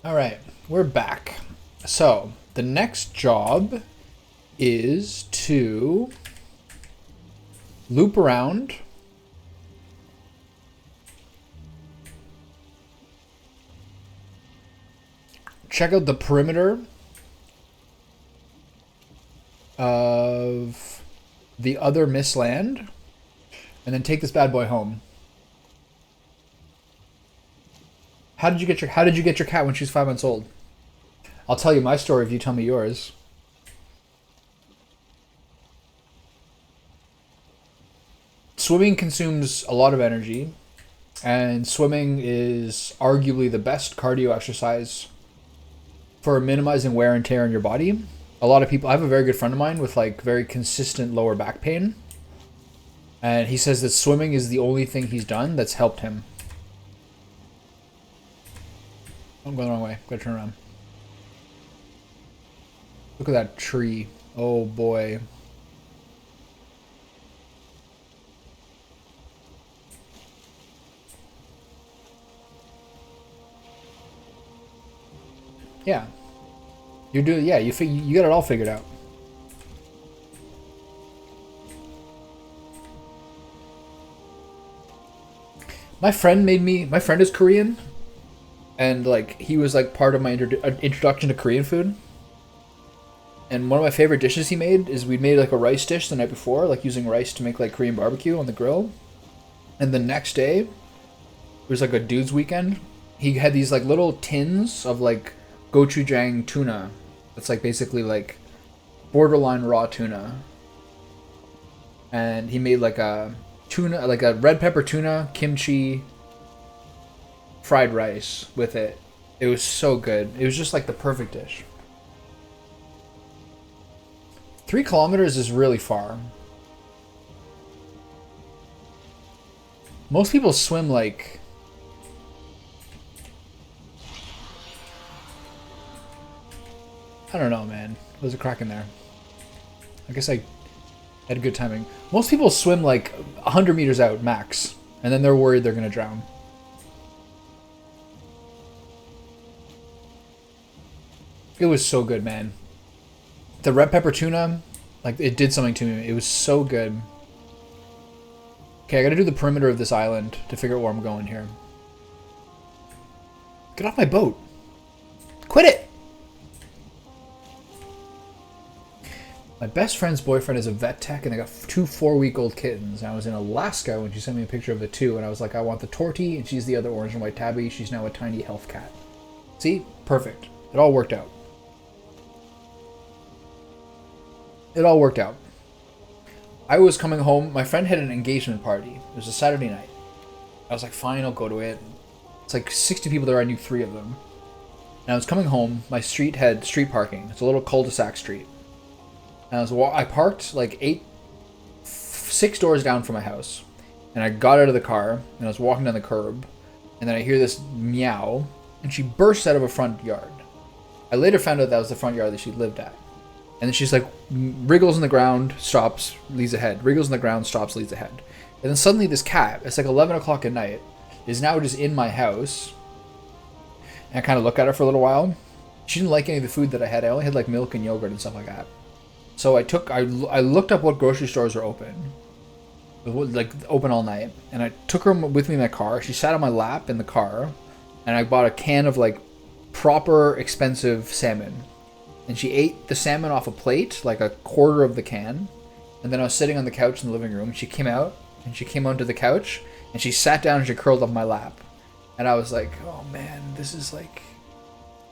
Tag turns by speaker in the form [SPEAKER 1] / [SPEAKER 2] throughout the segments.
[SPEAKER 1] All right, we're back. So the next job is to loop around, check out the perimeter of the other Miss Land, and then take this bad boy home. How did you get your cat when she was 5 months old? I'll tell you my story if you tell me yours. Swimming consumes a lot of energy, and swimming is arguably the best cardio exercise for minimizing wear and tear on your body. A lot of people, I have a very good friend of mine with like very consistent lower back pain, and he says that swimming is the only thing he's done that's helped him. I'm going the wrong way. Gotta turn around. Look at that tree. Oh boy. Yeah. You're doing, yeah, you got it all figured out. My friend is Korean, and like he was like part of my introduction to Korean food. And one of my favorite dishes he made is we made like a rice dish the night before, like using rice to make like Korean barbecue on the grill. And the next day, it was like a dude's weekend. He had these like little tins of like gochujang tuna. It's like basically like borderline raw tuna. And he made like a tuna, like a red pepper tuna, kimchi, fried rice with it. It was so good. It was just like the perfect dish. 3 kilometers is really far. Most people swim like... I don't know, man. There's a crack in there. I guess I had good timing. Most people swim like 100 meters out, max. And then they're worried they're going to drown. It was so good, man. The red pepper tuna, like, it did something to me. It was so good. Okay, I gotta do the perimeter of this island to figure out where I'm going here. Get off my boat. Quit it! My best friend's boyfriend is a vet tech, and they got 2 4-week-old kittens. And I was in Alaska when she sent me a picture of the two, and I was like, I want the tortie, and she's the other orange and white tabby. She's now a tiny health cat. See? Perfect. It all worked out. It all worked out. I was coming home. My friend had an engagement party. It was a Saturday night. I was like, fine, I'll go to it. It's like 60 people there. I knew 3 of them. And I was coming home. My street had street parking. It's a little cul-de-sac street. And I parked like 6 doors down from my house. And I got out of the car and I was walking down the curb. And then I hear this meow. And she bursts out of a front yard. I later found out that was the front yard that she lived at. And then she's like, wriggles in the ground, stops, leads ahead. Wriggles in the ground, stops, leads ahead. And then suddenly this cat, it's like 11 o'clock at night, is now just in my house. And I kind of look at her for a little while. She didn't like any of the food that I had. I only had like milk and yogurt and stuff like that. So I looked up what grocery stores are open. Like open all night. And I took her with me in my car. She sat on my lap in the car. And I bought a can of like proper expensive salmon. And she ate the salmon off a plate, like a quarter of the can. And then I was sitting on the couch in the living room. And she came out, and she came onto the couch, and she sat down and she curled up my lap. And I was like, oh man, this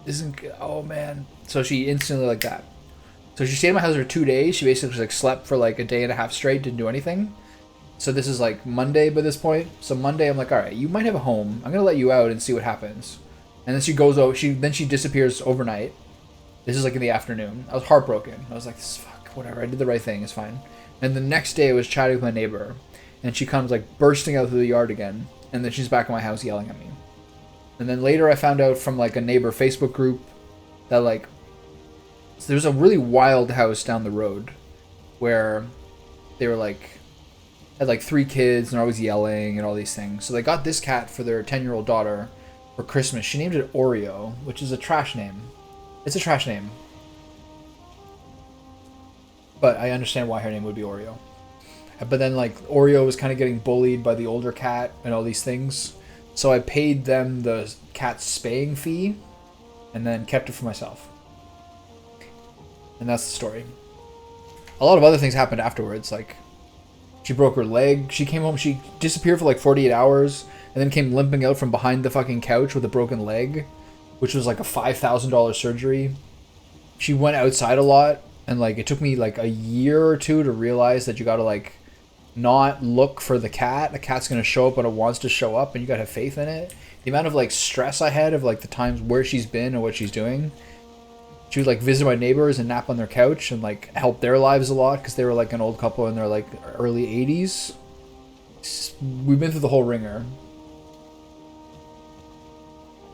[SPEAKER 1] isn't, oh man. So she instantly like that. So she stayed in my house for 2 days. She basically just like slept for like a day and a half straight, didn't do anything. So this is like Monday by this point. So Monday I'm like, all right, you might have a home. I'm going to let you out and see what happens. And then she goes over, then she disappears overnight. This is like in the afternoon. I was heartbroken. I was like, fuck, whatever. I did the right thing. It's fine. And the next day I was chatting with my neighbor. And she comes like bursting out through the yard again. And then she's back in my house yelling at me. And then later I found out from like a neighbor Facebook group that like, there's a really wild house down the road where they were like, had like 3 kids and are always yelling and all these things. So they got this cat for their 10-year-old daughter. for Christmas. She named it Oreo, which is a trash name. It's a trash name. But I understand why her name would be Oreo. But then, like, Oreo was kind of getting bullied by the older cat and all these things. So I paid them the cat's spaying fee and then kept it for myself. And that's the story. A lot of other things happened afterwards. Like, she broke her leg. She came home. She disappeared for like 48 hours and then came limping out from behind the fucking couch with a broken leg, which was like a $5,000 surgery. She went outside a lot. And, like, it took me, like, a year or two to realize that you gotta, like, not look for the cat. The cat's gonna show up when it wants to show up, and you gotta have faith in it. The amount of, like, stress I had of, like, the times where she's been and what she's doing. She would, like, visit my neighbors and nap on their couch and, like, help their lives a lot because they were, like, an old couple in their, like, early 80s. We've been through the whole ringer.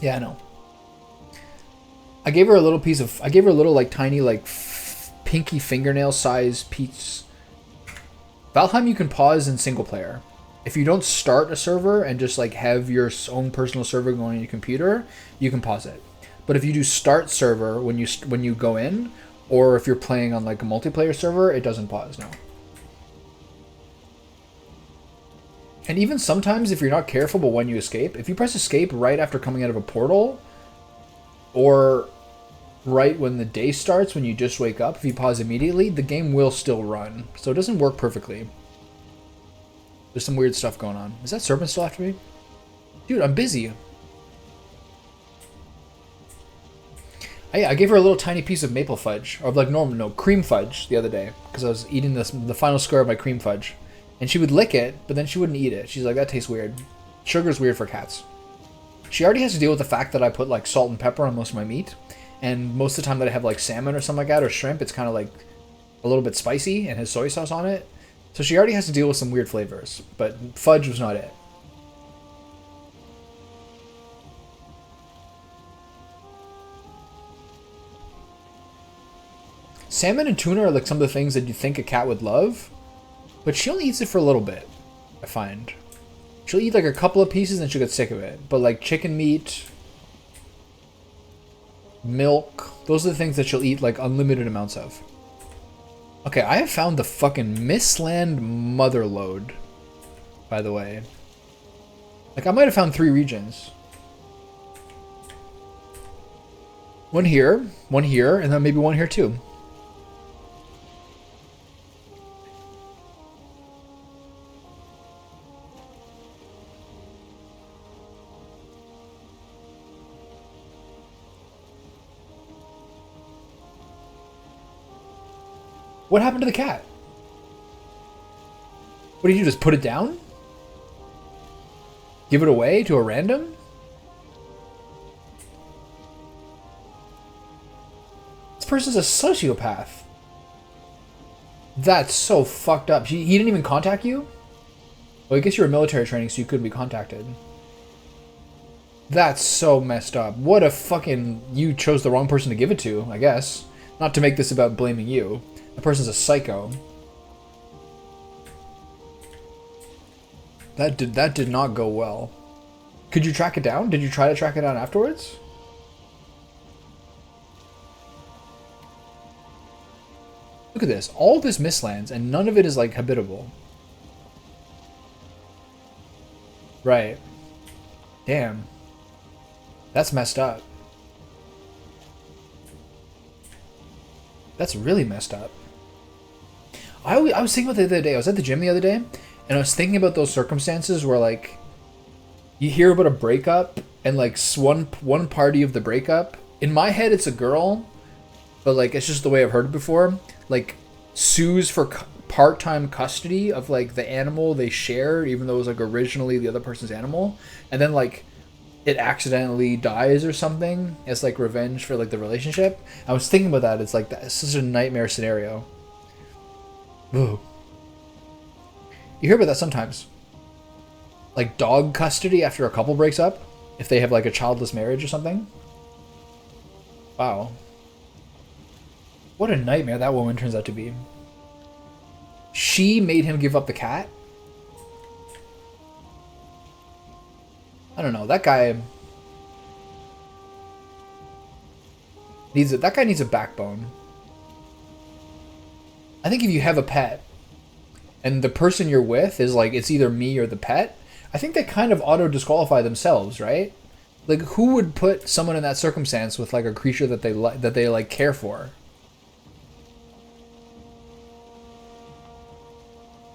[SPEAKER 1] Yeah, I know. I gave her a little piece of... I gave her a little, like, tiny, like... pinky fingernail size piece. Valheim you can pause in single player. If you don't start a server and just like have your own personal server going on your computer, you can pause it. But if you do start server when you go in, or if you're playing on like a multiplayer server, it doesn't pause now. And even sometimes if you're not careful but when you escape, if you press escape right after coming out of a portal, or right when the day starts, when you just wake up, if you pause immediately, the game will still run. So it doesn't work perfectly. There's some weird stuff going on. Is that serpent still after me? Dude, I'm busy. I gave her a little tiny piece of maple fudge, or like cream fudge the other day, because I was eating the final square of my cream fudge. And she would lick it, but then she wouldn't eat it. She's like, that tastes weird. Sugar's weird for cats. She already has to deal with the fact that I put like salt and pepper on most of my meat. And most of the time that I have like salmon or something like that, or shrimp, it's kind of like a little bit spicy and has soy sauce on it. So she already has to deal with some weird flavors, but fudge was not it. Salmon and tuna are like some of the things that you think a cat would love, but she only eats it for a little bit, I find. She'll eat like a couple of pieces and she'll get sick of it. But like chicken meat, milk, those are the things that she'll eat like unlimited amounts of. Okay, I have found the fucking Mistland Motherlode, by the way. Like, I might have found 3 regions. One here, and then maybe one here too. What happened to the cat? What did you just put it down? Give it away to a random? This person's a sociopath. That's so fucked up. He didn't even contact you? Well, I guess you were military training, so you couldn't be contacted. That's so messed up. What a fucking... You chose the wrong person to give it to, I guess. Not to make this about blaming you. The person's a psycho. That did not go well. Could you track it down? Did you try to track it down afterwards? Look at this. All this Mistlands, and none of it is, like, habitable. Right. Damn. That's messed up. That's really messed up. I was thinking about the other day. I was at the gym the other day, and I was thinking about those circumstances where, like, you hear about a breakup, and, like, one party of the breakup, in my head it's a girl, but, like, it's just the way I've heard it before, like, sues for part-time custody of, like, the animal they shared, even though it was, like, originally the other person's animal, and then, like, it accidentally dies or something as, like, revenge for, like, the relationship. I was thinking about that. It's like, that's such a nightmare scenario. Ooh. You hear about that sometimes. Like, dog custody after a couple breaks up, if they have, like, a childless marriage or something. Wow. What a nightmare that woman turns out to be. She made him give up the cat? I don't know, that guy... That guy needs a backbone. I think if you have a pet and the person you're with is like it's either me or the pet, I think they kind of auto disqualify themselves, right? Like who would put someone in that circumstance with like a creature that they like care for?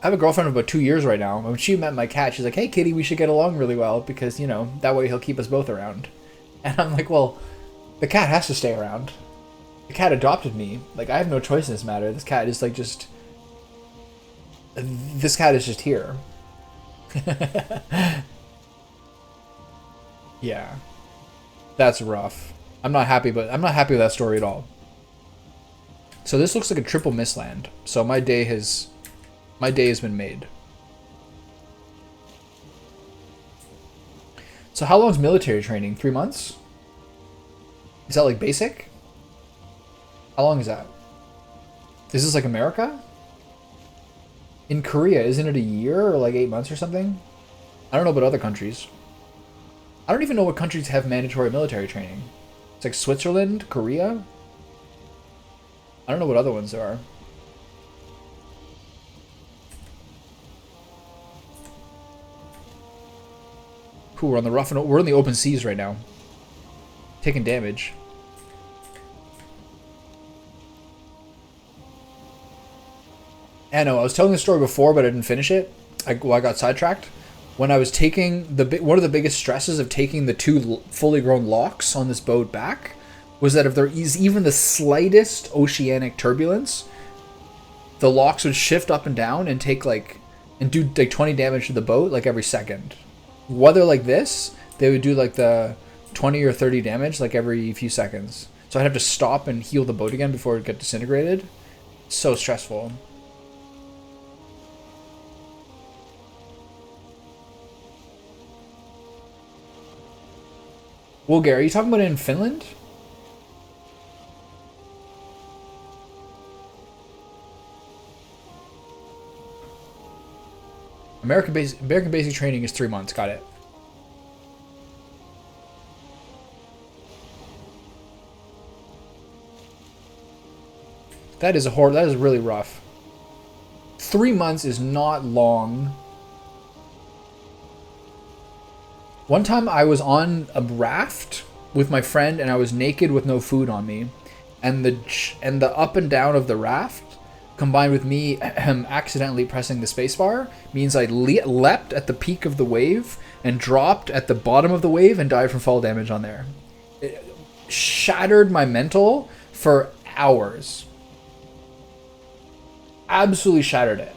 [SPEAKER 1] I have a girlfriend of about 2 years right now. When she met my cat, she's like, "Hey, kitty, we should get along really well because that way he'll keep us both around." And I'm like, "Well, the cat has to stay around. The cat adopted me. Like I have no choice in this matter. This cat is just here." Yeah, that's rough. I'm not happy with that story at all. So this looks like a triple missland. So my day has been made. So how long's military training? 3 months? Is that like basic? How long is that? Is this like America? In Korea, isn't it a year or like 8 months or something? I don't know about other countries. I don't even know what countries have mandatory military training. It's like Switzerland, Korea. I don't know what other ones there are. Cool, we're in the open seas right now. Taking damage. I know, I was telling the story before, but I didn't finish it. I got sidetracked. When I was taking one of the biggest stresses of taking the two fully grown locks on this boat back was that if there is even the slightest oceanic turbulence, the locks would shift up and down and do like 20 damage to the boat like every second. Weather like this, they would do like the 20 or 30 damage like every few seconds. So I'd have to stop and heal the boat again before it got disintegrated. So stressful. Well, Gary, are you talking about it in Finland? American basic training is 3 months. Got it. That is really rough. 3 months is not long. One time I was on a raft with my friend and I was naked with no food on me, and the up and down of the raft combined with me accidentally pressing the spacebar means I leapt at the peak of the wave and dropped at the bottom of the wave and died from fall damage on there. It shattered my mental for hours. Absolutely shattered it.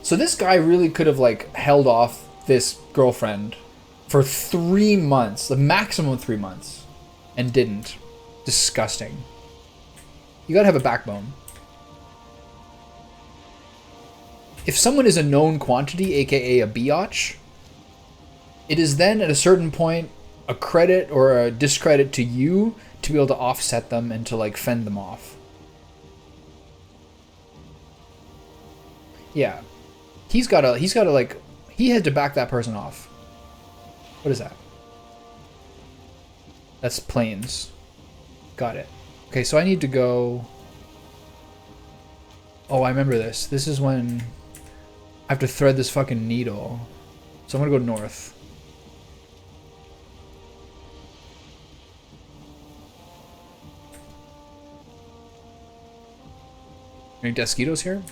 [SPEAKER 1] So this guy really could have like held off this girlfriend for 3 months, the maximum 3 months, and didn't. Disgusting. You gotta have a backbone. If someone is a known quantity, aka a biatch, it is then at a certain point a credit or a discredit to you to be able to offset them and to like fend them off. Yeah. He had to back that person off. What is that? That's planes. Got it. Okay, so I need to go... Oh, I remember this. This is when I have to thread this fucking needle. So I'm gonna go north. Any Deskitos here?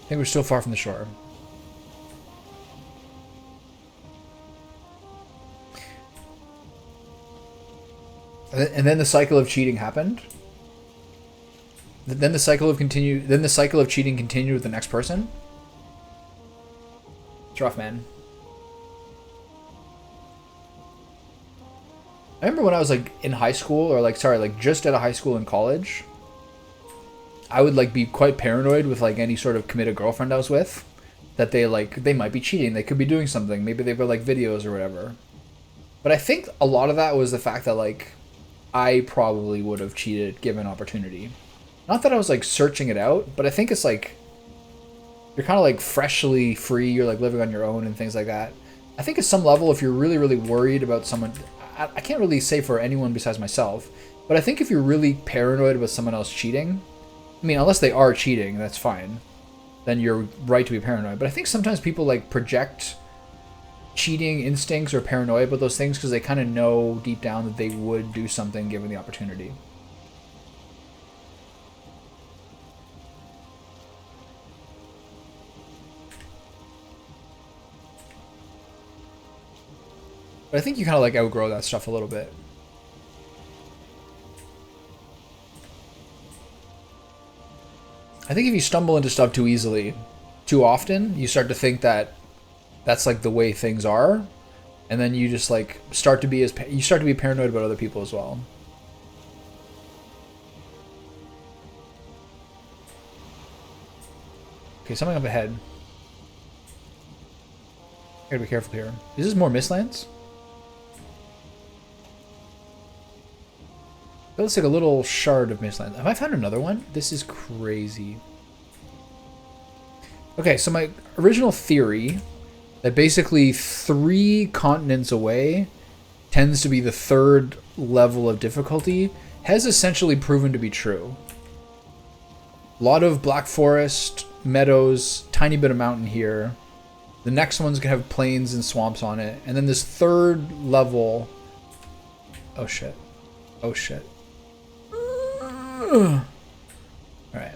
[SPEAKER 1] I think we're still far from the shore. And then the cycle of cheating happened. Then the cycle of cheating continued with the next person. It's rough, man. I remember when I was like in high school, or like just out of high school and college, I would like be quite paranoid with like any sort of committed girlfriend I was with, that they might be cheating, they could be doing something, maybe they've got like videos or whatever. But I think a lot of that was the fact that like I probably would have cheated given opportunity. Not that I was like searching it out, but I think it's like you're kind of like freshly free, you're like living on your own and things like that. I think at some level, if you're really, really worried about someone, I can't really say for anyone besides myself, but I think if you're really paranoid about someone else cheating, I mean, unless they are cheating, that's fine. Then you're right to be paranoid. But I think sometimes people like project cheating instincts or paranoia about those things because they kind of know deep down that they would do something given the opportunity. But I think you kind of like outgrow that stuff a little bit. I think if you stumble into stuff too easily, too often, you start to think that that's like the way things are, and then you just like start to be paranoid about other people as well. Okay, something up ahead. I gotta be careful here. Is this more Mistlands? That looks like a little shard of Mistlands. Have I found another one? This is crazy. Okay, so my original theory that basically 3 continents away tends to be the 3rd level of difficulty has essentially proven to be true. A lot of black forest, meadows, tiny bit of mountain here. The next one's gonna have plains and swamps on it. And then this 3rd level... Oh shit. Oh shit. Alright.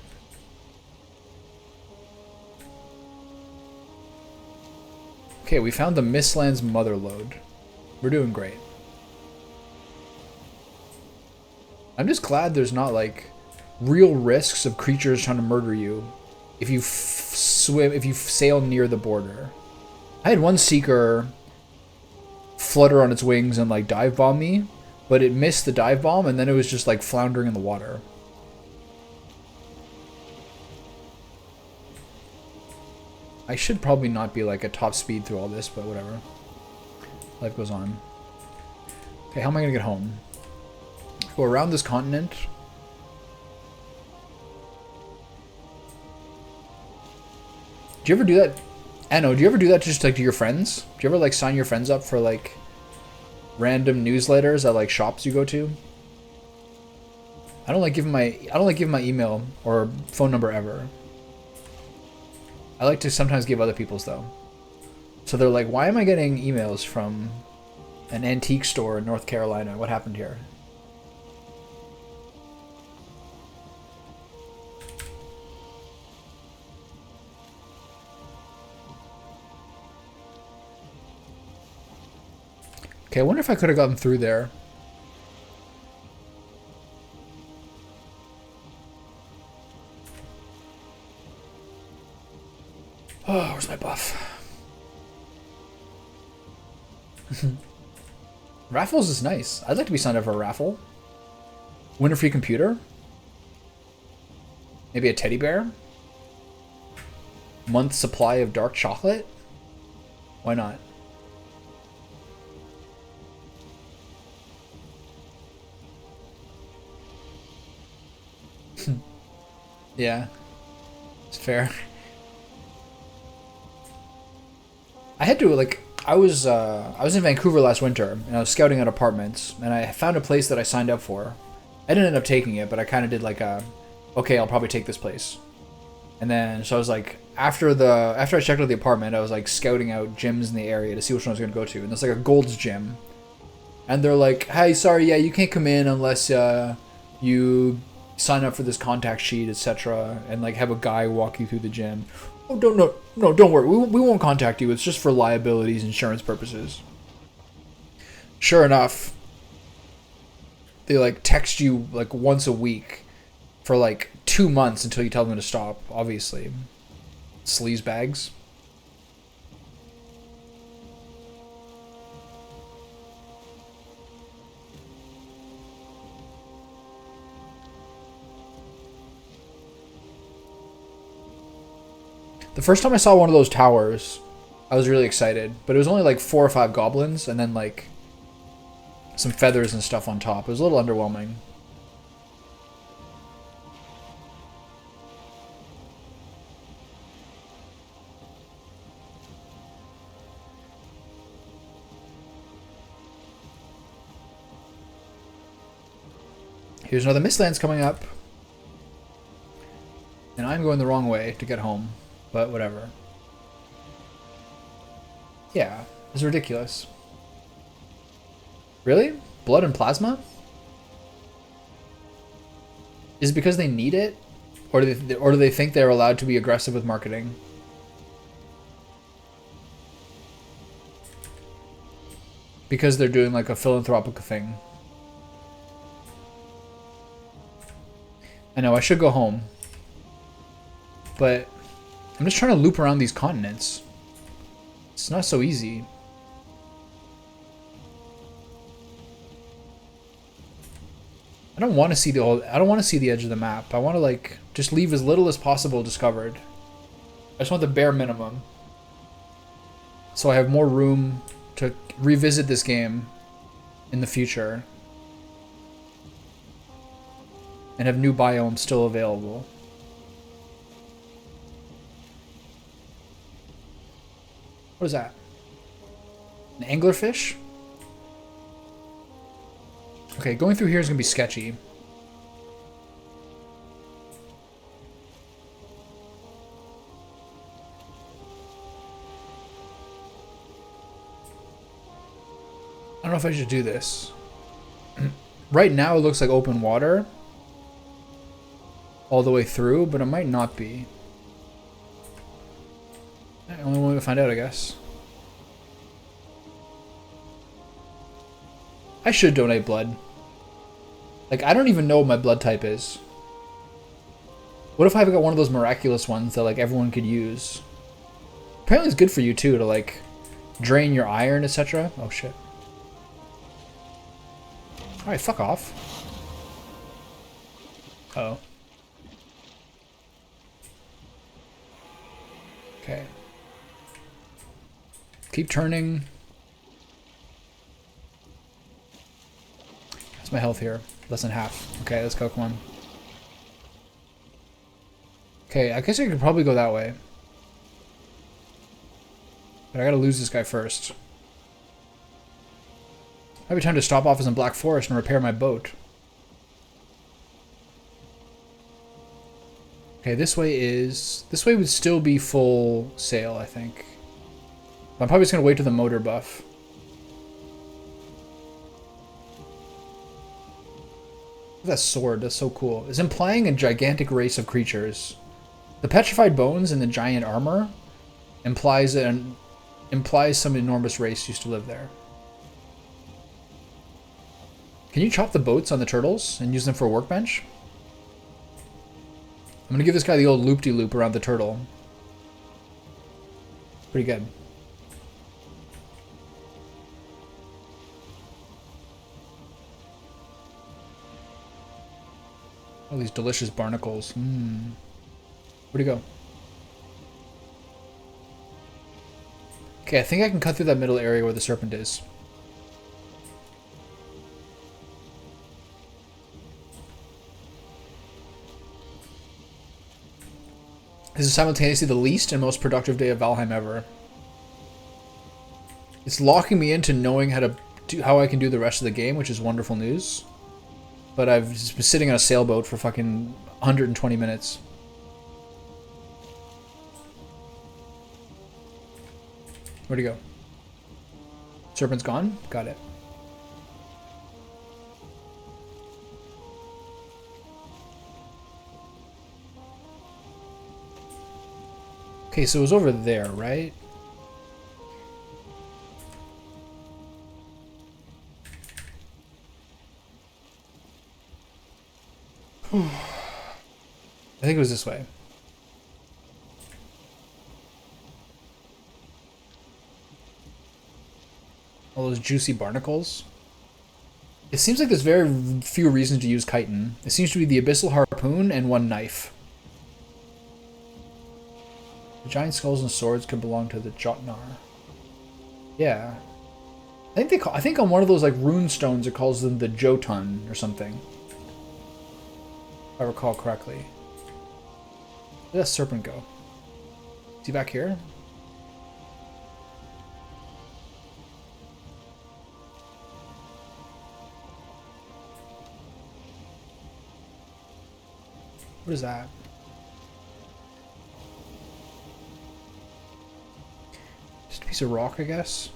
[SPEAKER 1] Okay, we found the Mistlands Mother Lode. We're doing great. I'm just glad there's not like real risks of creatures trying to murder you if you sail near the border. I had one seeker flutter on its wings and like dive bomb me, but it missed the dive bomb and then it was just like floundering in the water. I should probably not be like at top speed through all this, but whatever. Life goes on. Okay, how am I gonna get home? Go around this continent. Do you ever do that? Anno, do you ever do that just like to your friends? Do you ever like sign your friends up for like random newsletters at like shops you go to? I don't like giving my email or phone number ever. I like to sometimes give other people's though. So they're like, why am I getting emails from an antique store in North Carolina? What happened here? Okay, I wonder if I could have gotten through there. Oh, where's my buff? Raffles is nice. I'd like to be signed up for a raffle. Win a free computer. Maybe a teddy bear. Month supply of dark chocolate. Why not? Yeah, it's fair. I had to like I was in Vancouver last winter and I was scouting out apartments and I found a place that I signed up for. I didn't end up taking it, but I kind of did like a okay, I'll probably take this place. And then so I was like after I checked out the apartment, I was like scouting out gyms in the area to see which one I was going to go to. And there's like a Gold's Gym. And they're like, "Hey, sorry, yeah, you can't come in unless you sign up for this contact sheet, etc." And like have a guy walk you through the gym. Oh, don't worry. We won't contact you. It's just for liabilities, insurance purposes. Sure enough, they like text you like once a week for like 2 months until you tell them to stop. Obviously, sleaze bags. The first time I saw one of those towers, I was really excited, but it was only like 4 or 5 goblins and then like some feathers and stuff on top. It was a little underwhelming. here's another Mistlands coming up. And I'm going the wrong way to get home. But whatever. Yeah, it's ridiculous. Really? Blood and plasma? Is it because they need it? Or do they think they're allowed to be aggressive with marketing? Because they're doing like a philanthropic thing. I know, I should go home. But I'm just trying to loop around these continents. It's not so easy. I don't want to see the edge of the map. I want to like just leave as little as possible discovered. I just want the bare minimum. So I have more room to revisit this game in the future. And have new biomes still available. What is that? An anglerfish? Okay, going through here is going to be sketchy. I don't know if I should do this. Right now it looks like open water all the way through, but it might not be. Only one way to find out, I guess. I should donate blood. Like, I don't even know what my blood type is. What if I got one of those miraculous ones that, like, everyone could use? Apparently it's good for you, too, to, like, drain your iron, etc. Oh, shit. Alright, fuck off. Uh-oh. Okay. Keep turning. That's my health here. Less than half. Okay, let's go, come on. Okay, I guess I could probably go that way. But I gotta lose this guy first. Might be time to stop off in some Black Forest and repair my boat. Okay, this way would still be full sail, I think. I'm probably just gonna wait to the motor buff. Look at that sword, that's so cool. It's implying a gigantic race of creatures. The petrified bones and the giant armor implies some enormous race used to live there. Can you chop the boats on the turtles and use them for a workbench? I'm gonna give this guy the old loop-de-loop around the turtle. Pretty good. All these delicious barnacles. Where'd he go? Okay, I think I can cut through that middle area where the serpent is. This is simultaneously the least and most productive day of Valheim ever. It's locking me into knowing how I can do the rest of the game, which is wonderful news. But I've just been sitting on a sailboat for fucking 120 minutes. Where'd he go? Serpent's gone? Got it. Okay, so it was over there, right? I think it was this way. All those juicy barnacles. It seems like there's very few reasons to use chitin. It seems to be the abyssal harpoon and one knife. The giant skulls and swords could belong to the Jotnar. Yeah. I think on one of those like rune stones it calls them the Jotun or something. If I recall correctly. Where'd that serpent go? Is he back here? What is that? Just a piece of rock, I guess.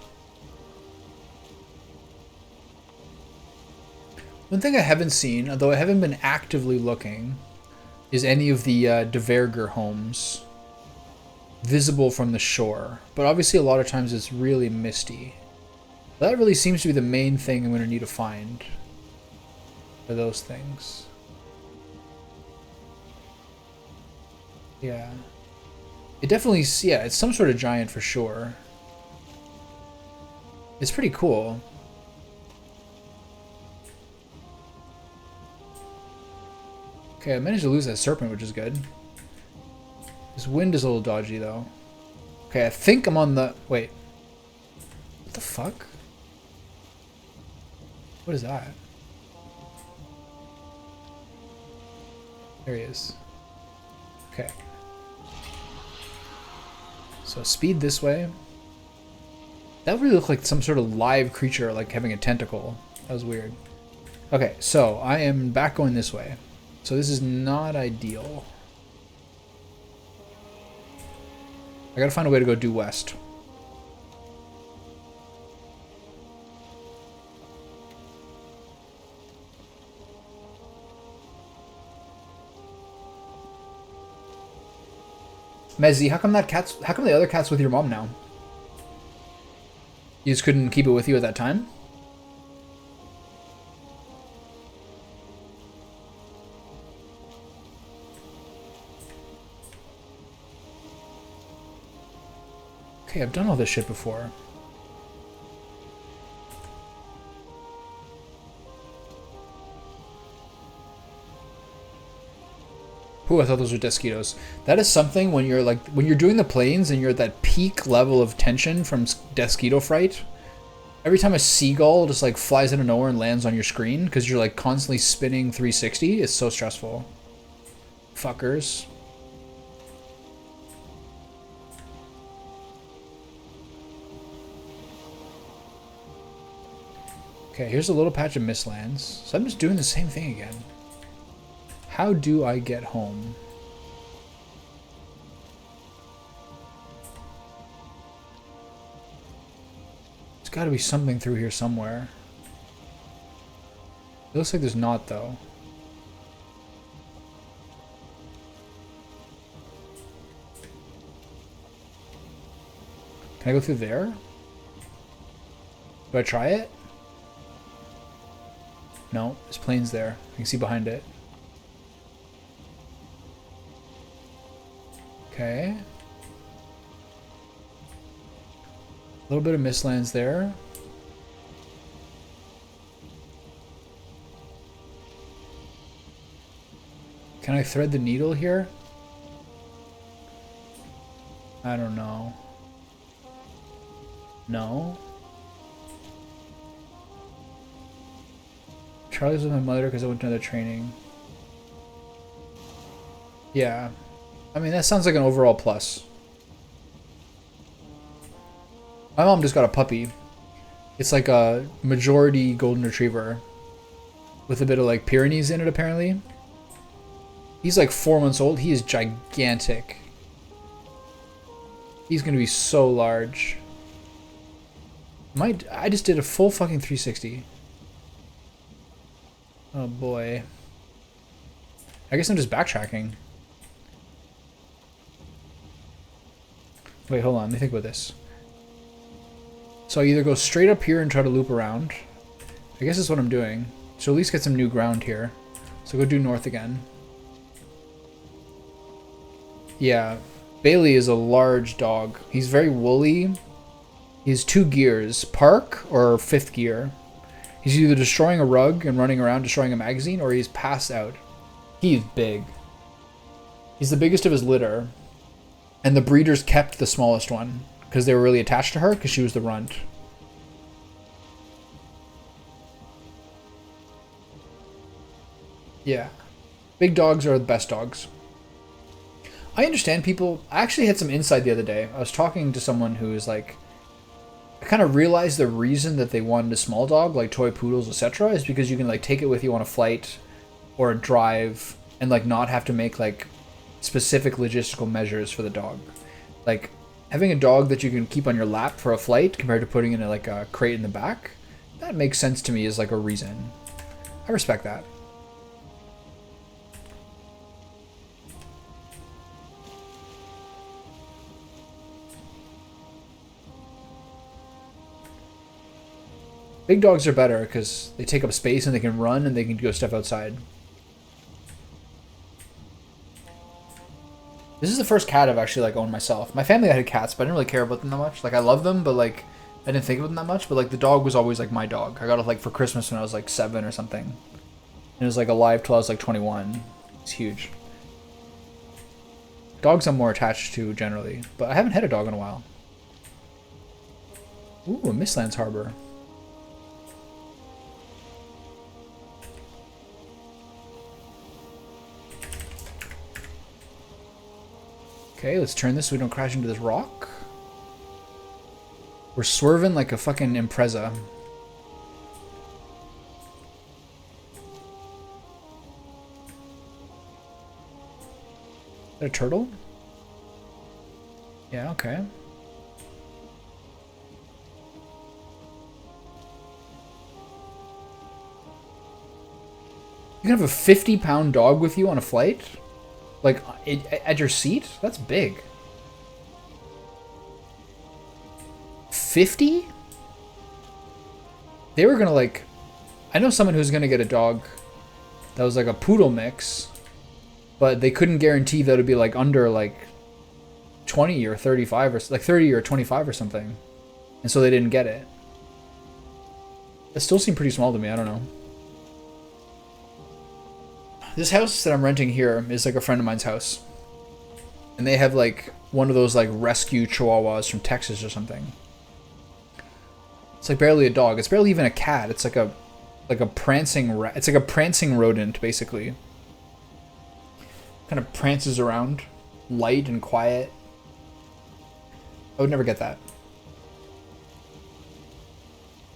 [SPEAKER 1] One thing I haven't seen, although I haven't been actively looking, is any of the De Verger homes visible from the shore. But obviously a lot of times it's really misty. That really seems to be the main thing I'm going to need to find. Are those things. Yeah. It definitely, yeah, it's some sort of giant for sure. It's pretty cool. Okay, I managed to lose that serpent, which is good. This wind is a little dodgy, though. Okay, I think I'm on the... Wait. What the fuck? What is that? There he is. Okay. So speed this way. That really looked like some sort of live creature, like having a tentacle. That was weird. Okay, so I am back going this way. So this is not ideal. I gotta find a way to go due west. Mezzy, how come the other cat's with your mom now? You just couldn't keep it with you at that time? Okay, I've done all this shit before. Ooh, I thought those were Desquitos. That is something when you're like, when you're doing the planes and you're at that peak level of tension from Desquito fright. Every time a seagull just like flies out of nowhere and lands on your screen because you're like constantly spinning 360, it's so stressful. Fuckers. Okay, here's a little patch of mistlands. So I'm just doing the same thing again. How do I get home? There's got to be something through here somewhere. It looks like there's not, though. Can I go through there? Do I try it? No, there's planes there. You can see behind it. Okay. A little bit of mistlands there. Can I thread the needle here? I don't know. No. Charlie's with my mother because I went to another training. Yeah. I mean, that sounds like an overall plus. My mom just got a puppy. It's like a majority golden retriever with a bit of like Pyrenees in it, apparently. He's like 4 months old. He is gigantic. He's gonna be so large. I just did a full fucking 360. Oh boy. I guess I'm just backtracking. Wait, hold on. Let me think about this. So I either go straight up here and try to loop around. I guess that's what I'm doing. So at least get some new ground here. So go due north again. Yeah. Bailey is a large dog. He's very woolly. He has 2 gears. Park or 5th gear. He's either destroying a rug and running around destroying a magazine, or he's passed out. He's big. He's the biggest of his litter. And the breeders kept the smallest one because they were really attached to her because she was the runt. Yeah. Big dogs are the best dogs. I understand people. I actually had some insight the other day. I was talking to someone who was like, I kind of realized the reason that they wanted a small dog, like toy poodles, etc., is because you can like take it with you on a flight or a drive. and like not have to make like specific logistical measures for the dog. Like having a dog that you can keep on your lap for a flight compared to putting in like a crate in the back, that makes sense to me as like a reason. I respect that. Big dogs are better because they take up space and they can run and they can go stuff outside. This is the first cat I've actually like owned myself. My family had cats, but I didn't really care about them that much. Like I love them, but like I didn't think about them that much. But like the dog was always like my dog. I got it like for Christmas when I was like 7 or something. And it was like alive till I was like 21. It's huge. Dogs I'm more attached to generally, but I haven't had a dog in a while. Ooh, a Mistlands Harbor. Okay, let's turn this so we don't crash into this rock. We're swerving like a fucking Impreza. Is that a turtle? Yeah, okay. You can have a 50-pound dog with you on a flight? Like, at your seat? That's big. 50? They were gonna, like... I know someone who's gonna get a dog that was, like, a poodle mix, but they couldn't guarantee that it would be, like, under, like, 20 or 35 or... Like, 30 or 25 or something. And so they didn't get it. It still seemed pretty small to me. I don't know. This house that I'm renting here is like a friend of mine's house. And they have like one of those like rescue chihuahuas from Texas or something. It's like barely a dog. It's barely even a cat. It's like a prancing it's like a prancing rodent basically. Kind of prances around, light and quiet. I would never get that.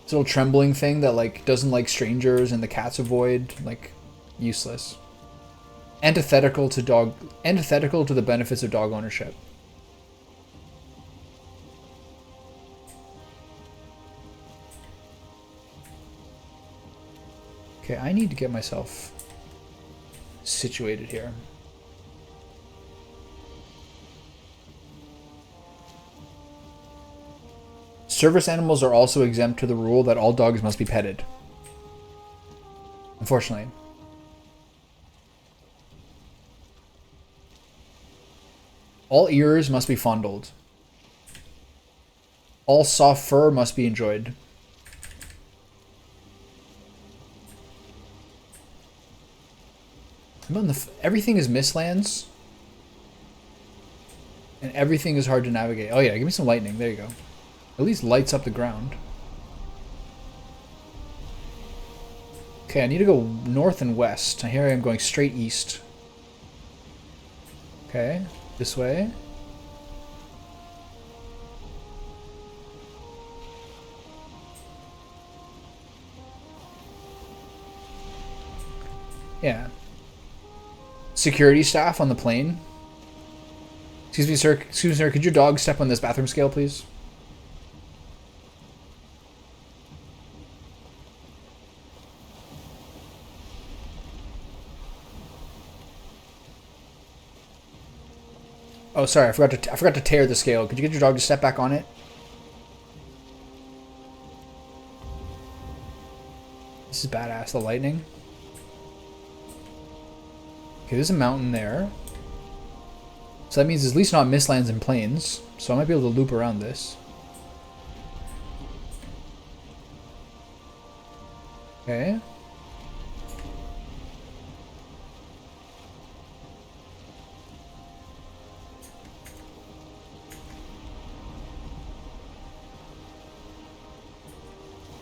[SPEAKER 1] This little trembling thing that like doesn't like strangers and the cats avoid, like useless. Antithetical to the benefits of dog ownership. Okay, I need to get myself situated here. Service animals are also exempt to the rule that all dogs must be petted. Unfortunately. All ears must be fondled. All soft fur must be enjoyed. Everything is Mistlands. And everything is hard to navigate. Oh yeah, give me some lightning. There you go. At least lights up the ground. Okay, I need to go north and west. Here I am going straight east. Okay. This way. Yeah. Security staff on the plane. Excuse me, sir. Excuse me, sir. Could your dog step on this bathroom scale, please? Oh, sorry. I forgot to tear the scale. Could you get your dog to step back on it? This is badass. The lightning. Okay, there's a mountain there. So that means it's at least not Mistlands and plains. So I might be able to loop around this. Okay.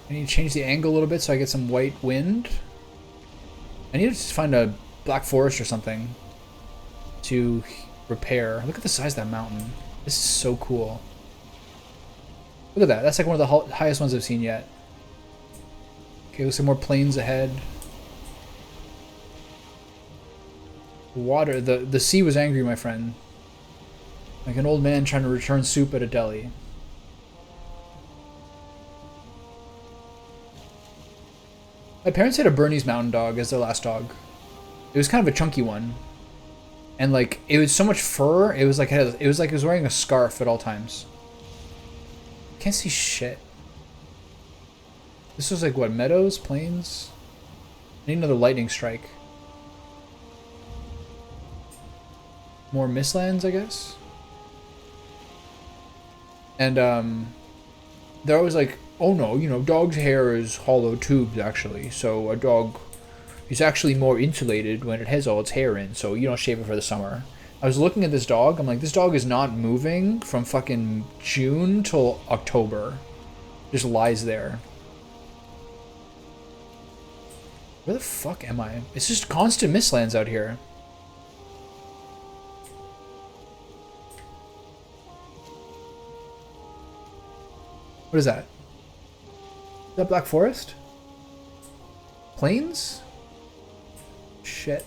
[SPEAKER 1] I need to change the angle a little bit so I get some white wind. I need to find a black forest or something to repair. Look at the size of that mountain. This is so cool. Look at that. That's like one of the highest ones I've seen yet. Okay, looks like more plains ahead. Water. The sea was angry, my friend. Like an old man trying to return soup at a deli. My parents had a Bernese Mountain Dog as their last dog. It was kind of a chunky one. And like it was so much fur, it was like it was wearing a scarf at all times. Can't see shit. This was like what, meadows, plains? I need another lightning strike. More mistlands, I guess. And they're always like, oh no, you know, dog's hair is hollow tubes actually, so a dog is actually more insulated when it has all its hair in, so you don't shave it for the summer. I was looking at this dog, I'm like, this dog is not moving from fucking June till October. Just lies there. Where the fuck am I? It's just constant mistlands out here. What is that? Is that Black Forest? Plains? Shit.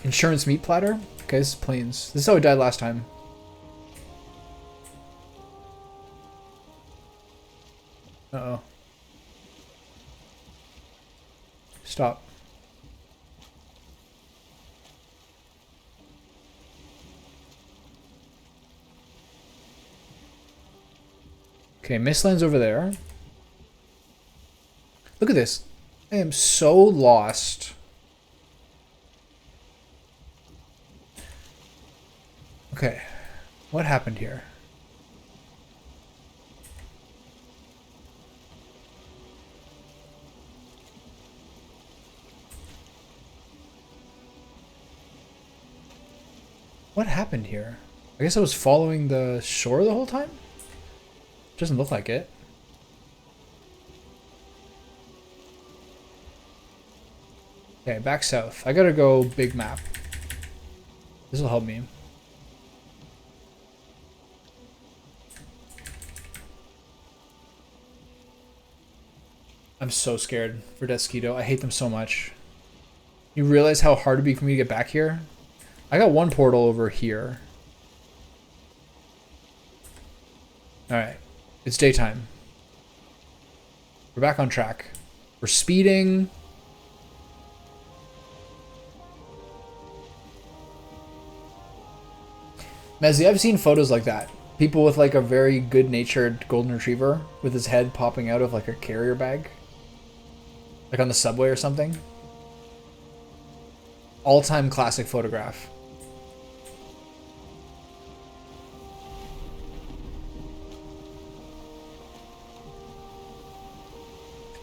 [SPEAKER 1] Insurance meat platter? Okay, this is Plains. This is how I died last time. Uh-oh. Stop. Okay, Mistland's over there. Look at this. I am so lost. Okay. What happened here? What happened here? I guess I was following the shore the whole time? Doesn't look like it. Okay, back south. I gotta go big map. This will help me. I'm so scared for Desquito. I hate them so much. You realize how hard it'd be for me to get back here? I got one portal over here. Alright. It's daytime. We're back on track. We're speeding. Mezzy, I've seen photos like that. People with like a very good-natured golden retriever with his head popping out of like a carrier bag. Like on the subway or something. All-time classic photograph.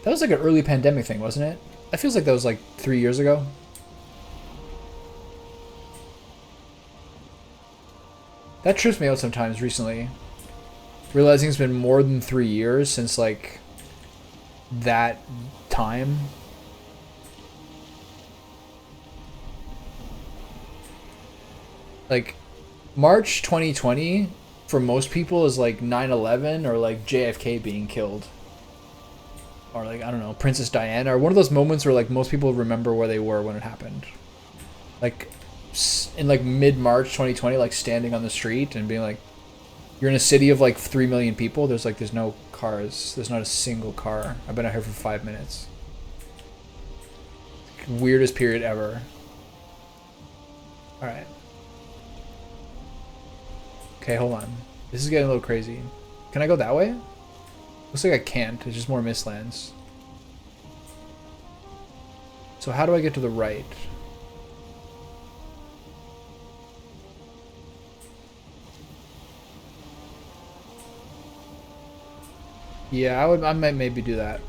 [SPEAKER 1] That was like an early pandemic thing, wasn't it? That feels like that was like 3 years ago. That trips me out sometimes recently. Realizing it's been more than 3 years since like that time. Like March 2020 for most people is like 9/11 or like JFK being killed. Or like, I don't know, Princess Diana, or one of those moments where like most people remember where they were when it happened. Like in like mid-March 2020, like standing on the street and being like, you're in a city of like 3 million people, there's no cars, there's not a single car. I've been out here for 5 minutes. Weirdest period ever. Alright. Okay, hold on. This is getting a little crazy. Can I go that way? Looks like I can't. It's just more mistlands. So how do I get to the right? Yeah, I might maybe do that.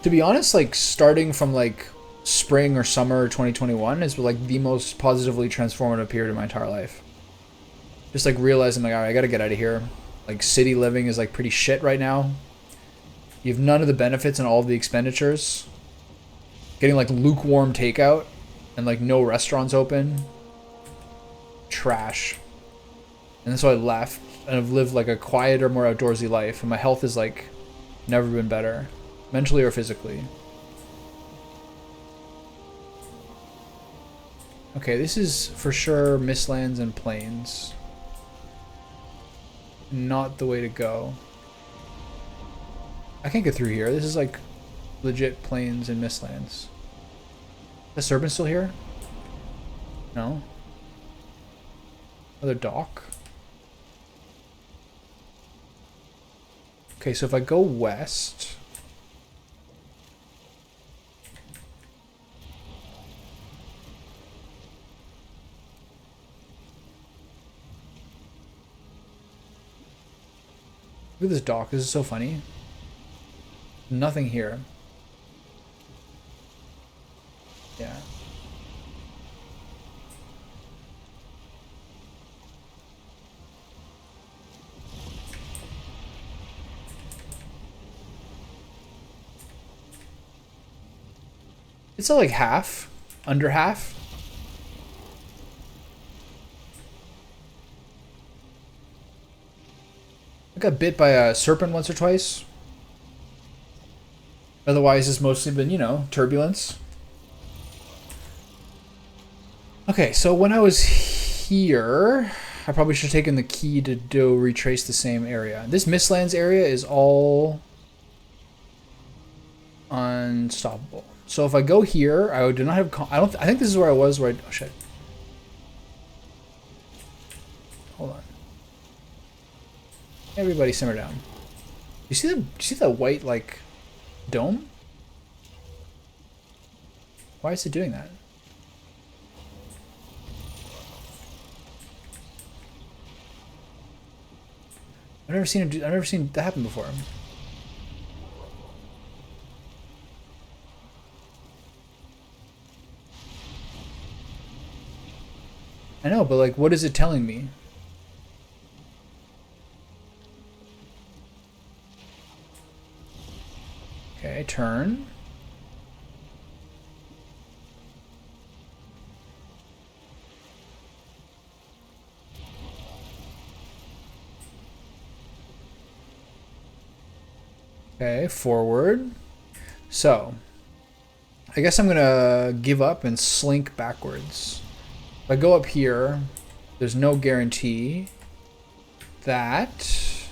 [SPEAKER 1] To be honest, like starting from like spring or summer 2021 is like the most positively transformative period of my entire life. Just like realizing like, all right, I gotta get out of here. Like city living is like pretty shit right now. You have none of the benefits and all of the expenditures. Getting like lukewarm takeout and like no restaurants open. Trash. And so I left and I've lived like a quieter, more outdoorsy life, and my health is like Never been better. Mentally or physically. Okay, this is for sure mistlands and plains. Not the way to go. I can't get through here. This is like legit plains and mistlands. The serpent still here? No. Another dock. Okay, so if I go west... Look at this dock. This is so funny. Nothing here. Yeah. It's like half. Under half. I got bit by a serpent once or twice. Otherwise, it's mostly been, you know, turbulence. Okay, so when I was here, I probably should have taken the key to do retrace the same area. This Mistlands area is all unstoppable. So if I go here, I do not have. I think this is where I was. Where oh shit. Hold on. Everybody simmer down. You see the? Do you see the white like dome? Why is it doing that? I've never seen that happen before. I know, but like, what is it telling me? Okay, turn. Okay, forward. So, I guess I'm gonna give up and slink backwards. If I go up here, there's no guarantee that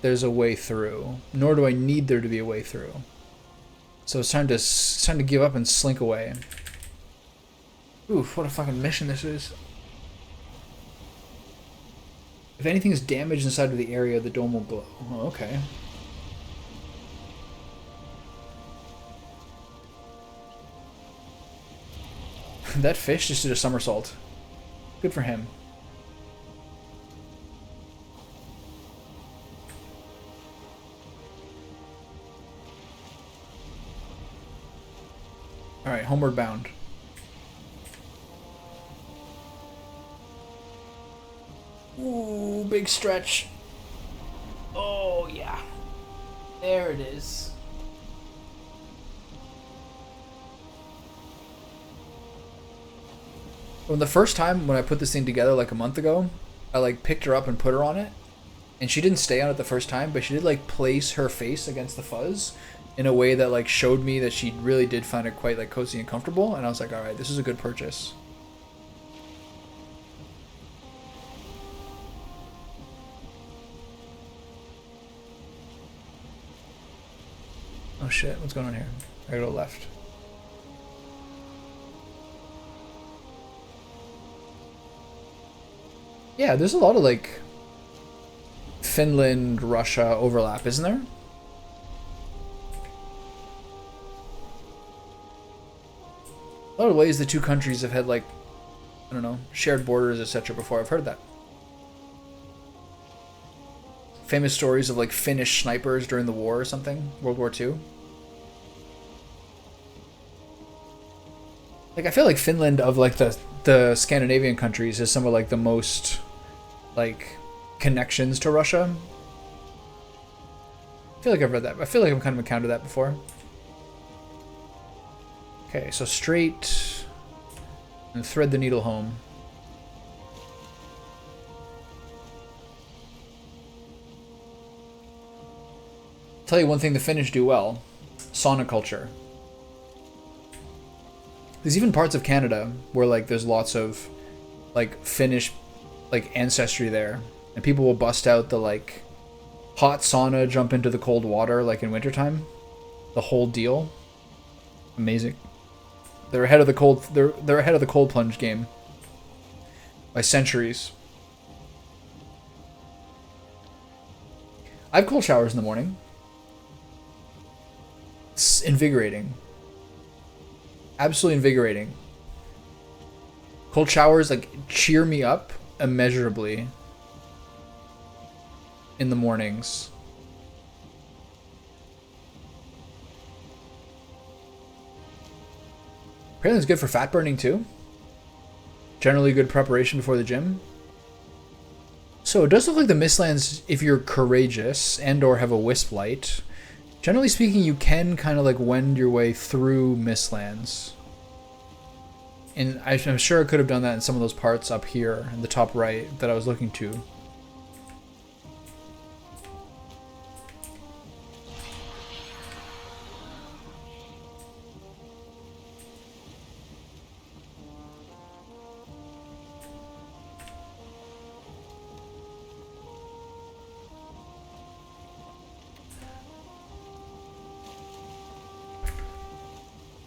[SPEAKER 1] there's a way through. Nor do I need there to be a way through. So it's time to give up and slink away. Oof, what a fucking mission this is. If anything is damaged inside of the area, the dome will glow. Oh, okay. That fish just did a somersault. Good for him. Alright, homeward bound. Ooh, big stretch. Oh, yeah. There it is. When the first time when I put this thing together like a month ago, I like picked her up and put her on it, and she didn't stay on it the first time, but she did like place her face against the fuzz in a way that like showed me that she really did find it quite like cozy and comfortable, and I was like, all right, this is a good purchase. Oh shit, what's going on here? I gotta go left. Yeah, there's a lot of like Finland, Russia overlap, isn't there? A lot of ways the two countries have had like, I don't know, shared borders, etc. before. I've heard that. Famous stories of like Finnish snipers during the war or something, World War II. Like I feel like Finland of like the Scandinavian countries is some of like the most like connections to Russia. I feel like I've read that. I feel like I've kind of encountered that before. Okay, so straight and thread the needle home. tell you one thing the Finnish do well: sauna culture. There's even parts of Canada where like there's lots of like Finnish like ancestry there, and people will bust out the like hot sauna, jump into the cold water like in wintertime. The whole deal. Amazing. They're ahead of the cold. They're ahead of the cold plunge game by centuries. I have cold showers in the morning. It's invigorating. Absolutely invigorating. Cold showers like cheer me up immeasurably in the mornings. Apparently it's good for fat burning too. Generally good preparation before the gym. So it does look like the Mistlands, if you're courageous and or have a wisp light, generally speaking, you can kind of like wend your way through Mistlands. And I'm sure I could have done that in some of those parts up here in the top right that I was looking to.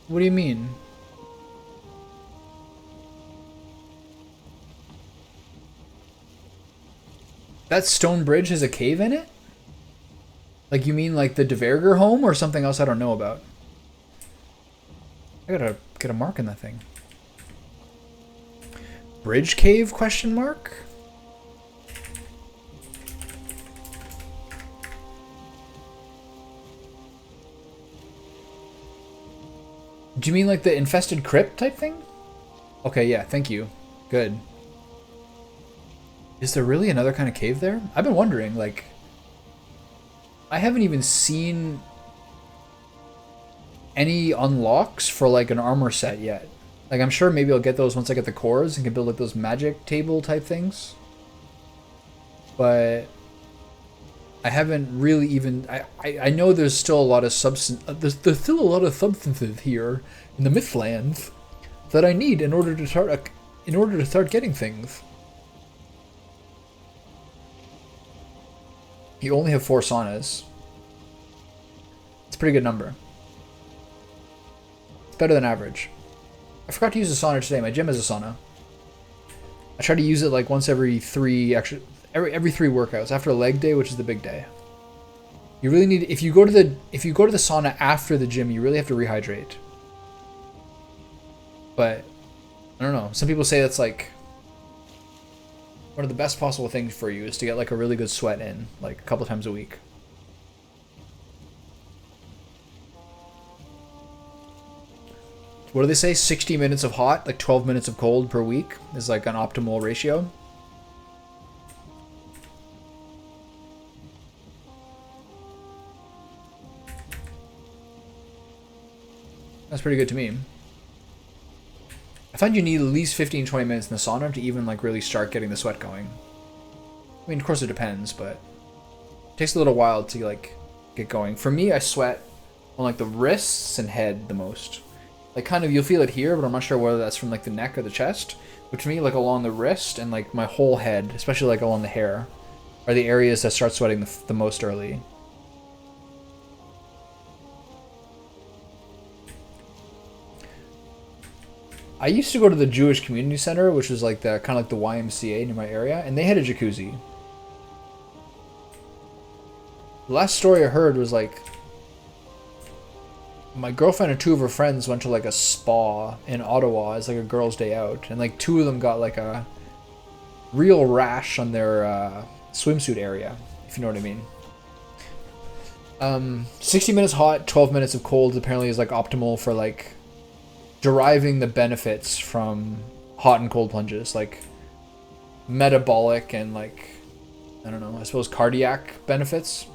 [SPEAKER 1] What do you mean? That stone bridge has a cave in it? Like, you mean like the DeVerger home or something else I don't know about? I gotta get a mark in that thing. Bridge cave, question mark? Do you mean like the infested crypt type thing? Okay, yeah, thank you. Good. Is there really another kind of cave there? I've been wondering, like... I haven't even seen any unlocks for like an armor set yet. Like, I'm sure maybe I'll get those once I get the cores and can build like those magic table type things. But... I haven't really even... I know there's still a lot of substance... There's still a lot of substances here in the Mistlands that I need in order to start getting things. You only have 4 saunas. It's a pretty good number. It's better than average. I forgot to use a sauna today. My gym has a sauna. I try to use it like once every 3 every 3 workouts after a leg day, which is the big day. You really need, if you go to the sauna after the gym, you really have to rehydrate. But I don't know. Some people say that's like one of the best possible things for you is to get like a really good sweat in, like a couple times a week. What do they say? 60 minutes of hot, like 12 minutes of cold per week is like an optimal ratio. That's pretty good to me. I find you need at least 15-20 minutes in the sauna to even like really start getting the sweat going. I mean, of course it depends, but it takes a little while to like get going. For me, I sweat on like the wrists and head the most. Like kind of you'll feel it here, but I'm not sure whether that's from like the neck or the chest. But to me, like along the wrist and like my whole head, especially like along the hair, are the areas that start sweating the most early. I used to go to the Jewish Community Center, which was like the kind of like the YMCA near my area, and they had a jacuzzi. The last story I heard was like my girlfriend and 2 of her friends went to like a spa in Ottawa as like a girls' day out, and like 2 of them got like a real rash on their swimsuit area, if you know what I mean. 60 minutes hot, 12 minutes of cold apparently is like optimal for like deriving the benefits from hot and cold plunges, like metabolic and like, I don't know, I suppose cardiac benefits.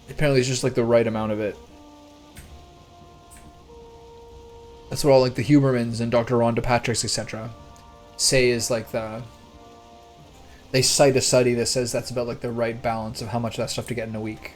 [SPEAKER 1] Apparently it's just like the right amount of it. That's what all like the Hubermans and Dr. Rhonda Patricks, etc. say is like the They cite a study that says that's about like the right balance of how much of that stuff to get in a week.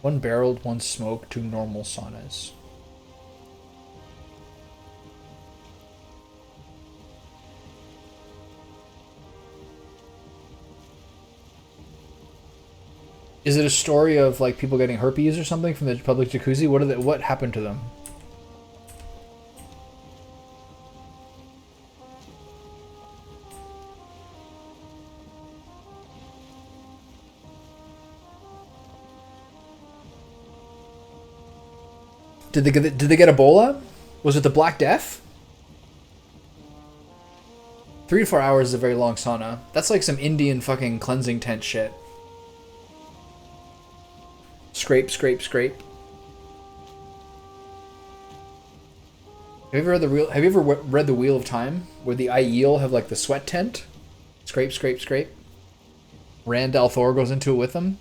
[SPEAKER 1] One barreled, one smoked, two normal saunas. Is it a story of like people getting herpes or something from the public jacuzzi? What happened to them? Did they get Ebola? Was it the Black Death? 3 to 4 hours is a very long sauna. That's like some Indian fucking cleansing tent shit. Scrape, scrape, scrape. Have you ever read the Wheel of Time, where the Aiel have like the sweat tent? Scrape, scrape, scrape. Rand al'Thor goes into it with them.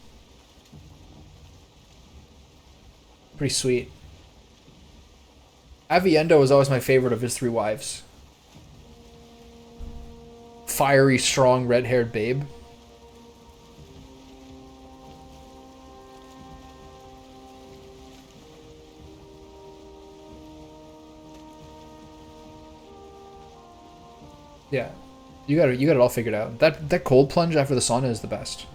[SPEAKER 1] Pretty sweet. Aviendo was always my favorite of his three wives. Fiery, strong, red-haired babe. Yeah, you got it all figured out. That cold plunge after the sauna is the best.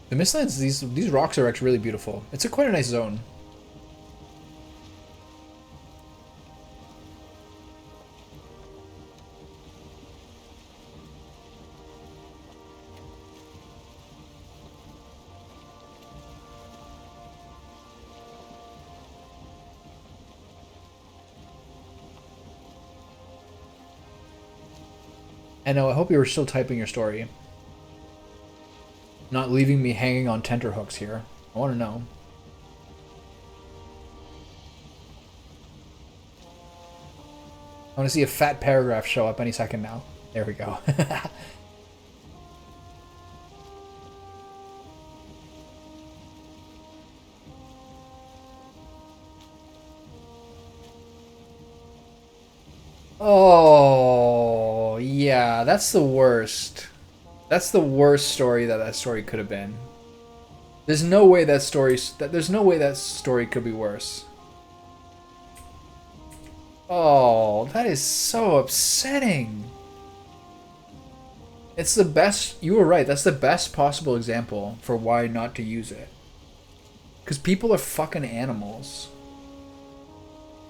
[SPEAKER 1] The Mistlands, these rocks are actually really beautiful. It's quite a nice zone. And I hope you were still typing your story. Not leaving me hanging on tenterhooks here. I want to know. I want to see a fat paragraph show up any second now. There we go. Oh, yeah, that's the worst. That's the worst story that story could have been. There's no way that story could be worse. Oh, that is so upsetting. It's the best. You were right. That's the best possible example for why not to use it. Because people are fucking animals.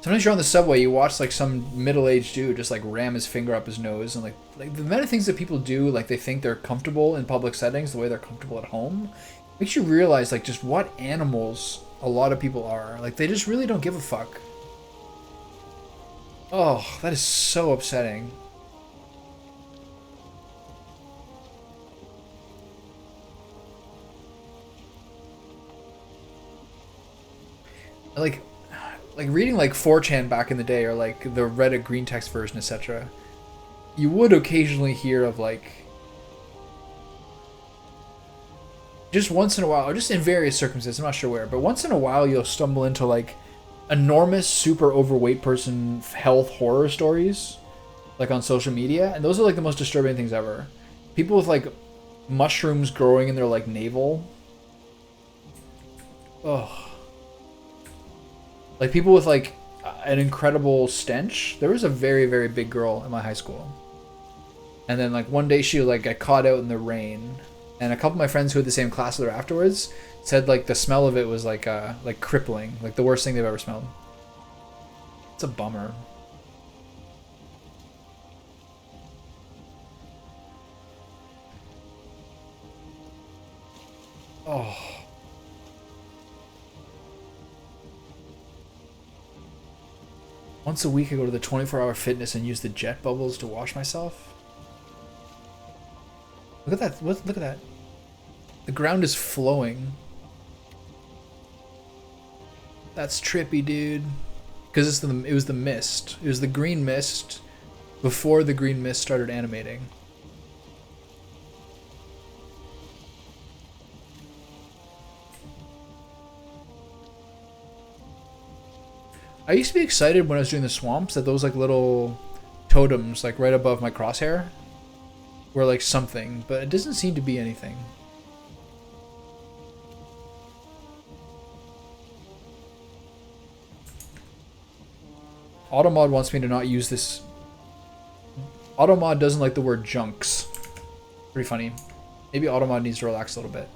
[SPEAKER 1] Sometimes you're on the subway, you watch like some middle-aged dude just like ram his finger up his nose, and like the amount of things that people do, like they think they're comfortable in public settings the way they're comfortable at home, makes you realize like just what animals a lot of people are. Like they just really don't give a fuck. Oh, that is so upsetting. Like reading like 4chan back in the day, or like the Reddit green text version, etc. You would occasionally hear of like, just once in a while, or just in various circumstances, I'm not sure where, but once in a while you'll stumble into like enormous, super overweight person health horror stories, like on social media, and those are like the most disturbing things ever. People with like mushrooms growing in their like navel. Ugh. Like people with like an incredible stench. There was a very, very big girl in my high school. And then like one day she like got caught out in the rain. And a couple of my friends who had the same class with her afterwards said like the smell of it was like crippling. Like the worst thing they've ever smelled. It's a bummer. Oh. Once a week I go to the 24-hour fitness and use the jet bubbles to wash myself. Look at that. Look at that. The ground is flowing. That's trippy, dude. Because it was the mist. It was the green mist before the green mist started animating. I used to be excited when I was doing the swamps that those like little totems like right above my crosshair were like something, but it doesn't seem to be anything. Automod wants me to not use this. Automod doesn't like the word junks. Pretty funny. Maybe Automod needs to relax a little bit.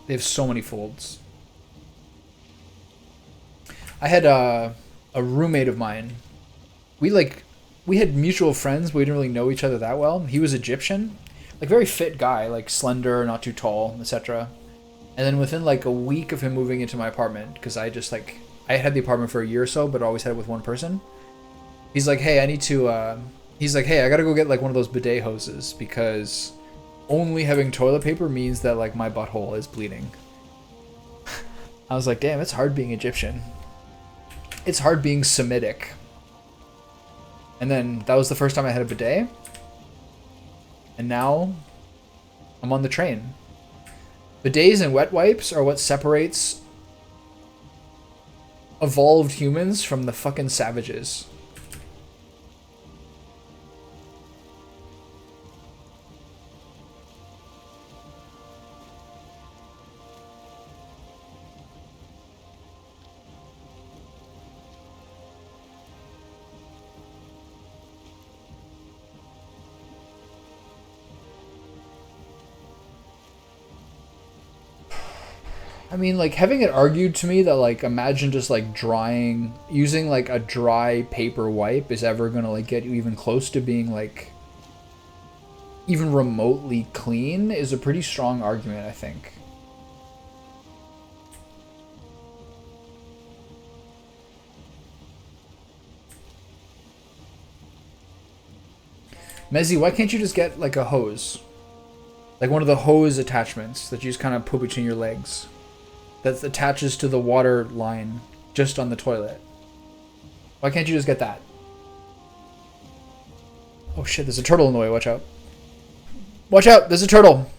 [SPEAKER 1] They have so many folds. I had a roommate of mine. We had mutual friends, but we didn't really know each other that well. He was Egyptian, like very fit guy, like slender, not too tall, etc. And then within like a week of him moving into my apartment, because I had the apartment for a year or so, but always had it with one person. He's like, hey, I need to. He's like, hey, I gotta go get like one of those bidet hoses because only having toilet paper means that like my butthole is bleeding. I was like, damn, it's hard being Egyptian. It's hard being Semitic. And then that was the first time I had a bidet. And now I'm on the train. Bidets and wet wipes are what separates evolved humans from the fucking savages. I mean, like, having it argued to me that, like, imagine just, like, using, like, a dry paper wipe is ever gonna, like, get you even close to being, like, even remotely clean is a pretty strong argument, I think. Mezzy, why can't you just get, like, a hose? Like, one of the hose attachments that you just kind of put between your legs. That attaches to the water line just on the toilet. Why can't you just get that? Oh shit, there's a turtle in the way, watch out. Watch out, there's a turtle!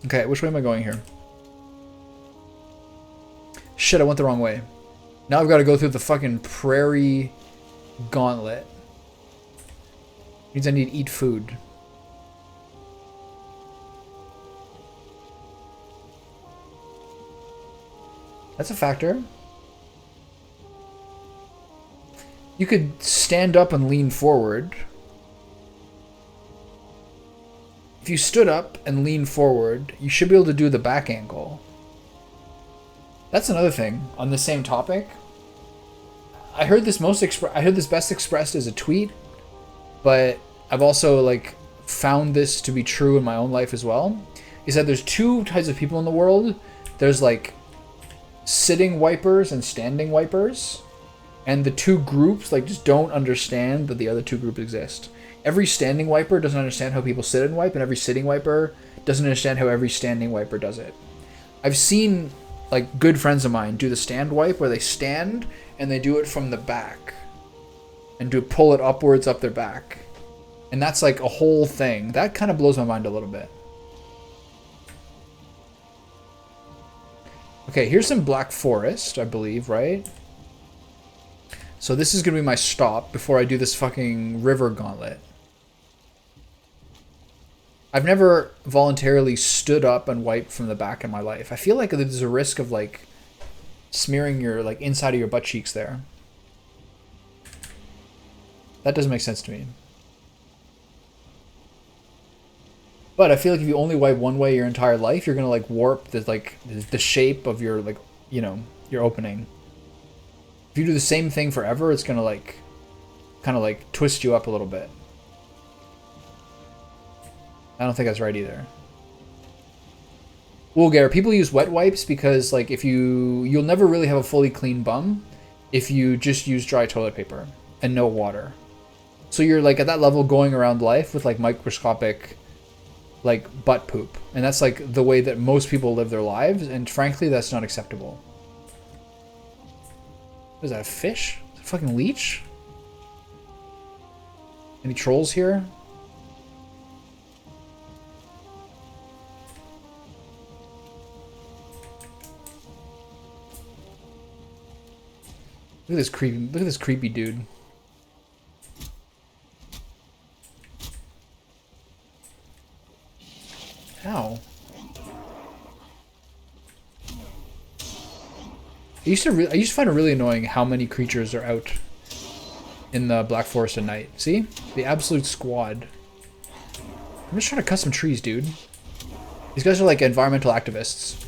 [SPEAKER 1] Okay, which way am I going here? Shit, I went the wrong way. Now I've got to go through the fucking prairie gauntlet. Means I need to eat food. That's a factor. You could stand up and lean forward. If you stood up and leaned forward, you should be able to do the back angle. That's another thing on the same topic. I heard this best expressed as a tweet, but I've also like found this to be true in my own life as well. Is that there's two types of people in the world. There's like sitting wipers and standing wipers, and the two groups like just don't understand that the other two groups exist. Every standing wiper doesn't understand how people sit and wipe, and every sitting wiper doesn't understand how every standing wiper does it. I've seen like good friends of mine do the stand wipe where they stand and they do it from the back and pull it upwards up their back, and that's like a whole thing. That kind of blows my mind a little bit. Okay, here's some Black Forest, I believe, right? So this is going to be my stop before I do this fucking river gauntlet. I've never voluntarily stood up and wiped from the back in my life. I feel like there's a risk of like smearing your like inside of your butt cheeks there. That doesn't make sense to me. But I feel like if you only wipe one way your entire life, you're gonna like warp the shape of your like, you know, your opening. If you do the same thing forever, it's gonna like kind of like twist you up a little bit. I don't think that's right either. Woolgare, people use wet wipes because like if you'll never really have a fully clean bum if you just use dry toilet paper and no water. So you're like at that level going around life with like microscopic like butt poop. And that's like the way that most people live their lives, and frankly that's not acceptable. What is that, a fish? Is that a fucking leech? Any trolls here? Look at this creepy dude. Ow. I used to find it really annoying how many creatures are out in the Black Forest at night. See? The absolute squad. I'm just trying to cut some trees, dude. These guys are like environmental activists.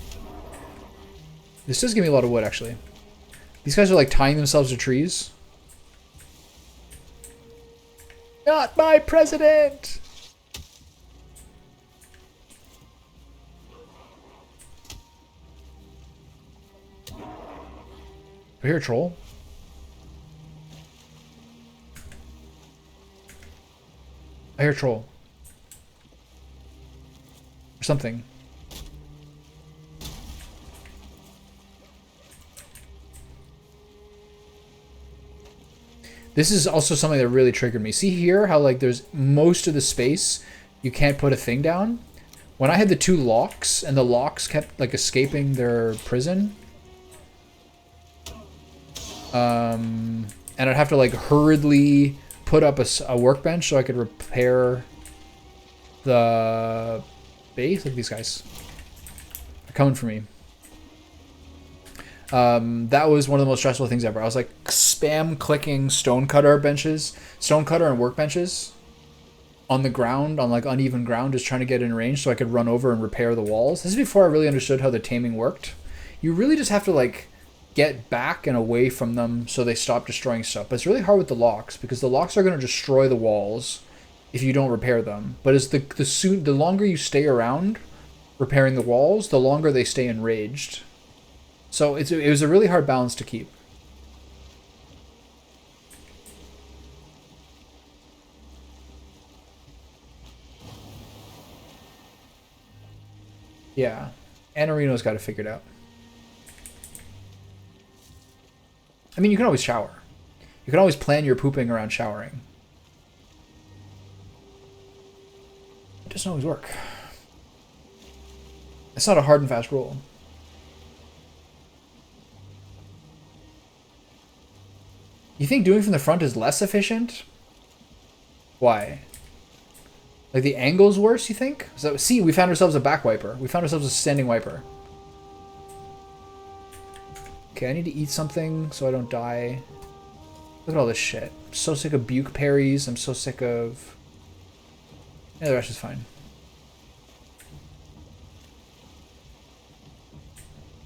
[SPEAKER 1] This does give me a lot of wood, actually. These guys are like tying themselves to trees. Not my president! I hear a troll. I hear a troll. Or something. This is also something that really triggered me. See here how like there's most of the space you can't put a thing down? When I had the two locks and the locks kept like escaping their prison, and I'd have to like hurriedly put up a workbench so I could repair the base. Look at these guys. They're coming for me. That was one of the most stressful things ever. I was like spam clicking stonecutter and workbenches on the ground, on like uneven ground, just trying to get in range so I could run over and repair the walls. This is before I really understood how the taming worked. You really just have to like get back and away from them so they stop destroying stuff. But it's really hard with the locks because the locks are going to destroy the walls if you don't repair them. But as the longer you stay around repairing the walls, the longer they stay enraged. So it was a really hard balance to keep. Yeah, Anarino's got it figured out. I mean, you can always shower. You can always plan your pooping around showering. It doesn't always work. It's not a hard and fast rule. You think doing from the front is less efficient? Why? Like the angle's worse, you think? So, see, we found ourselves a back wiper. We found ourselves a standing wiper. Okay, I need to eat something so I don't die. Look at all this shit. I'm so sick of buke parries. I'm so sick of... Yeah, the rest is fine.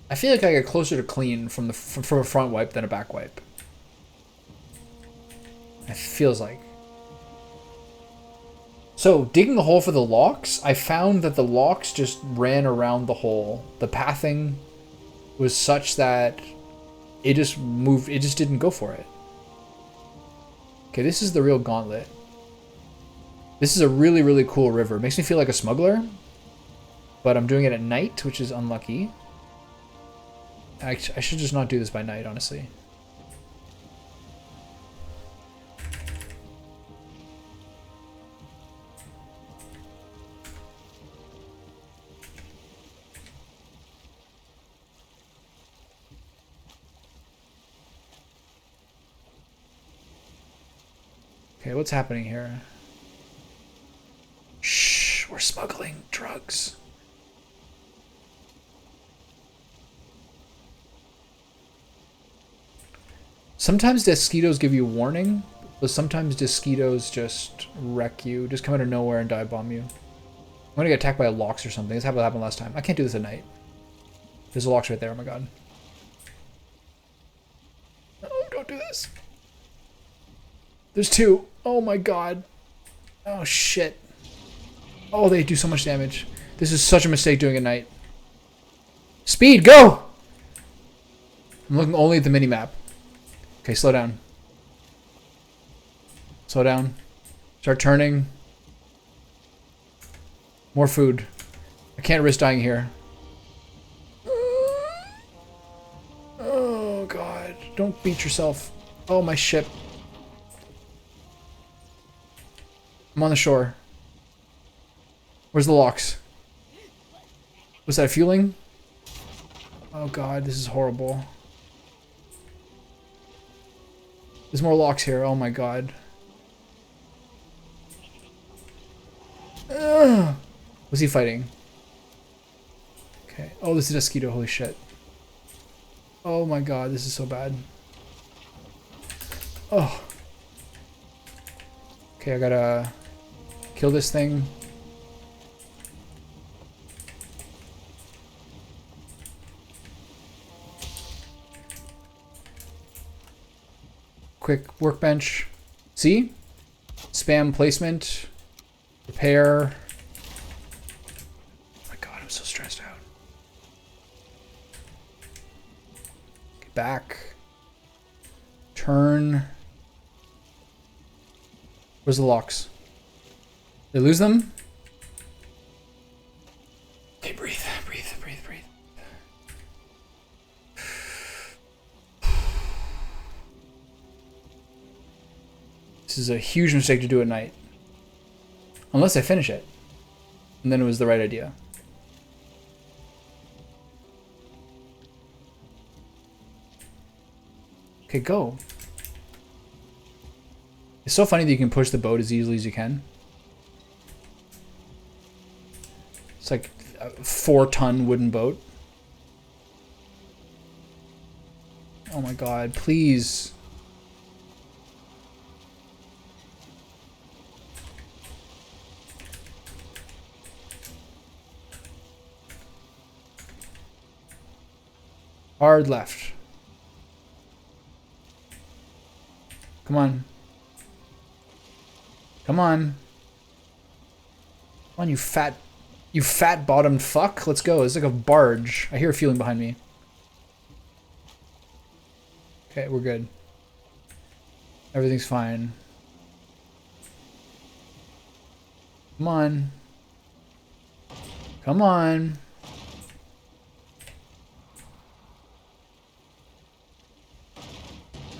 [SPEAKER 1] I feel like I get closer to clean from a front wipe than a back wipe. It feels like. So, digging the hole for the locks, I found that the locks just ran around the hole. The pathing was such that it just moved, it just didn't go for it. Okay, this is the real gauntlet. This is a really, really cool river. It makes me feel like a smuggler, but I'm doing it at night, which is unlucky. I should just not do this by night, honestly. Okay, what's happening here? Shh, we're smuggling drugs. Sometimes mosquitoes give you warning, but sometimes mosquitoes just wreck you, just come out of nowhere and dive bomb you. I'm gonna get attacked by a lox or something. This happened last time. I can't do this at night. There's a lox right there, oh my god. Oh, don't do this. There's two. Oh my god. Oh shit. Oh, they do so much damage. This is such a mistake doing it at night. Speed, go! I'm looking only at the mini-map. Okay, slow down. Slow down. Start turning. More food. I can't risk dying here. Oh, God. Don't beat yourself. Oh, my ship. I'm on the shore. Where's the locks? Was that fueling? Oh, God. This is horrible. There's more locks here. Oh, my God. Ugh. Was he fighting? Okay. Oh, this is a mosquito. Holy shit. Oh my god, this is so bad. Oh. Okay, I gotta kill this thing. Quick workbench. See? Spam placement. Repair. Oh my god, I'm so stressed out. Get back. Turn. Where's the locks? Did I lose them? Okay, breathe, breathe, breathe, breathe. This is a huge mistake to do at night. Unless I finish it. And then it was the right idea. Okay, go. It's so funny that you can push the boat as easily as you can. It's like a 4-ton wooden boat. Oh my god, please. Hard left. Come on. Come on. Come on, you fat bottomed fuck. Let's go. It's like a barge. I hear a feeling behind me. Okay, we're good. Everything's fine. Come on. Come on.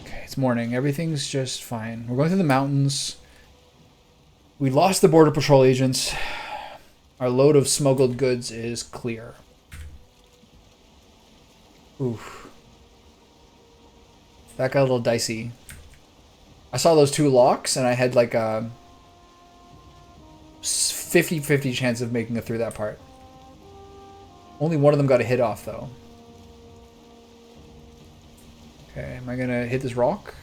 [SPEAKER 1] Okay, it's morning. Everything's just fine. We're going through the mountains. We lost the border patrol agents. Our load of smuggled goods is clear. Oof. That got a little dicey. I saw those 2 locks and I had like a 50-50 chance of making it through that part. Only one of them got a hit off though. Okay, am I gonna hit this rock?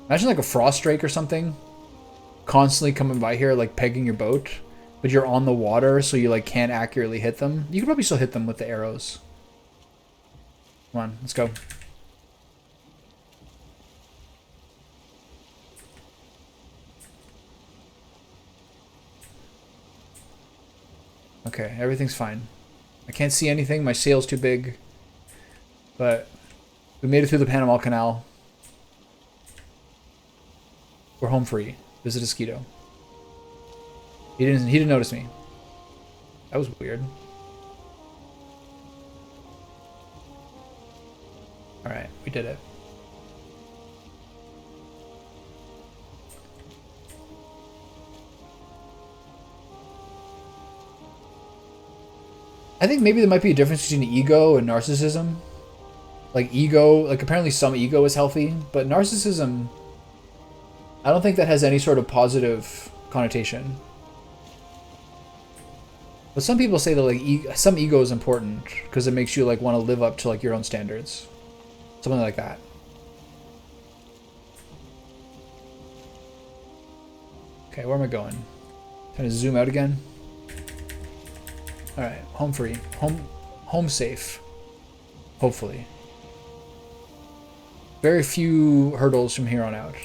[SPEAKER 1] Imagine like a frost drake or something constantly coming by here, like pegging your boat, but you're on the water, so you like can't accurately hit them. You can probably still hit them with the arrows. Come on, let's go. Okay, everything's fine. I can't see anything. My sail's too big. But we made it through the Panama Canal. We're home free. Visit a mosquito. He didn't notice me. That was weird. Alright, we did it. I think maybe there might be a difference between ego and narcissism. Like ego, like apparently some ego is healthy, but narcissism, I don't think that has any sort of positive connotation. But some people say that like some ego is important because it makes you like want to live up to like your own standards. Something like that. Okay, where am I going? Trying to zoom out again. All right, home free, home safe. Hopefully. Very few hurdles from here on out.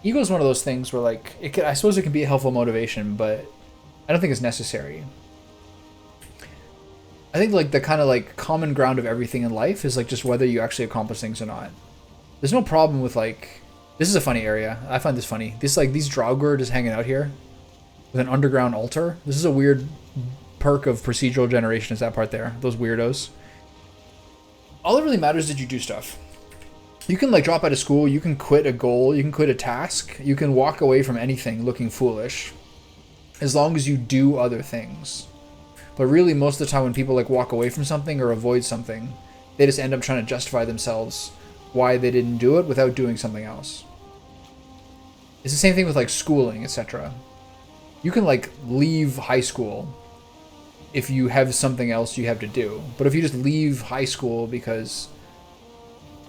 [SPEAKER 1] Ego is one of those things where, like, I suppose it can be a helpful motivation, but I don't think it's necessary. I think like the kind of like common ground of everything in life is like just whether you actually accomplish things or not. There's no problem with like, this is a funny area. I find this funny. This like these Draugr just hanging out here with an underground altar. This is a weird perk of procedural generation, is that part there. Those weirdos. All that really matters is that you do stuff. You can like drop out of school, you can quit a goal, you can quit a task, you can walk away from anything looking foolish, as long as you do other things. But really, most of the time when people like walk away from something or avoid something, they just end up trying to justify themselves why they didn't do it without doing something else. It's the same thing with like schooling, etc. You can like leave high school if you have something else you have to do. But if you just leave high school because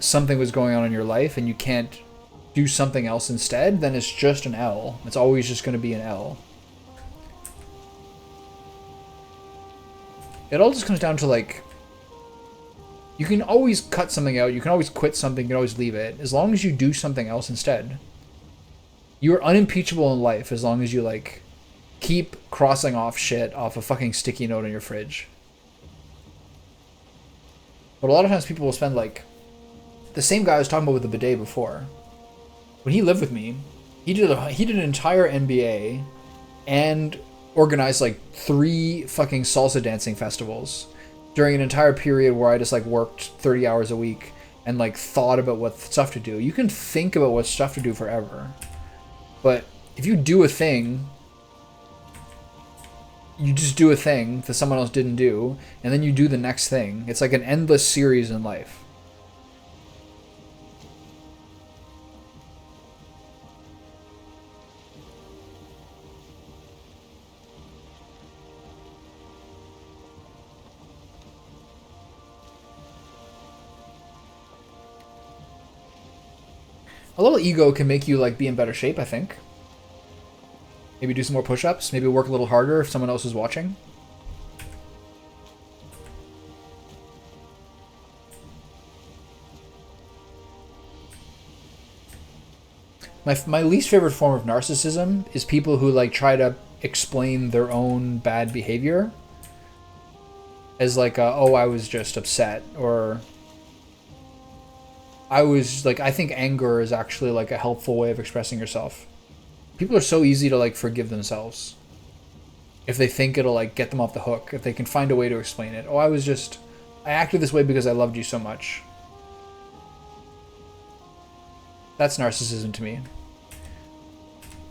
[SPEAKER 1] something was going on in your life and you can't do something else instead, then it's just an L. It's always just going to be an L. It all just comes down to like, you can always cut something out, you can always quit something, you can always leave it, as long as you do something else instead. You're unimpeachable in life as long as you like keep crossing off shit off a fucking sticky note on your fridge. But a lot of times people will spend like, the same guy I was talking about with the bidet before, when he lived with me, he did an entire MBA and organized like 3 fucking salsa dancing festivals during an entire period where I just like worked 30 hours a week and like thought about what stuff to do. You can think about what stuff to do forever, but if you do a thing, you just do a thing that someone else didn't do, and then you do the next thing. It's like an endless series in life. A little ego can make you like be in better shape, I think. Maybe do some more push-ups, maybe work a little harder if someone else is watching. My least favorite form of narcissism is people who like try to explain their own bad behavior as like, oh, I was just upset, or I was like, I think anger is actually like a helpful way of expressing yourself. People are so easy to like forgive themselves if they think it'll like get them off the hook, if they can find a way to explain it. Oh, I acted this way because I loved you so much. That's narcissism to me.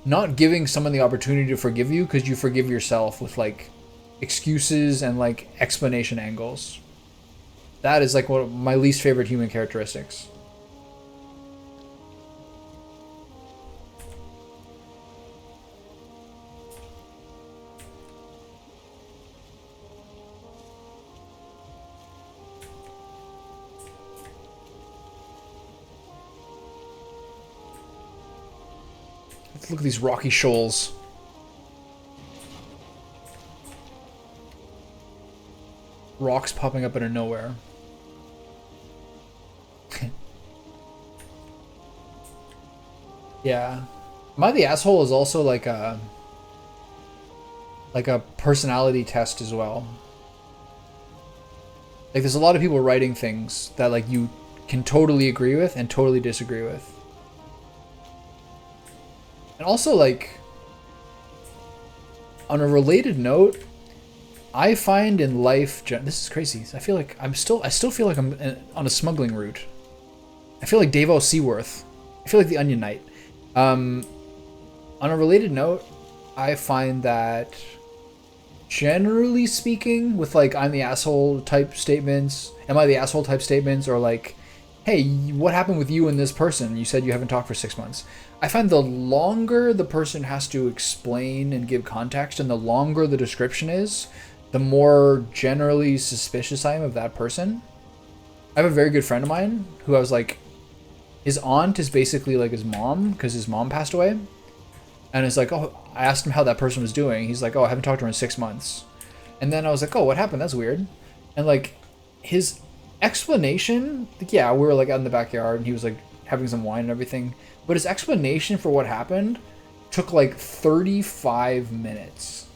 [SPEAKER 1] Not giving someone the opportunity to forgive you because you forgive yourself with like excuses and like explanation angles. That is like one of my least favorite human characteristics. Let's look at these rocky shoals. Rocks popping up out of nowhere. Yeah. Am I the Asshole is also like a personality test as well. Like there's a lot of people writing things that like you can totally agree with and totally disagree with. And also like, on a related note, I find in life, this is crazy. I feel like I still feel like I'm on a smuggling route. I feel like Dave O. Seaworth. I feel like the Onion Knight. On a related note, I find that generally speaking, with like I'm the asshole type statements, am I the asshole type statements, or like, hey, what happened with you and this person? You said you haven't talked for 6 months. I find the longer the person has to explain and give context, and the longer the description is, the more generally suspicious I am of that person. I have a very good friend of mine who I was like, his aunt is basically like his mom because his mom passed away. And it's like, oh, I asked him how that person was doing. He's like, oh, I haven't talked to her in 6 months. And then I was like, oh, what happened? That's weird. And like his explanation, like, yeah, we were like out in the backyard and he was like having some wine and everything. But his explanation for what happened took like 35 minutes.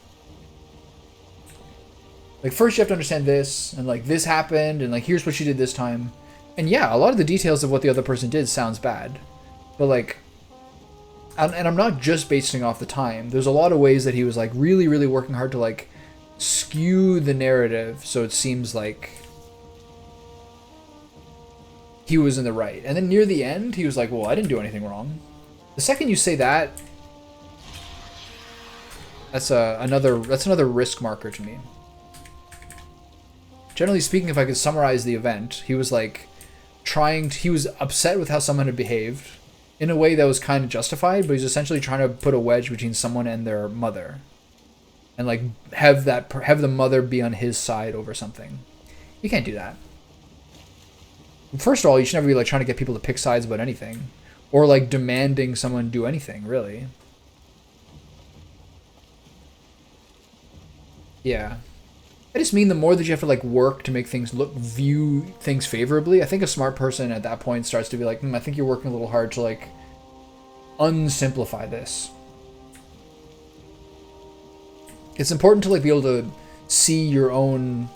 [SPEAKER 1] Like first you have to understand this, and like this happened, and like here's what you did this time. And yeah, a lot of the details of what the other person did sounds bad, but like, and I'm not just basing off the time. There's a lot of ways that he was like really, really working hard to like skew the narrative so it seems like he was in the right. And then near the end, he was like, well, I didn't do anything wrong. The second you say that, that's another risk marker to me. Generally speaking, if I could summarize the event, he was like he was upset with how someone had behaved in a way that was kind of justified, but he's essentially trying to put a wedge between someone and their mother, and like have the mother be on his side over something. You can't do that. First of all, you should never be like trying to get people to pick sides about anything, or like demanding someone do anything, really. Yeah. I just mean the more that you have to like work to make things view things favorably, I think a smart person at that point starts to be like, I think you're working a little hard to like unsimplify this. It's important to like be able to see your own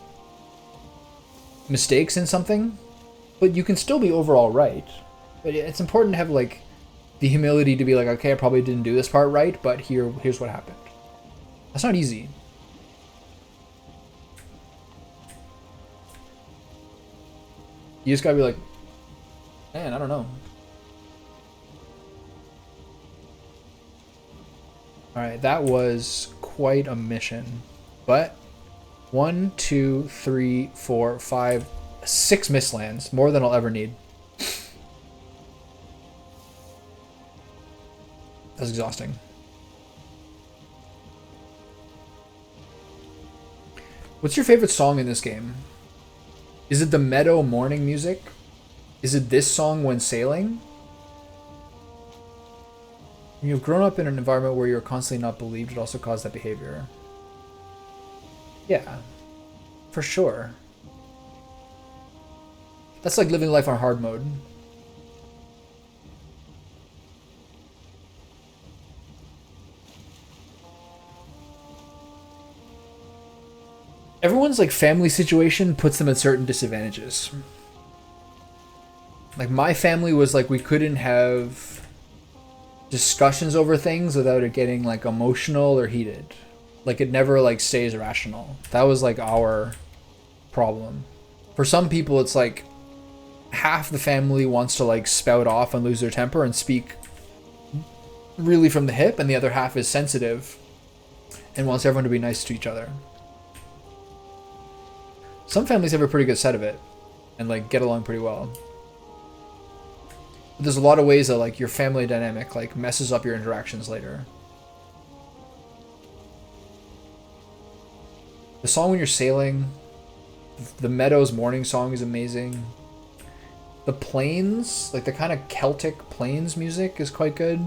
[SPEAKER 1] mistakes in something, but you can still be overall right. But it's important to have like the humility to be like, okay, I probably didn't do this part right, but here's what happened. That's not easy. You just gotta be like, man, I don't know. Alright, that was quite a mission. But 1, 2, 3, 4, 5, 6 mistlands. More than I'll ever need. That's exhausting. What's your favorite song in this game? Is it the meadow morning music? Is it this song when sailing? When you've grown up in an environment where you're constantly not believed, it also caused that behavior. Yeah, for sure. That's like living life on hard mode. Everyone's like family situation puts them at certain disadvantages. Like my family was like, we couldn't have discussions over things without it getting like emotional or heated. Like it never like stays rational. That was like our problem. For some people, it's like half the family wants to like spout off and lose their temper and speak really from the hip, and the other half is sensitive and wants everyone to be nice to each other. Some families have a pretty good set of it and like get along pretty well. But there's a lot of ways that like your family dynamic like messes up your interactions later. The song when you're sailing, the Meadows morning song is amazing. The plains, like the kind of Celtic plains music is quite good.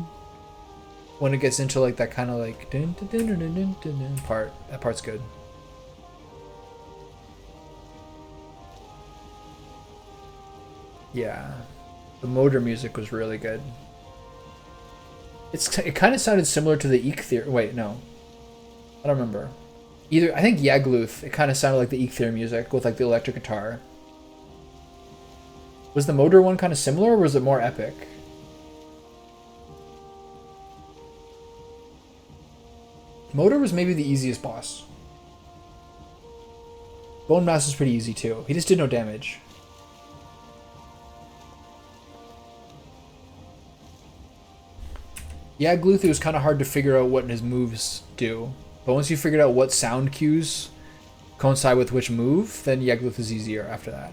[SPEAKER 1] When it gets into like that kind of like dun, dun, dun, dun, dun, dun, dun, dun part, that part's good. Yeah, the motor music was really good. It kind of sounded similar to the Eek Theory. Wait, no, I don't remember. I think Yagluth. It kind of sounded like the Eek Theory music with like the electric guitar. Was the motor one kind of similar, or was it more epic? Motor was maybe the easiest boss. Bone Master's pretty easy too. He just did no damage. Yeah, Gluthy was kind of hard to figure out what his moves do. But once you figured out what sound cues coincide with which move, then Yagluth is easier after that.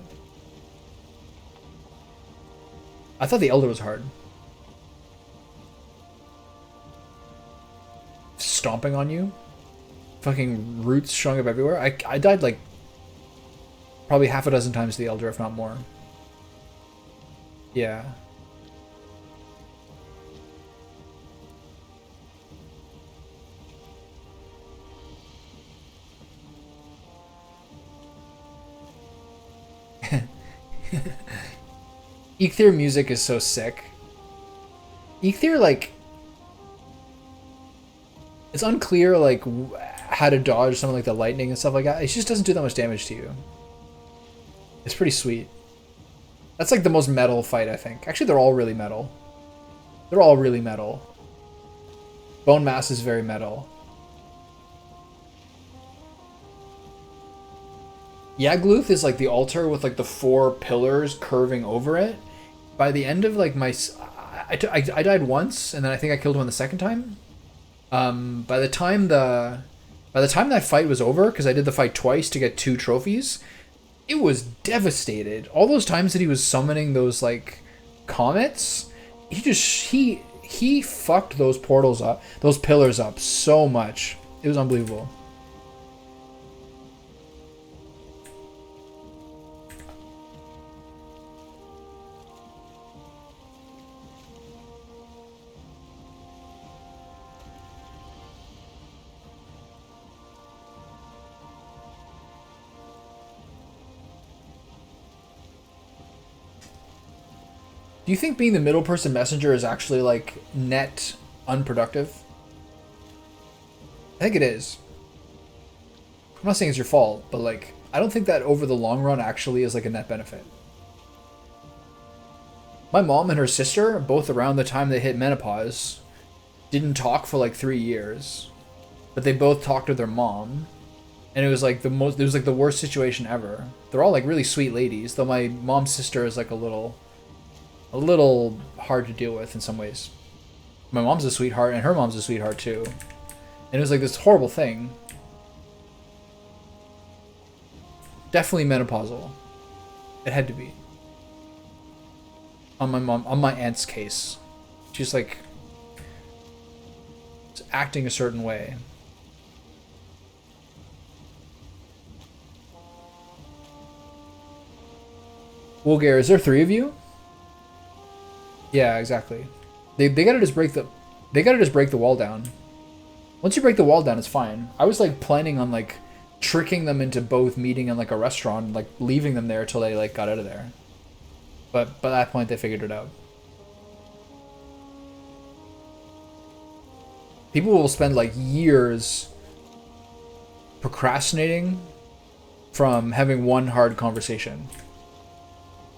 [SPEAKER 1] I thought the Elder was hard. Stomping on you? Fucking roots showing up everywhere? I died like probably half a dozen times to the Elder, if not more. Yeah. Eikthyr music is so sick. Eikthyr, like, it's unclear like how to dodge something like the lightning and stuff like that. It just doesn't do that much damage to you. It's pretty sweet. That's like the most metal fight, I think. Actually, they're all really metal. They're all really metal. Bone Mass is very metal. Yagluth is like the altar with like the 4 pillars curving over it. By the end of like my... I died once, and then I think I killed one the second time. By the time that fight was over, because I did the fight twice to get 2 trophies, it was devastated. All those times that he was summoning those like comets, he fucked those portals up, those pillars up so much. It was unbelievable. Do you think being the middle person messenger is actually like net unproductive? I think it is. I'm not saying it's your fault, but like I don't think that over the long run actually is like a net benefit. My mom and her sister, both around the time they hit menopause, didn't talk for like 3 years, but they both talked to their mom, and it was like the worst situation ever. They're all like really sweet ladies, though my mom's sister is like a little hard to deal with in some ways. My mom's a sweetheart, and her mom's a sweetheart too. And it was like this horrible thing. Definitely menopausal. It had to be. On my aunt's case. She's like acting a certain way. Wolgar, is there 3 of you? Yeah, exactly. They gotta just break the wall down. Once you break the wall down, it's fine. I was like planning on like tricking them into both meeting in like a restaurant, and, like leaving them there till they like got out of there. But by that point, they figured it out. People will spend like years procrastinating from having one hard conversation.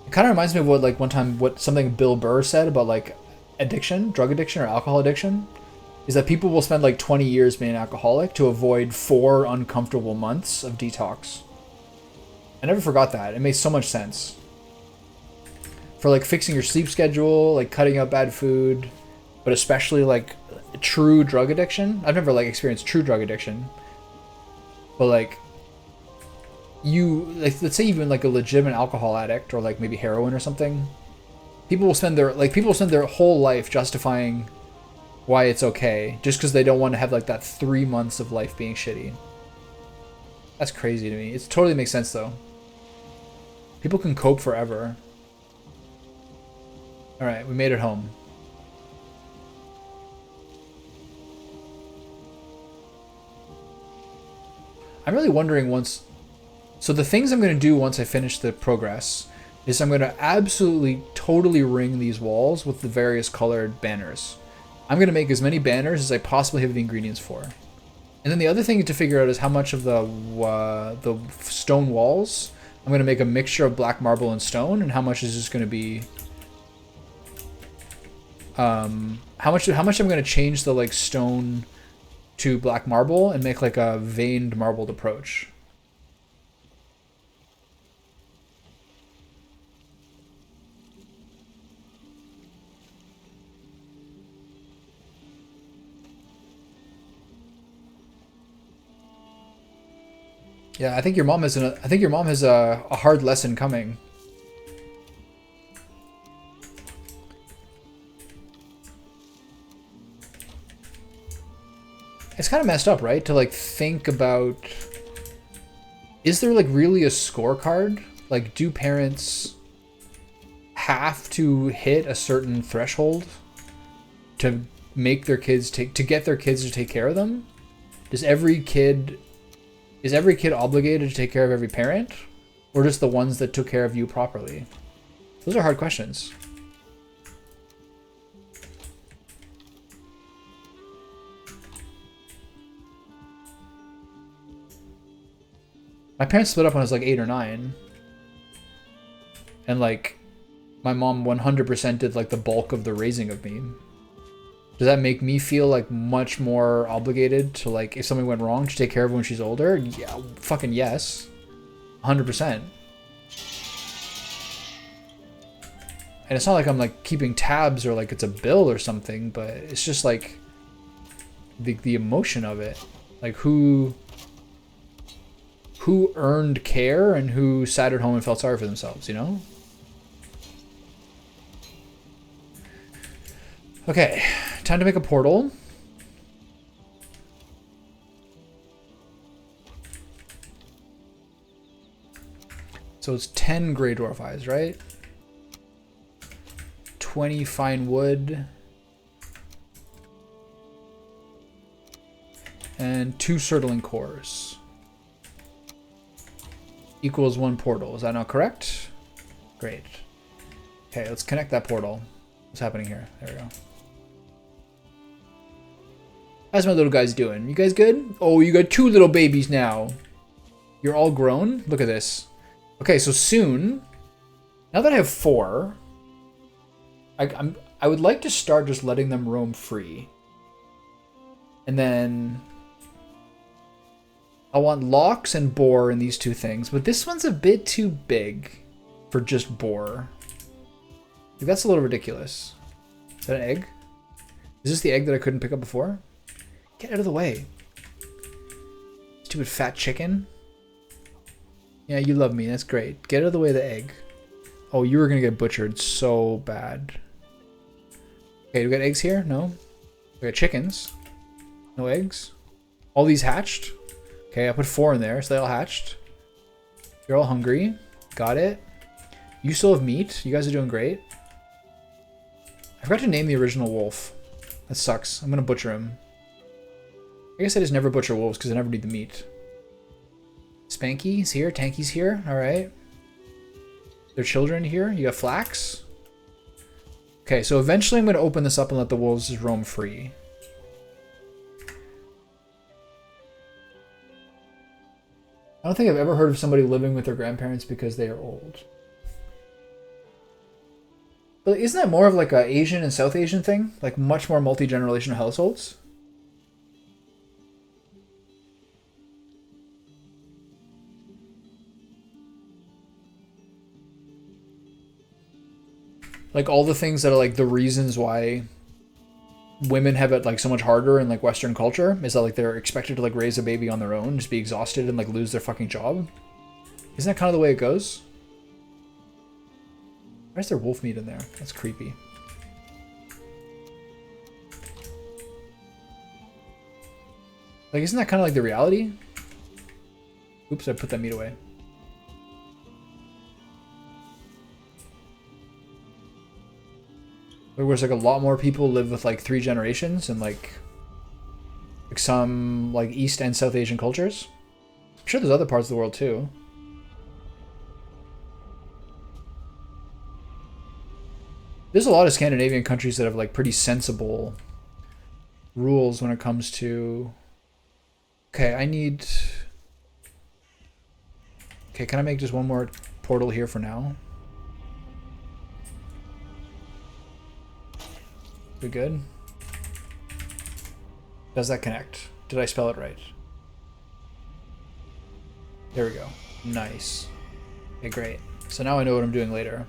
[SPEAKER 1] It kind of reminds me of what something Bill Burr said about like addiction, drug addiction or alcohol addiction, is that people will spend like 20 years being an alcoholic to avoid 4 uncomfortable months of detox. I never forgot that. It made so much sense. For like fixing your sleep schedule, like cutting out bad food, but especially like true drug addiction. I've never like experienced true drug addiction, but like let's say even like a legitimate alcohol addict or like maybe heroin or something, people will spend their whole life justifying why it's okay just because they don't want to have like that 3 months of life being shitty. That's crazy to me. It totally makes sense though. People can cope forever. All right, we made it home. I'm really wondering so the things I'm going to do once I finish the progress is I'm going to absolutely totally ring these walls with the various colored banners. I'm going to make as many banners as I possibly have the ingredients for. And then the other thing to figure out is how much of the stone walls I'm going to make a mixture of black marble and stone, and how much is just going to be how much I'm going to change the like stone to black marble and make like a veined marbled approach. Yeah, I think your mom has a hard lesson coming. It's kind of messed up, right? To like think about, is there like really a scorecard? Like, do parents have to hit a certain threshold to make their kids get their kids to take care of them? Is every kid obligated to take care of every parent, or just the ones that took care of you properly? Those are hard questions. My parents split up when I was like 8 or 9. And like, my mom 100% did like the bulk of the raising of me. Does that make me feel like much more obligated to like, if something went wrong, to take care of her when she's older? Yeah, fucking yes. 100%. And it's not like I'm like keeping tabs or like it's a bill or something, but it's just like the emotion of it. Like who earned care and who sat at home and felt sorry for themselves, you know? Okay, time to make a portal. So it's 10 Grey Dwarf Eyes, right? 20 fine wood. And 2 Surtling cores. Equals 1 portal. Is that not correct? Great. Okay, let's connect that portal. What's happening here? There we go. How's my little guys doing? You guys good? Oh, you got 2 little babies now. You're all grown? Look at this. Okay, so soon, now that I have 4, I would like to start just letting them roam free. And then I want Lox and Boar in these 2 things, but this one's a bit too big for just Boar. Like, that's a little ridiculous. Is that an egg? Is this the egg that I couldn't pick up before? Get out of the way. Stupid fat chicken. Yeah, you love me. That's great. Get out of the way of the egg. Oh, you were going to get butchered so bad. Okay, we got eggs here? No. We got chickens. No eggs. All these hatched. Okay, I put 4 in there, so they all hatched. You're all hungry. Got it. You still have meat. You guys are doing great. I forgot to name the original wolf. That sucks. I'm going to butcher him. I guess I just never butcher wolves because I never need the meat. Spanky's here. Tanky's here. All right. Their children here. You got Flax. Okay, so eventually I'm going to open this up and let the wolves just roam free. I don't think I've ever heard of somebody living with their grandparents because they are old. But isn't that more of like a Asian and South Asian thing? Like much more multi-generational households? Like all the things that are like the reasons why women have it like so much harder in like Western culture is that like they're expected to like raise a baby on their own, just be exhausted and like lose their fucking job. Isn't that kind of the way it goes? Why is there wolf meat in there? That's creepy. Like, isn't that kind of like the reality? Oops, I put that meat away. Whereas like a lot more people live with like 3 generations and like some like East and South Asian cultures. I'm sure there's other parts of the world too. There's a lot of Scandinavian countries that have like pretty sensible rules when it comes to... Okay, I need... Okay, can I make just one more portal here for now? We good? Does that connect? Did I spell it right? There we go. Nice. Okay, great. So now I know what I'm doing later.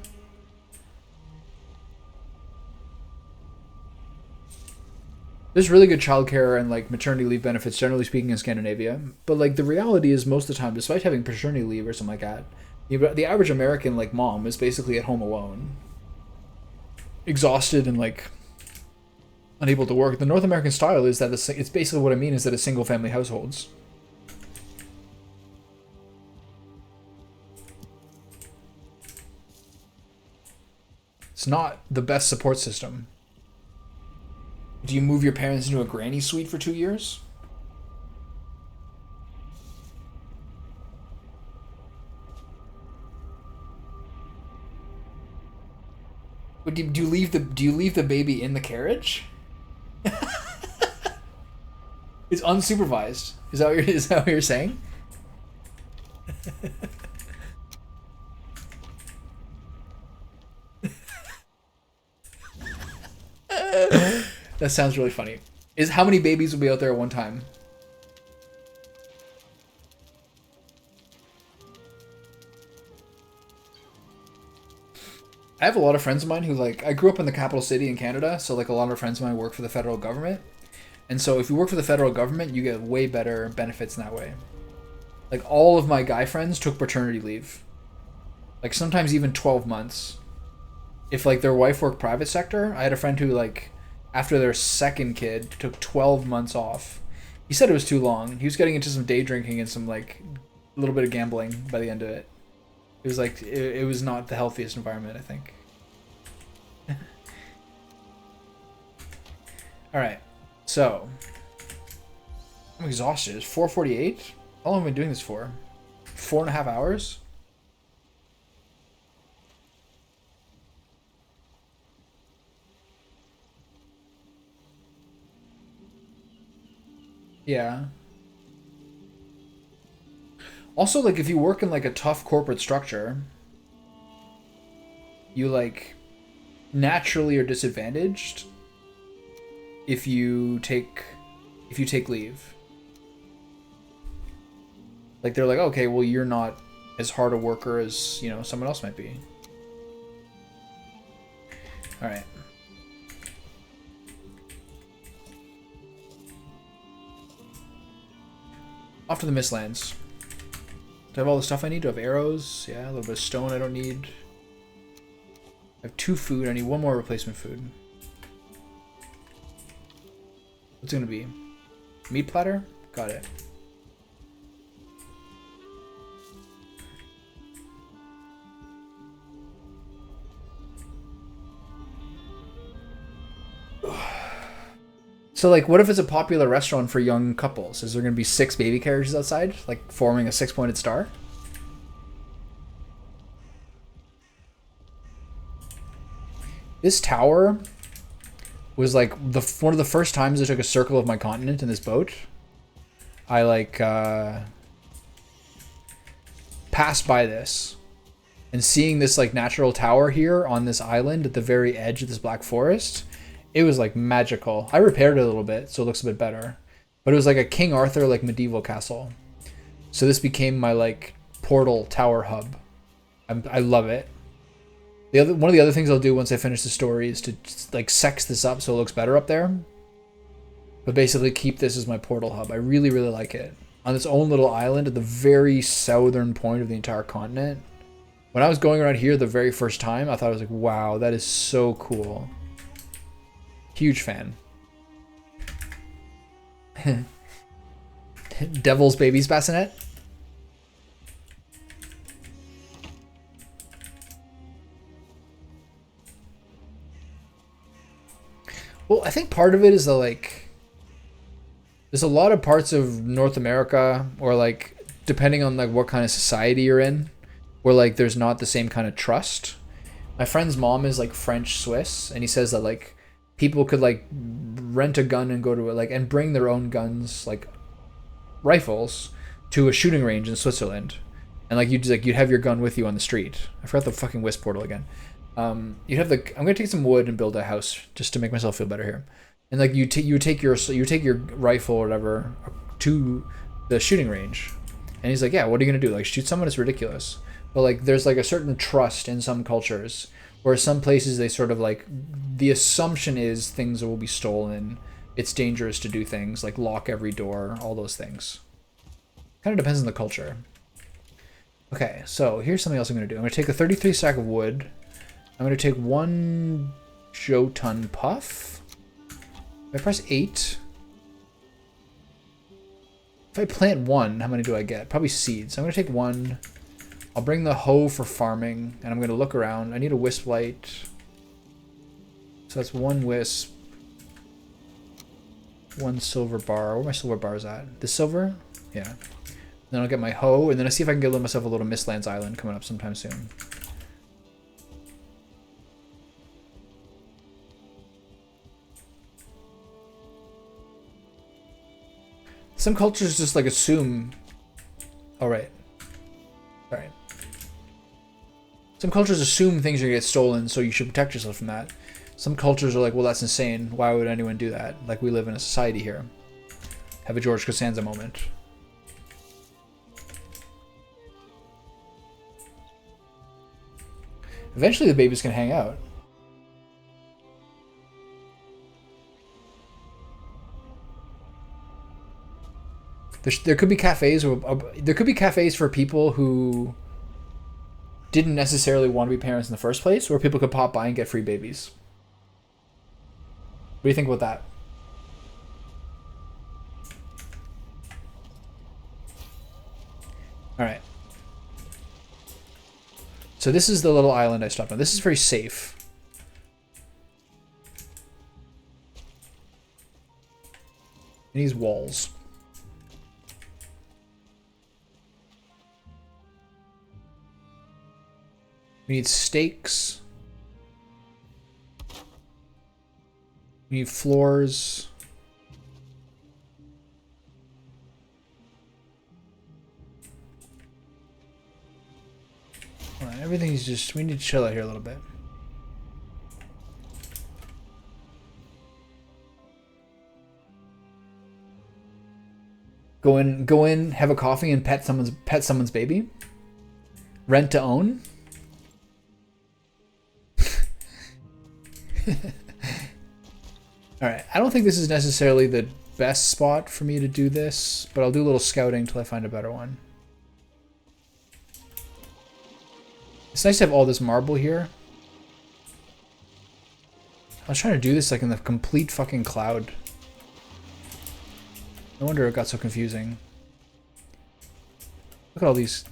[SPEAKER 1] There's really good childcare and like maternity leave benefits, generally speaking, in Scandinavia. But like the reality is, most of the time, despite having paternity leave or something like that, the average American like mom is basically at home alone, exhausted and like unable to work. The North American style is that it's basically what I mean is that it's single family households. It's not the best support system. Do you move your parents into a granny suite for 2 years? But do you leave the baby in the carriage? It's unsupervised. Is that what you're saying? That sounds really funny. Is how many babies will be out there at one time? I have a lot of friends of mine who like I grew up in the capital city in Canada, so like a lot of friends of mine work for the federal government. And so if you work for the federal government, you get way better benefits in that way. Like all of my guy friends took paternity leave. Like sometimes even 12 months. If like their wife worked private sector, I had a friend who like after their second kid took 12 months off. He said it was too long. He was getting into some day drinking and some like a little bit of gambling by the end of it. It was like it was not the healthiest environment, I think. All right. So, I'm exhausted. It's 4:48. How long have I been doing this for? 4.5 hours? Yeah. Also, like, if you work in, like, a tough corporate structure, you, like, naturally are disadvantaged if you take leave. Like, they're like, okay, well, you're not as hard a worker as, you know, someone else might be. All right. Off to the Mistlands. Do I have all the stuff I need? Do I have arrows? Yeah, a little bit of stone I don't need. I have 2 food. I need 1 more replacement food. What's it gonna be? Meat platter? Got it. So, like, what if it's a popular restaurant for young couples? Is there going to be 6 baby carriages outside, like, forming a 6-pointed star? This tower was, like, one of the first times I took a circle of my continent in this boat. I, like, passed by this. And seeing this, like, natural tower here on this island at the very edge of this black forest... It was like magical. I repaired it a little bit, so it looks a bit better. But it was like a King Arthur like medieval castle. So this became my like portal tower hub. I love it. One of the other things I'll do once I finish the story is to like sex this up so it looks better up there. But basically keep this as my portal hub. I really, really like it. On its own little island at the very southern point of the entire continent. When I was going around here the very first time, I thought I was like, wow, that is so cool. Huge fan. Devil's Babies bassinet. Well, I think part of it is that like there's a lot of parts of North America or like depending on like what kind of society you're in where like there's not the same kind of trust. My friend's mom is like French Swiss and he says that like people could like rent a gun and go to it like and bring their own guns like rifles to a shooting range in Switzerland, and like you'd have your gun with you on the street. I forgot the fucking Wisp portal again. You'd have the I'm gonna take some wood and build a house just to make myself feel better here, and like you take your rifle or whatever to the shooting range, and he's like, yeah, what are you gonna do? Like shoot someone? It's ridiculous. But like there's like a certain trust in some cultures. Where some places they sort of like, the assumption is things will be stolen. It's dangerous to do things like lock every door, all those things. Kind of depends on the culture. Okay, so here's something else I'm going to do. I'm going to take a 33 stack of wood. I'm going to take 1 Jotun puff. If I press 8. If I plant 1, how many do I get? Probably seeds. I'm going to take 1. I'll bring the hoe for farming, and I'm going to look around. I need a wisp light. So that's 1 wisp. 1 silver bar. Where are my silver bars at? This silver? Yeah. Then I'll get my hoe, and then I see if I can get myself a little Mistlands island coming up sometime soon. Some cultures just like assume... Oh, right. Alright. Some cultures assume things are going to get stolen, so you should protect yourself from that. Some cultures are like, well, that's insane. Why would anyone do that? Like, we live in a society here. Have a George Costanza moment. Eventually the babies can hang out. There could be cafes, there could be cafes for people who didn't necessarily want to be parents in the first place, where people could pop by and get free babies. What do you think about that? All right. So this is the little island I stopped on. This is very safe. It needs walls. We need stakes. We need floors. Alright, everything's just... We need to chill out here a little bit. Go in, have a coffee, and pet someone's baby. Rent to own. Alright, I don't think this is necessarily the best spot for me to do this, but I'll do a little scouting until I find a better one. It's nice to have all this marble here. I was trying to do this like in the complete fucking cloud. No wonder it got so confusing. Look at all these...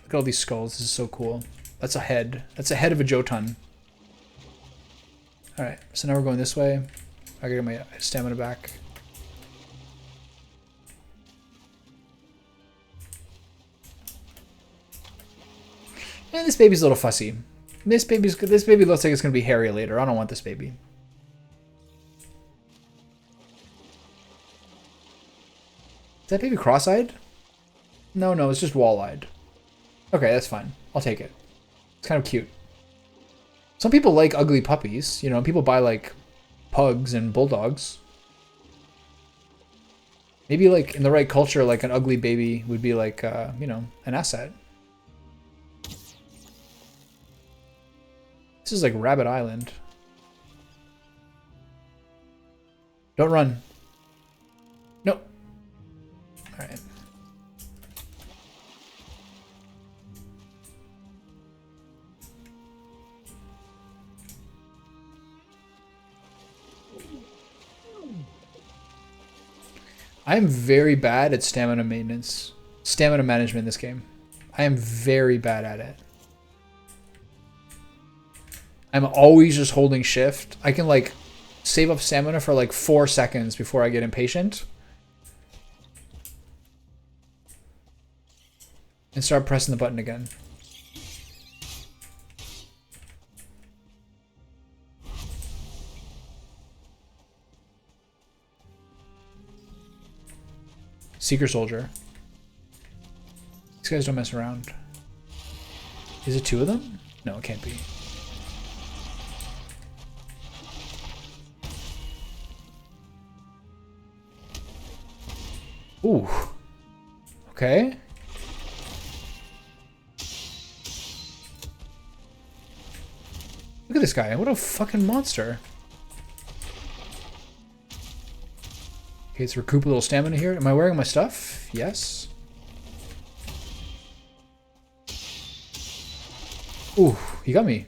[SPEAKER 1] Look at all these skulls. This is so cool. That's a head. That's a head of a Jotun. Alright, so now we're going this way. I gotta get my stamina back. And this baby's a little fussy. This baby looks like it's gonna be hairy later. I don't want this baby. Is that baby cross-eyed? No, it's just wall-eyed. Okay, that's fine. I'll take it. It's kind of cute. Some people like ugly puppies. You know, people buy, like, pugs and bulldogs. Maybe, like, in the right culture, like, an ugly baby would be, like, you know, an asset. This is, like, Rabbit Island. Don't run. No. Alright. I am very bad at stamina maintenance. Stamina management in this game. I am very bad at it. I'm always just holding shift. I can like save up stamina for like 4 seconds before I get impatient. And start pressing the button again. Seeker Soldier. These guys don't mess around. Is it 2 of them? No, it can't be. Ooh. Okay. Look at this guy. What a fucking monster. Okay, let's recoup a little stamina here. Am I wearing my stuff? Yes. Ooh, he got me.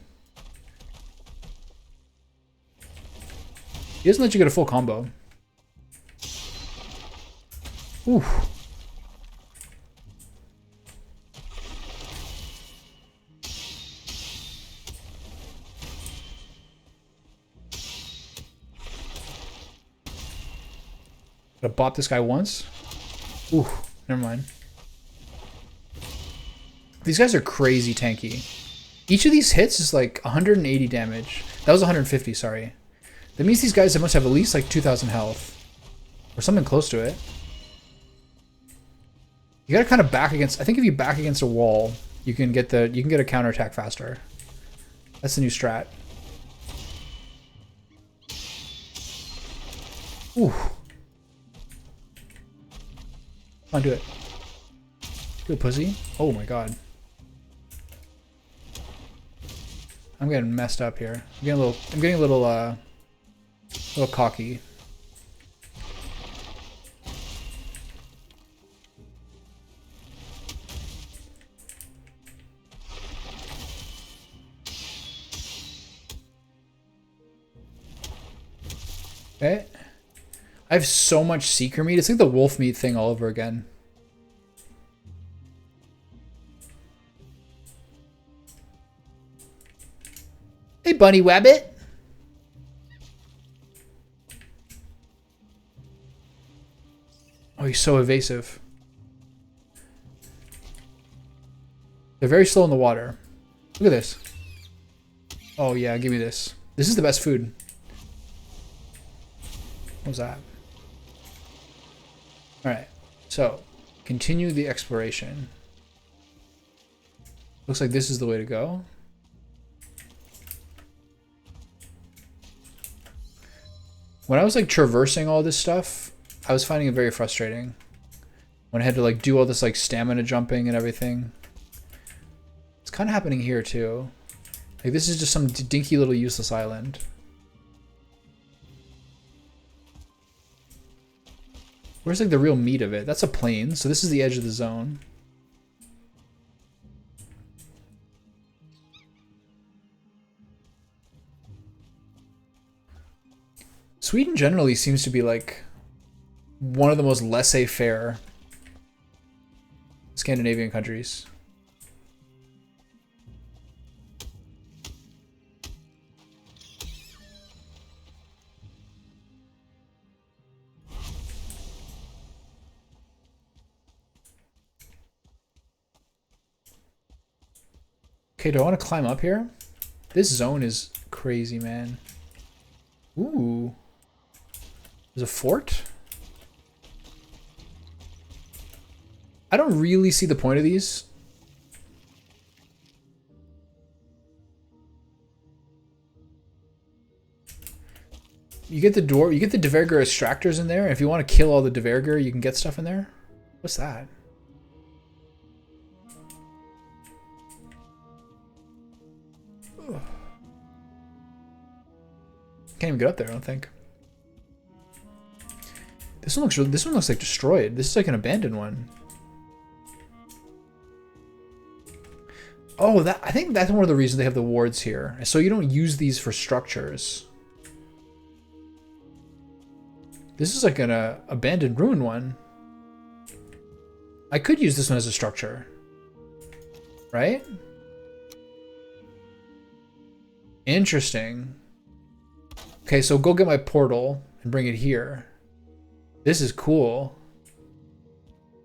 [SPEAKER 1] He doesn't let you get a full combo. Ooh. Gotta bop this guy once. Ooh, never mind. These guys are crazy tanky. Each of these hits is like 180 damage. That was 150, sorry. That means these guys must have at least like 2,000 health. Or something close to it. You gotta kind of back against... I think if you back against a wall, you can get a counterattack faster. That's the new strat. Ooh. Come on, do it. Do it, pussy. Oh my god. I'm getting messed up here. I'm getting a little cocky. Okay. I have so much seeker meat. It's like the wolf meat thing all over again. Hey, Bunny Wabbit. Oh, he's so evasive. They're very slow in the water. Look at this. Oh, yeah, give me this. This is the best food. What was that? Alright, so continue the exploration. Looks like this is the way to go. When I was like traversing all this stuff, I was finding it very frustrating. When I had to like do all this like stamina jumping and everything. It's kind of happening here too. Like this is just some dinky little useless island. Where's like the real meat of it? That's a plain, so this is the edge of the zone. Sweden generally seems to be like one of the most laissez-faire Scandinavian countries. Okay, do I want to climb up here? This zone is crazy, man. Ooh. There's a fort? I don't really see the point of these. You get the door, you get the Diverger extractors in there. If you want to kill all the Diverger, you can get stuff in there. What's that? Can't even get up there, I don't think. This one looks like destroyed. This is like an abandoned one. Oh, I think that's one of the reasons they have the wards here. So you don't use these for structures. This is like an abandoned ruin one. I could use this one as a structure. Right? Interesting. Okay, so go get my portal and bring it here. This is cool.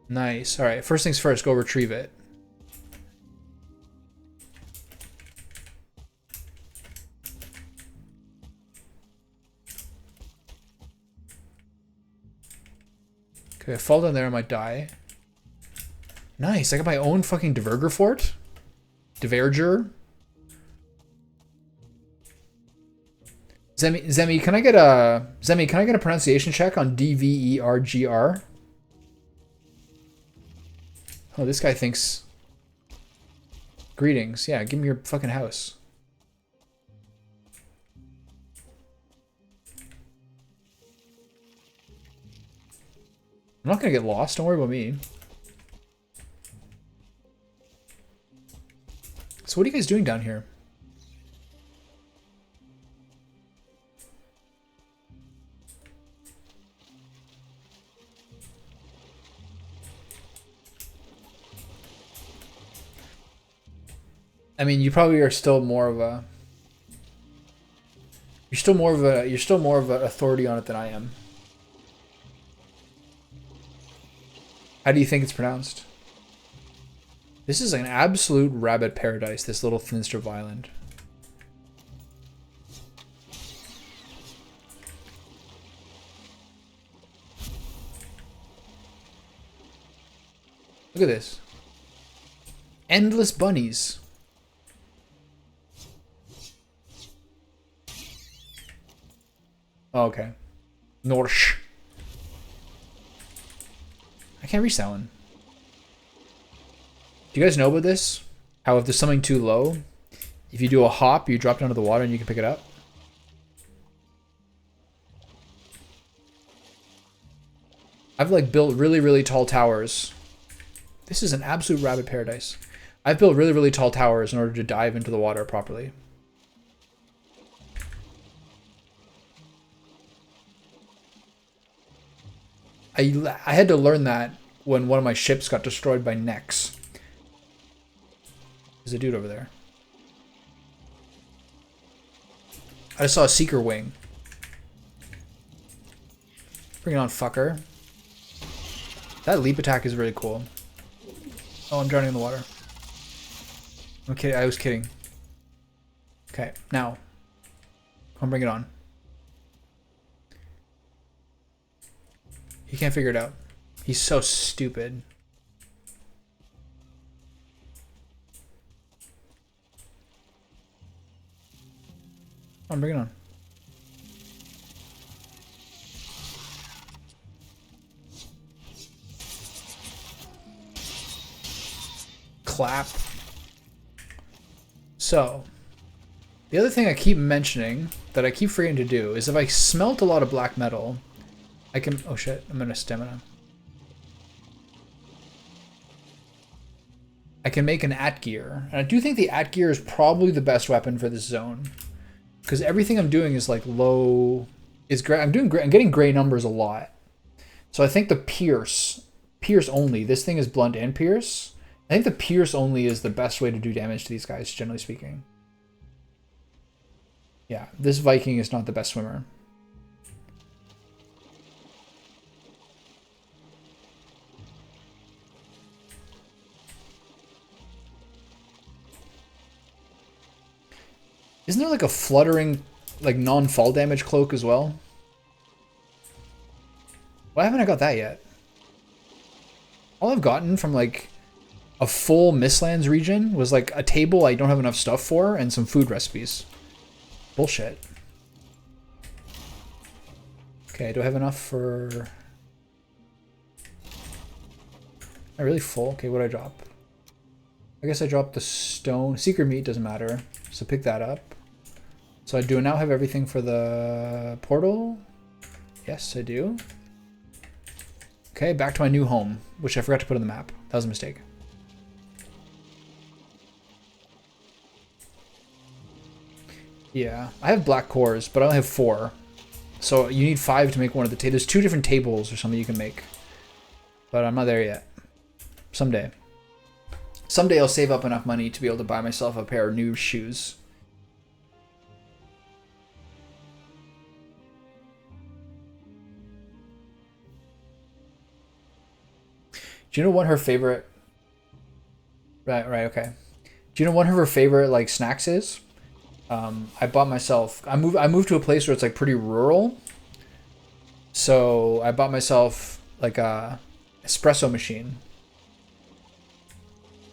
[SPEAKER 1] Nice. All right, first things first, go retrieve it. Okay, I fall down there, I might die. Nice, I got my own fucking Diverger fort. Diverger. Zemi, can I get a pronunciation check on Dvergr? Oh, this guy thinks. Greetings. Yeah, give me your fucking house. I'm not gonna get lost, don't worry about me. So what are you guys doing down here? I mean, you probably are still more of a. You're still more of an authority on it than I am. How do you think it's pronounced? This is an absolute rabbit paradise, this little Finstrup island. Look at this. Endless bunnies. Oh, okay. Norsh. I can't reach that one. Do you guys know about this? How if there's something too low, if you do a hop, you drop down to the water and you can pick it up? I've like built really, really tall towers. This is an absolute rabbit paradise. I've built really, really tall towers in order to dive into the water properly. I had to learn that when one of my ships got destroyed by Nex. There's a dude over there. I just saw a Seeker wing. Bring it on, fucker. That leap attack is really cool. Oh, I'm drowning in the water. Okay, I was kidding. Okay, now. Come bring it on. He can't figure it out. He's so stupid. Come on, bring it on. Clap. So, the other thing I keep mentioning that I keep forgetting to do is if I smelt a lot of black metal, I can... Oh shit, I'm out of stamina. I can make an Atgear. And I do think the Atgear is probably the best weapon for this zone. Because everything I'm doing is like low... is gray. I'm getting gray numbers a lot. So I think the Pierce only. This thing is blunt and Pierce. I think the Pierce only is the best way to do damage to these guys, generally speaking. Yeah, this Viking is not the best swimmer. Isn't there like a fluttering, like non-fall damage cloak as well? Why haven't I got that yet? All I've gotten from like a full Mistlands region was like a table I don't have enough stuff for and some food recipes. Bullshit. Okay, do I have enough for... Am I really full? Okay, what did I drop? I guess I dropped the stone. Secret meat doesn't matter, so pick that up. So I do now have everything for the portal. Yes, I do. Okay, back to my new home, which I forgot to put on the map. That was a mistake. Yeah, I have black cores, but I only have 4. So you need 5 to make one of the tables. There's 2 different tables or something you can make. But I'm not there yet. Someday. Someday I'll save up enough money to be able to buy myself a pair of new shoes. Do you know what her favorite... Right, okay. Do you know one of her favorite like snacks is? I bought myself... I moved to a place where it's like pretty rural. So I bought myself like a espresso machine.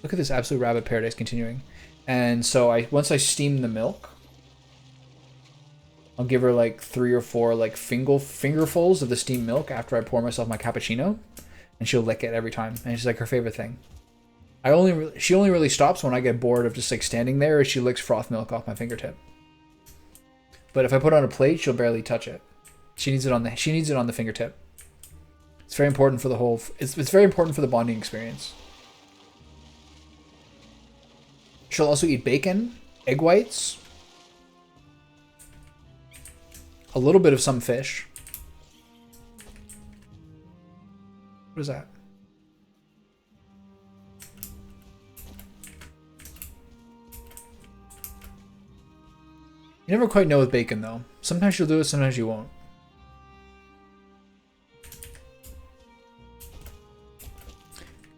[SPEAKER 1] Look at this absolute rabbit paradise continuing. And so once I steam the milk, I'll give her like 3 or 4 like fingerfuls of the steamed milk after I pour myself my cappuccino. And she'll lick it every time, and it's like her favorite thing. She only really stops when I get bored of just like standing there, as she licks froth milk off my fingertip. But if I put it on a plate, she'll barely touch it. She needs it on the fingertip. It's very important for the whole. It's very important for the bonding experience. She'll also eat bacon, egg whites, a little bit of some fish. What is that? You never quite know with bacon, though. Sometimes you'll do it, sometimes you won't.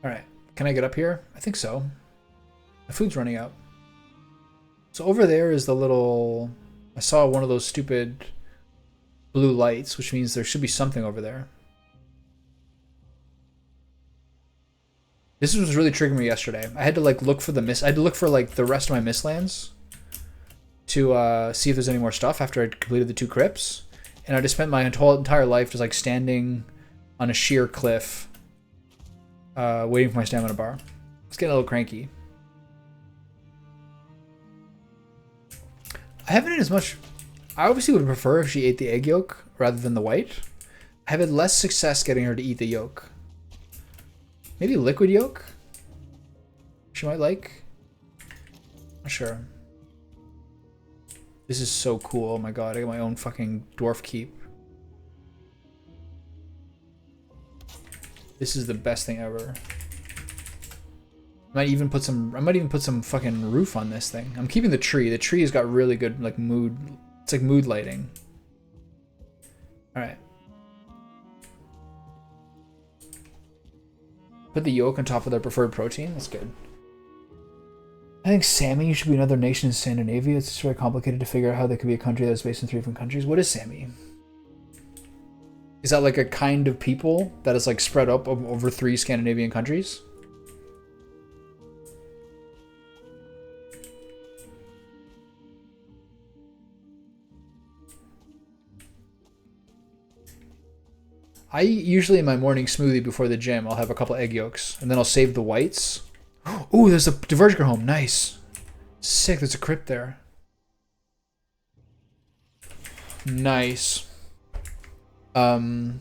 [SPEAKER 1] Alright, can I get up here? I think so. My food's running out. So over there is the little... I saw one of those stupid blue lights, which means there should be something over there. This was really triggering me yesterday. I had to like look for the I had to look for like the rest of my Mistlands to see if there's any more stuff after I'd completed the 2 crypts. And I just spent my entire life just like standing on a sheer cliff Waiting for my stamina bar. It's getting a little cranky. I haven't had as much... I obviously would prefer if she ate the egg yolk rather than the white. I've had less success getting her to eat the yolk. Maybe liquid yolk? She might like? Not sure. This is so cool. Oh my god, I got my own fucking dwarf keep. This is the best thing ever. I might even put some fucking roof on this thing. I'm keeping the tree. The tree has got really good like mood. It's like mood lighting. All right. Put the yolk on top of their preferred protein. That's good. I think Sami should be another nation in Scandinavia. It's very complicated to figure out how they could be a country that's based in 3 different countries. What is Sami? Is that like a kind of people that is like spread up over 3 Scandinavian countries? I usually in my morning smoothie before the gym, I'll have a couple egg yolks and then I'll save the whites. Ooh, there's a Diverger home. Nice. Sick, there's a crypt there. Nice. I'll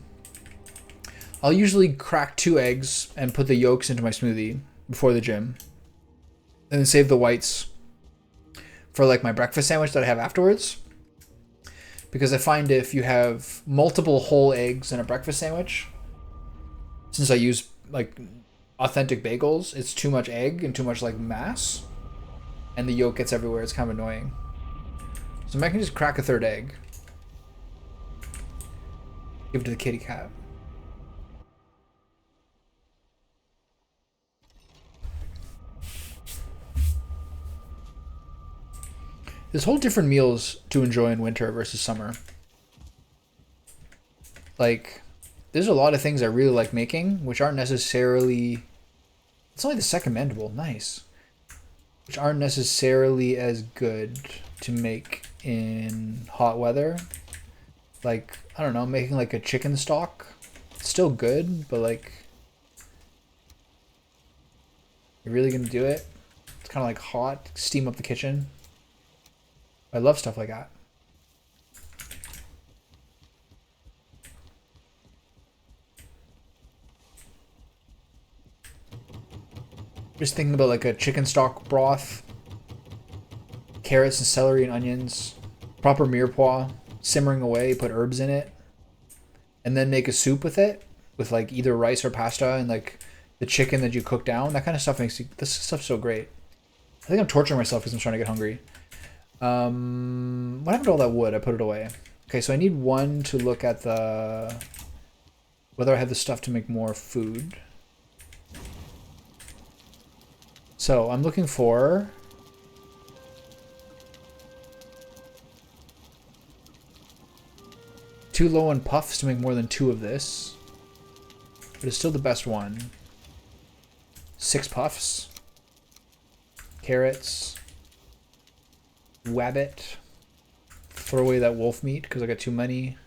[SPEAKER 1] usually crack 2 eggs and put the yolks into my smoothie before the gym. And then save the whites for like my breakfast sandwich that I have afterwards. Because I find if you have multiple whole eggs in a breakfast sandwich, since I use like authentic bagels, it's too much egg and too much like mass. And the yolk gets everywhere. It's kind of annoying. So I can just crack a 3rd egg. Give it to the kitty cat. There's whole different meals to enjoy in winter versus summer. Like, there's a lot of things I really like making, which aren't necessarily... It's only the second mandible. Nice. Which aren't necessarily as good to make in hot weather. Like, I don't know, making like a chicken stock. It's still good, but like... You're really gonna do it? It's kind of like hot. Steam up the kitchen. I love stuff like that. Just thinking about like a chicken stock broth, carrots and celery and onions, proper mirepoix, simmering away, put herbs in it, and then make a soup with it, with like either rice or pasta and like the chicken that you cook down. That kind of stuff makes you, this stuff's so great. I think I'm torturing myself because I'm trying to get hungry. What happened to all that wood? I put it away. Okay, so I need 1 to look at the... whether I have the stuff to make more food. So I'm looking for... Too low on puffs to make more than 2 of this. But it's still the best one. 6 puffs. Carrots. Wabbit. Throw away that wolf meat because I got too many.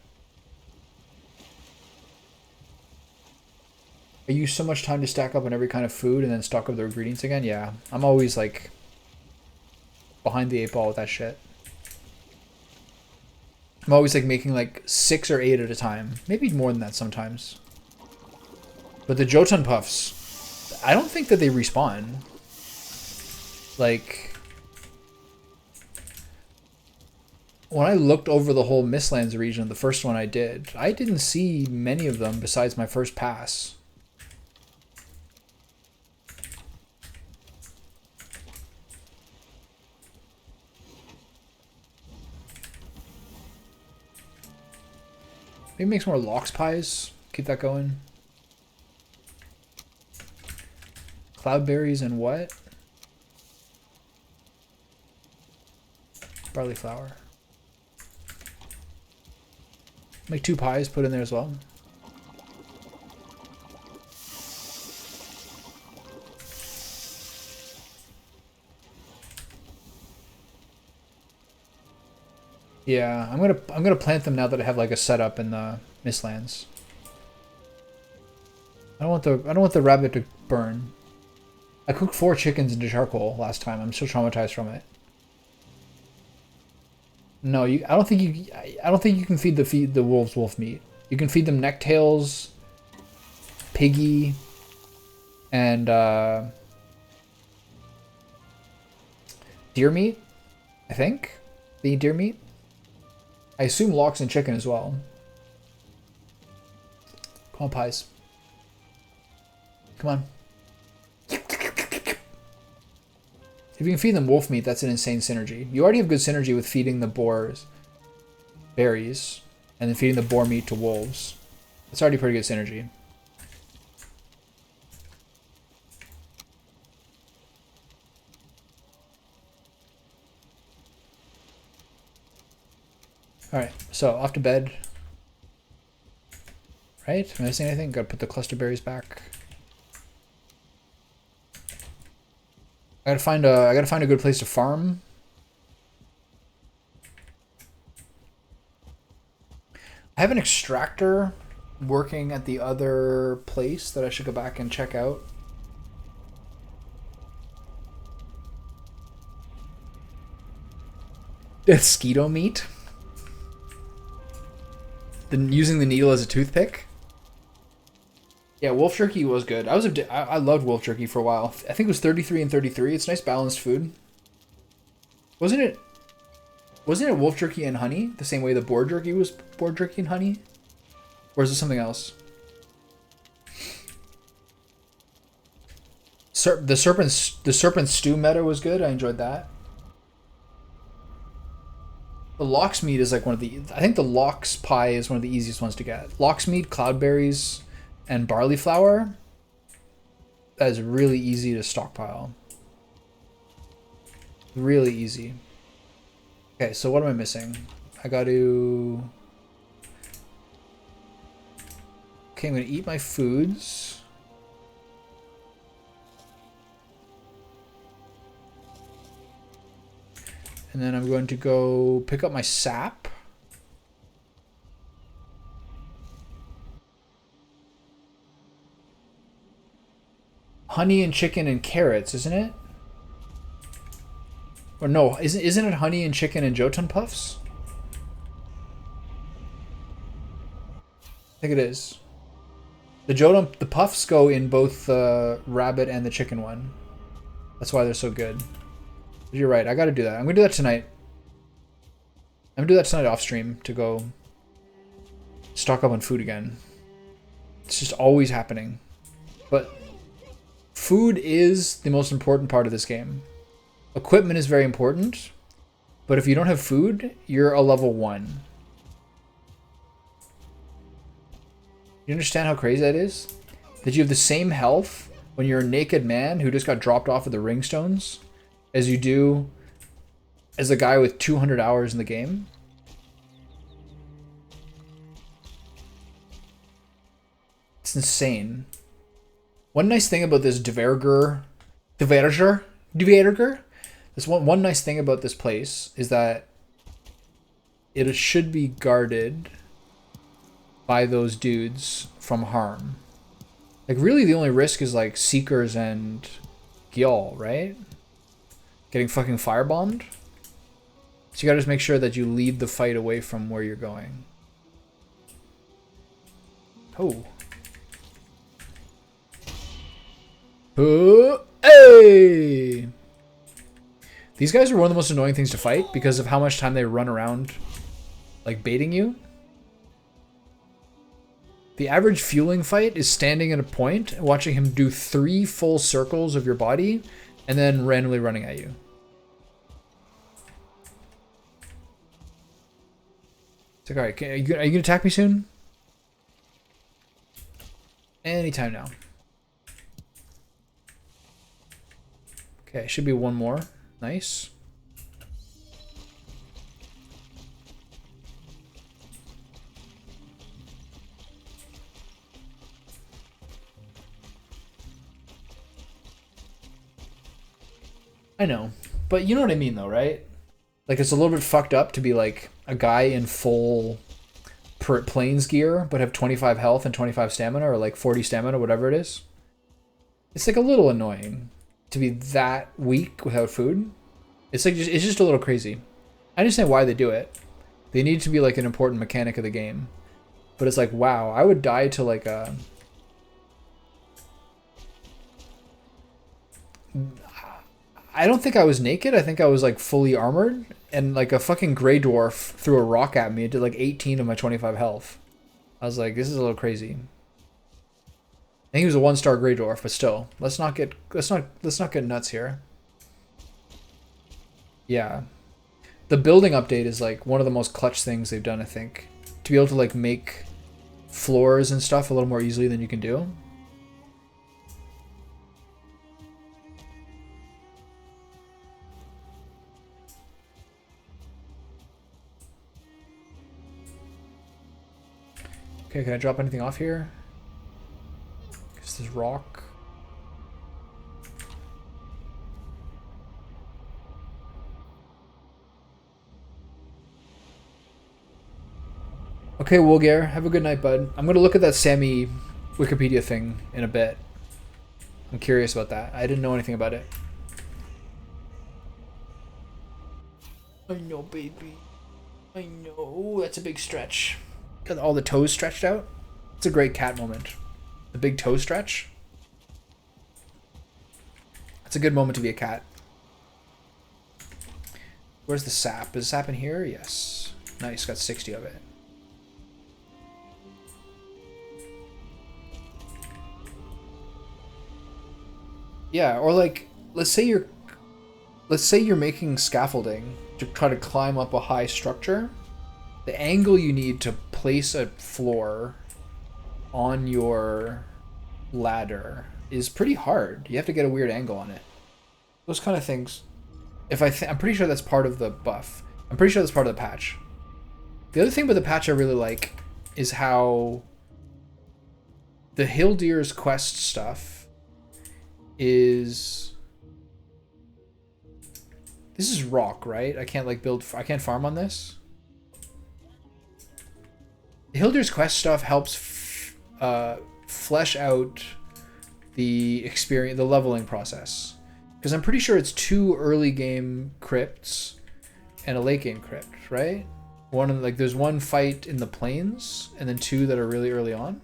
[SPEAKER 1] I use so much time to stack up on every kind of food and then stock up the ingredients again. Yeah, I'm always like behind the 8 ball with that shit. I'm always like making like 6 or 8 at a time. Maybe more than that sometimes. But the Jotun puffs, I don't think that they respawn. Like... When I looked over the whole Mistlands region, the first one I didn't see many of them besides my first pass. Maybe make some more lox pies. Keep that going. Cloudberries and what? Barley flour. Make 2 pies, put in there as well. Yeah, I'm gonna plant them now that I have like a setup in the Mistlands. I don't want the rabbit to burn. I cooked 4 chickens into charcoal last time. I'm still traumatized from it. No, I don't think you can feed the wolves wolf meat. You can feed them necktails, piggy, and deer meat. I think they eat deer meat. I assume lox and chicken as well. Come on, pies. Come on. If you can feed them wolf meat, that's an insane synergy. You already have good synergy with feeding the boars berries and then feeding the boar meat to wolves. That's already pretty good synergy. Alright, so off to bed. Right? Am I missing anything? Gotta put the cluster berries back. I gotta find a good place to farm. I have an extractor working at the other place that I should go back and check out. Mosquito meat? Then using the needle as a toothpick? Yeah, wolf jerky was good. I loved wolf jerky for a while. I think it was 33 and 33. It's nice balanced food. Wasn't it wolf jerky and honey? The same way the boar jerky was boar jerky and honey? Or is it something else? The serpent stew meta was good. I enjoyed that. The lox meat is like one of the... I think the lox pie is one of the easiest ones to get. Lox meat, cloudberries, and barley flour. That is really easy to stockpile. Really easy. Okay, so what am I missing? I got to... Okay, I'm going to eat my foods. And then I'm going to go pick up my sap. Honey and chicken and carrots, isn't it? Or no, isn't it honey and chicken and Jotun puffs? I think it is. The puffs go in both the rabbit and the chicken one. That's why they're so good. But you're right, I gotta do that. I'm gonna do that tonight. I'm gonna do that tonight off stream to go stock up on food again. It's just always happening. But food is the most important part of this game. Equipment is very important, but if you don't have food, you're a level 1. You understand how crazy that is? That you have the same health when you're a naked man who just got dropped off of the ringstones as you do as a guy with 200 hours in the game? It's insane. One nice thing about this Dverger, this one nice thing about this place is that it should be guarded by those dudes from harm. Like really the only risk is like Seekers and Gyal, right? Getting fucking firebombed. So you gotta just make sure that you lead the fight away from where you're going. Oh. Hey! These guys are one of the most annoying things to fight because of how much time they run around, like, baiting you. The average fueling fight is standing at a point and watching him do 3 full circles of your body and then randomly running at you. It's like, alright, are you gonna attack me soon? Anytime now. Okay, should be one more. Nice. I know, but you know what I mean though, right? Like it's a little bit fucked up to be like a guy in full plains gear, but have 25 health and 25 stamina, or like 40 stamina, whatever it is. It's like a little annoying to be that weak without food. It's like it's just a little crazy. I understand why they do it. They need to be like an important mechanic of the game. But it's like, wow, I would die to like a... I don't think I was naked. I think I was like fully armored. And like a fucking gray dwarf threw a rock at me. It did like 18 of my 25 health. I was like, this is a little crazy. I think he was a 1-star gray dwarf, but still, let's not get nuts here. Yeah, the building update is like one of the most clutch things they've done. I think to be able to like make floors and stuff a little more easily than you can do. Okay, can I drop anything off here? This is rock. Okay, Wolgar, have a good night, bud. I'm gonna look at that Sammy Wikipedia thing in a bit. I'm curious about that. I didn't know anything about it. I know, baby. I know. That's a big stretch. Got all the toes stretched out. It's a great cat moment. The big toe stretch. It's a good moment to be a cat. Where's the sap? Is sap in here? Yes. Nice, got 60 of it. Yeah, or like, let's say you're making scaffolding to try to climb up a high structure. The angle you need to place a floor on your ladder is pretty hard. You have to get a weird angle on it. Those kind of things. I'm pretty sure that's part of the buff. I'm pretty sure that's part of the patch. The other thing about the patch I really like is how the Hilldeer's quest stuff is... This is rock, right? I can't like I can't farm on this. The Hilldeer's quest stuff helps flesh out the experience, the leveling process. Because I'm pretty sure it's 2 early game crypts and a late game crypt, right? There's one fight in the plains and then 2 that are really early on.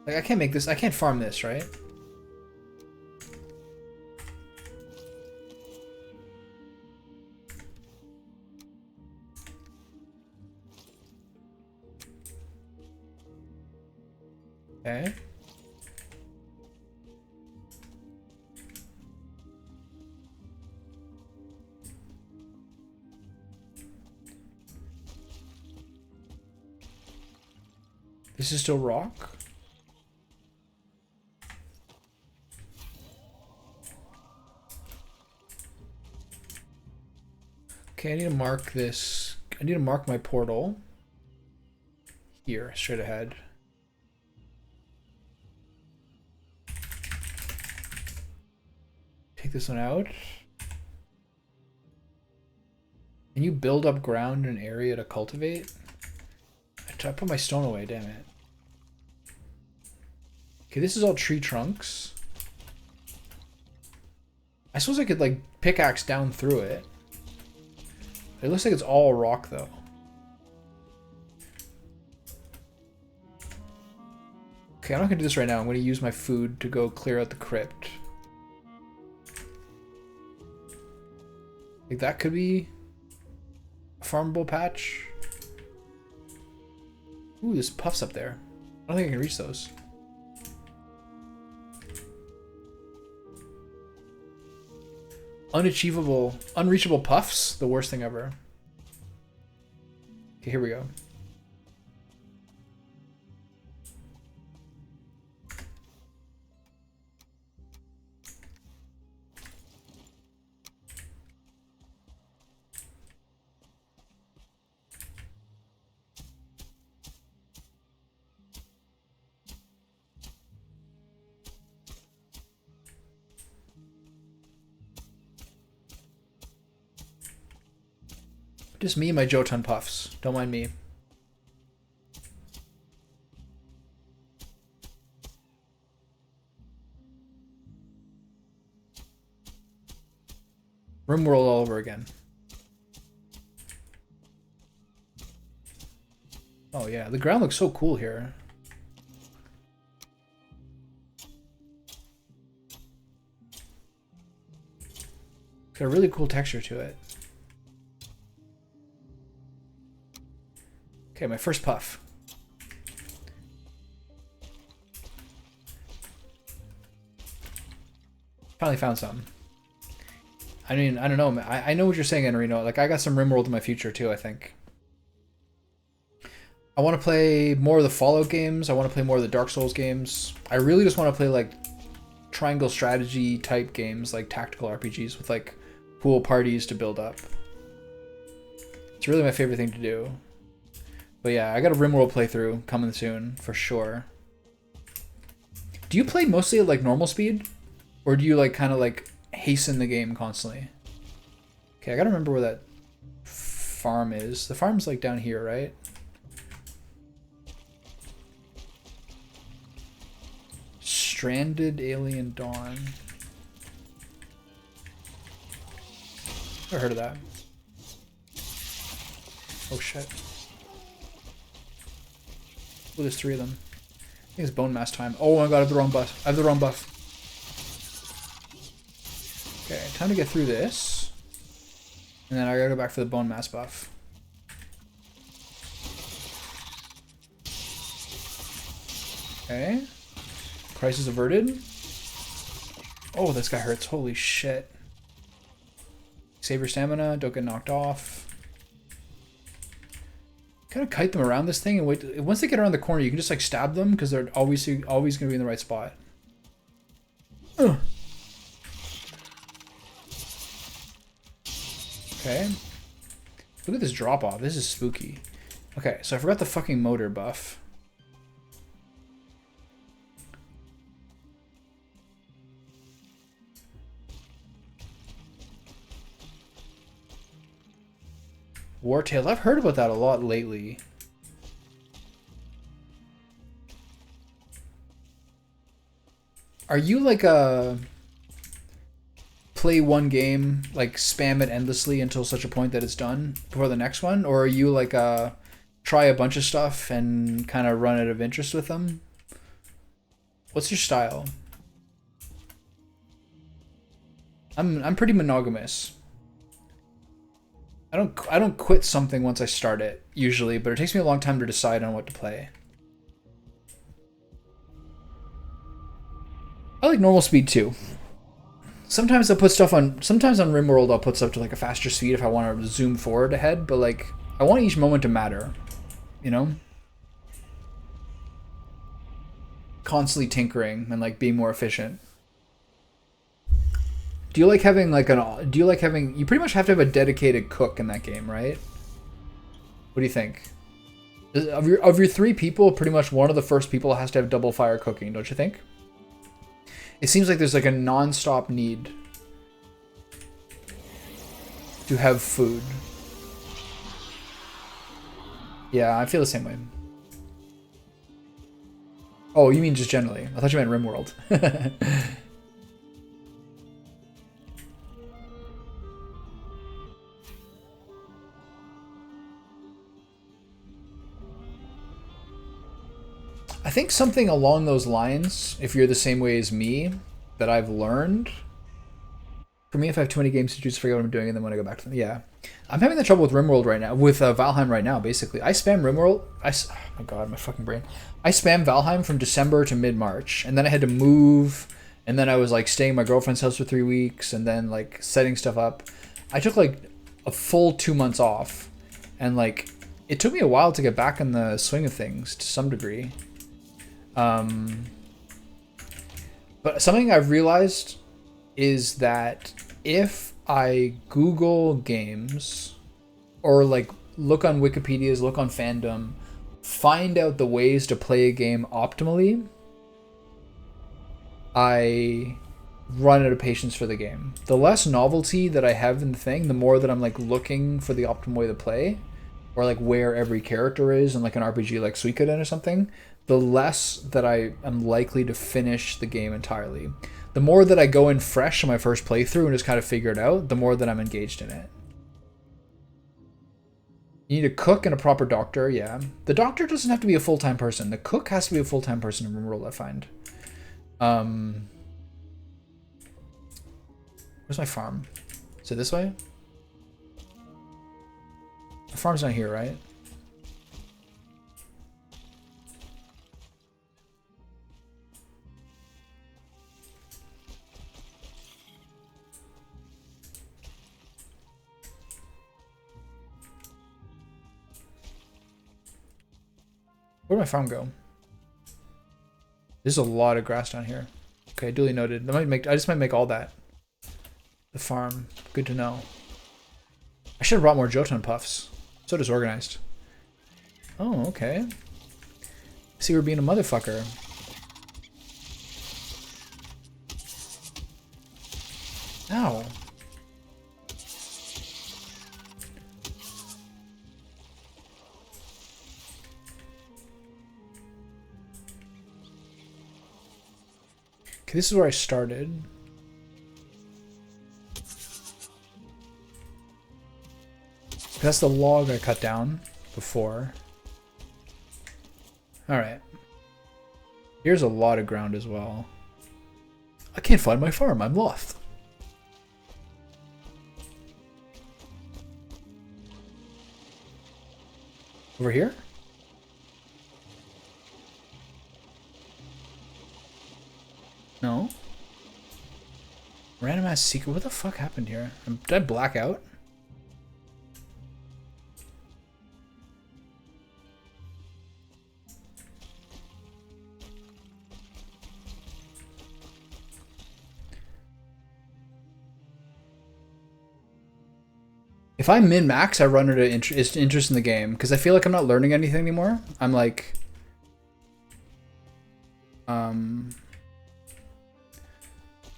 [SPEAKER 1] Like, I can't farm this, right? Okay. This is still rock? Okay, I need to mark this. I need to mark my portal. Here, straight ahead. Take this one out. Can you build up ground in an area to cultivate? I put my stone away, damn it. Okay, this is all tree trunks. I suppose I could like pickaxe down through it. It looks like it's all rock though. Okay, I'm not gonna do this right now. I'm gonna use my food to go clear out the crypt. Like that could be a farmable patch. Ooh, there's puffs up there. I don't think I can reach those. Unreachable puffs? The worst thing ever. Okay, here we go. Just me and my Jotun puffs. Don't mind me. RimWorld all over again. Oh yeah, the ground looks so cool here. Got a really cool texture to it. Okay, my first puff. Finally found some. I mean, I don't know. I know what you're saying, Enrino. Like, I got some RimWorld in my future too, I think. I want to play more of the Fallout games. I want to play more of the Dark Souls games. I really just want to play like triangle strategy type games, like tactical RPGs with like cool parties to build up. It's really my favorite thing to do. But yeah, I got a RimWorld playthrough coming soon for sure. Do you play mostly at like normal speed, or do you like kind of like hasten the game constantly? Okay, I gotta remember where that farm is. The farm's like down here, right? Stranded Alien Dawn. Never heard of that. Oh shit. Oh, there's 3 of them. I think it's bone mass time. Oh my god, I have the wrong buff. I have the wrong buff. Okay, time to get through this. And then I gotta go back for the bone mass buff. Okay. Crisis averted. Oh, this guy hurts. Holy shit. Save your stamina. Don't get knocked off. Kind of kite them around this thing and wait. Once they get around the corner, you can just like stab them because they're always going to be in the right spot. Ugh. Okay. Look at this drop off. This is spooky. Okay, so I forgot the fucking motor buff. Wartail. I've heard about that a lot lately. Are you like a play one game, like spam it endlessly until such a point that it's done before the next one? Or are you like a try a bunch of stuff and kind of run out of interest with them? What's your style? I'm pretty monogamous. I don't quit something once I start it, usually, but it takes me a long time to decide on what to play. I like normal speed too. Sometimes I'll put stuff on, sometimes on RimWorld I'll put stuff to like a faster speed if I want to zoom forward ahead, but like, I want each moment to matter, you know? Constantly tinkering and like being more efficient. Do you like having like you pretty much have to have a dedicated cook in that game, right? What do you think? Of your 3 people, pretty much one of the first people has to have double fire cooking, don't you think? It seems like there's like a non-stop need to have food. Yeah, I feel the same way. Oh, you mean just generally? I thought you meant RimWorld. I think something along those lines, if you're the same way as me, that I've learned. For me, if I have too many games to choose, forget what I'm doing, and then when I go back to them, yeah. I'm having the trouble with RimWorld right now, with Valheim right now, basically. I spam RimWorld, oh my god, my fucking brain. I spam Valheim from December to mid-March, and then I had to move, and then I was like staying at my girlfriend's house for 3 weeks, and then like setting stuff up. I took like a full 2 months off, and like, it took me a while to get back in the swing of things, to some degree. But something I've realized is that if I Google games or like look on Wikipedia's, look on fandom, find out the ways to play a game optimally, I run out of patience for the game. The less novelty that I have in the thing, the more that I'm like looking for the optimal way to play, or like where every character is in like an RPG like Suikoden or something, the less that I am likely to finish the game entirely. The more that I go in fresh on my first playthrough and just kind of figure it out, the more that I'm engaged in it. You need a cook and a proper doctor, yeah. The doctor doesn't have to be a full-time person. The cook has to be a full-time person in RimWorld, I find. Where's my farm? Is it this way? The farm's not here, right? Where'd my farm go? There's a lot of grass down here. Okay, duly noted. I just might make all that. The farm. Good to know. I should have brought more Jotun puffs. So disorganized. Oh, okay. See, we're being a motherfucker. Ow. Okay, this is where I started. That's the log I cut down before. Alright. Here's a lot of ground as well. I can't find my farm. I'm lost. Over here? No. Random ass secret. What the fuck happened here? Did I black out? If I min-max, I run out of interest in the game because I feel like I'm not learning anything anymore. I'm like,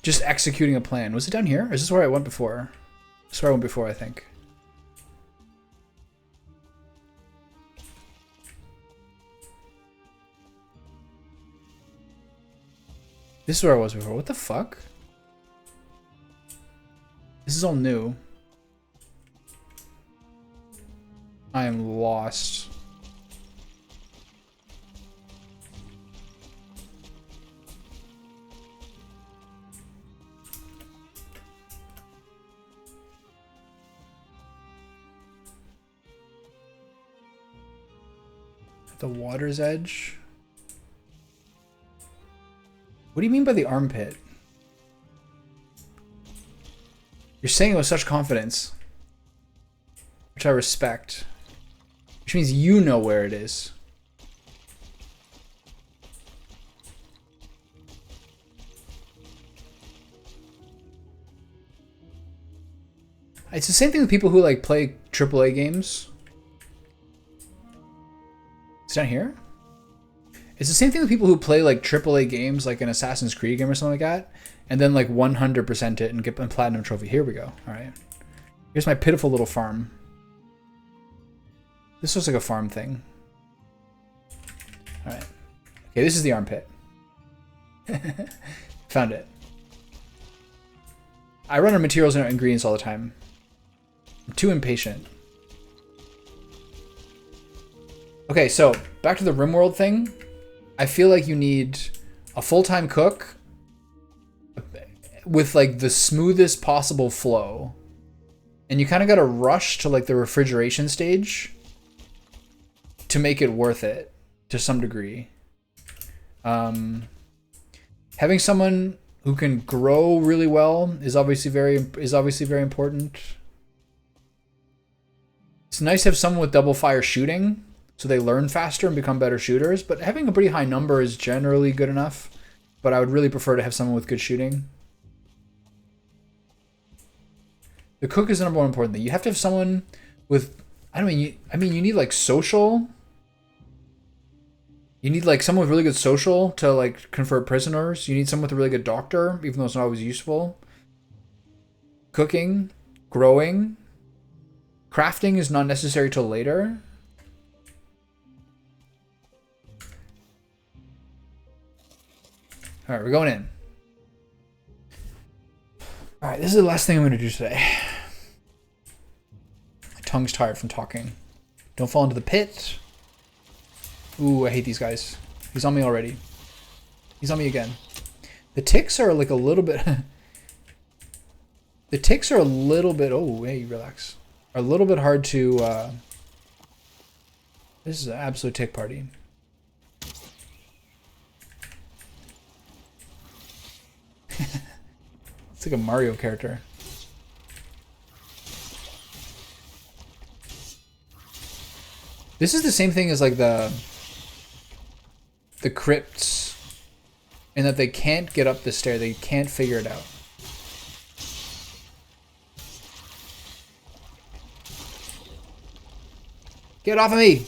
[SPEAKER 1] just executing a plan. Was it down here? Or is this where I went before? This is where I went before, I think. This is where I was before. What the fuck? This is all new. I am lost. At the water's edge? What do you mean by the armpit? You're saying it with such confidence, which I respect. Which means you know where it is. It's the same thing with people who like play AAA games. It's down here? It's the same thing with people who play like AAA games, like an Assassin's Creed game or something like that, and then like 100% it and get a platinum trophy. Here we go. All right. Here's my pitiful little farm. This looks like a farm thing. All right. Okay, this is the armpit. Found it. I run on materials and ingredients all the time. I'm too impatient. Okay, so back to the RimWorld thing. I feel like you need a full-time cook with like the smoothest possible flow. And you kind of got to rush to like the refrigeration stage to make it worth it to some degree. Having someone who can grow really well is obviously very important. It's nice to have someone with double fire shooting so they learn faster and become better shooters, but having a pretty high number is generally good enough. But I would really prefer to have someone with good shooting. The cook is the number one important thing. You have to have someone with, I mean you need like social. You need like someone with really good social to like convert prisoners. You need someone with a really good doctor, even though it's not always useful. Cooking, growing, crafting is not necessary till later. All right, we're going in. All right, this is the last thing I'm going to do today. My tongue's tired from talking. Don't fall into the pit. Ooh, I hate these guys. He's on me already. He's on me again. The ticks are like a little bit... The ticks are a little bit... Oh, hey, relax. Are a little bit hard to... This is an absolute tick party. It's like a Mario character. This is the same thing as like the crypts, in that they can't get up the stair. They can't figure it out. Get off of me!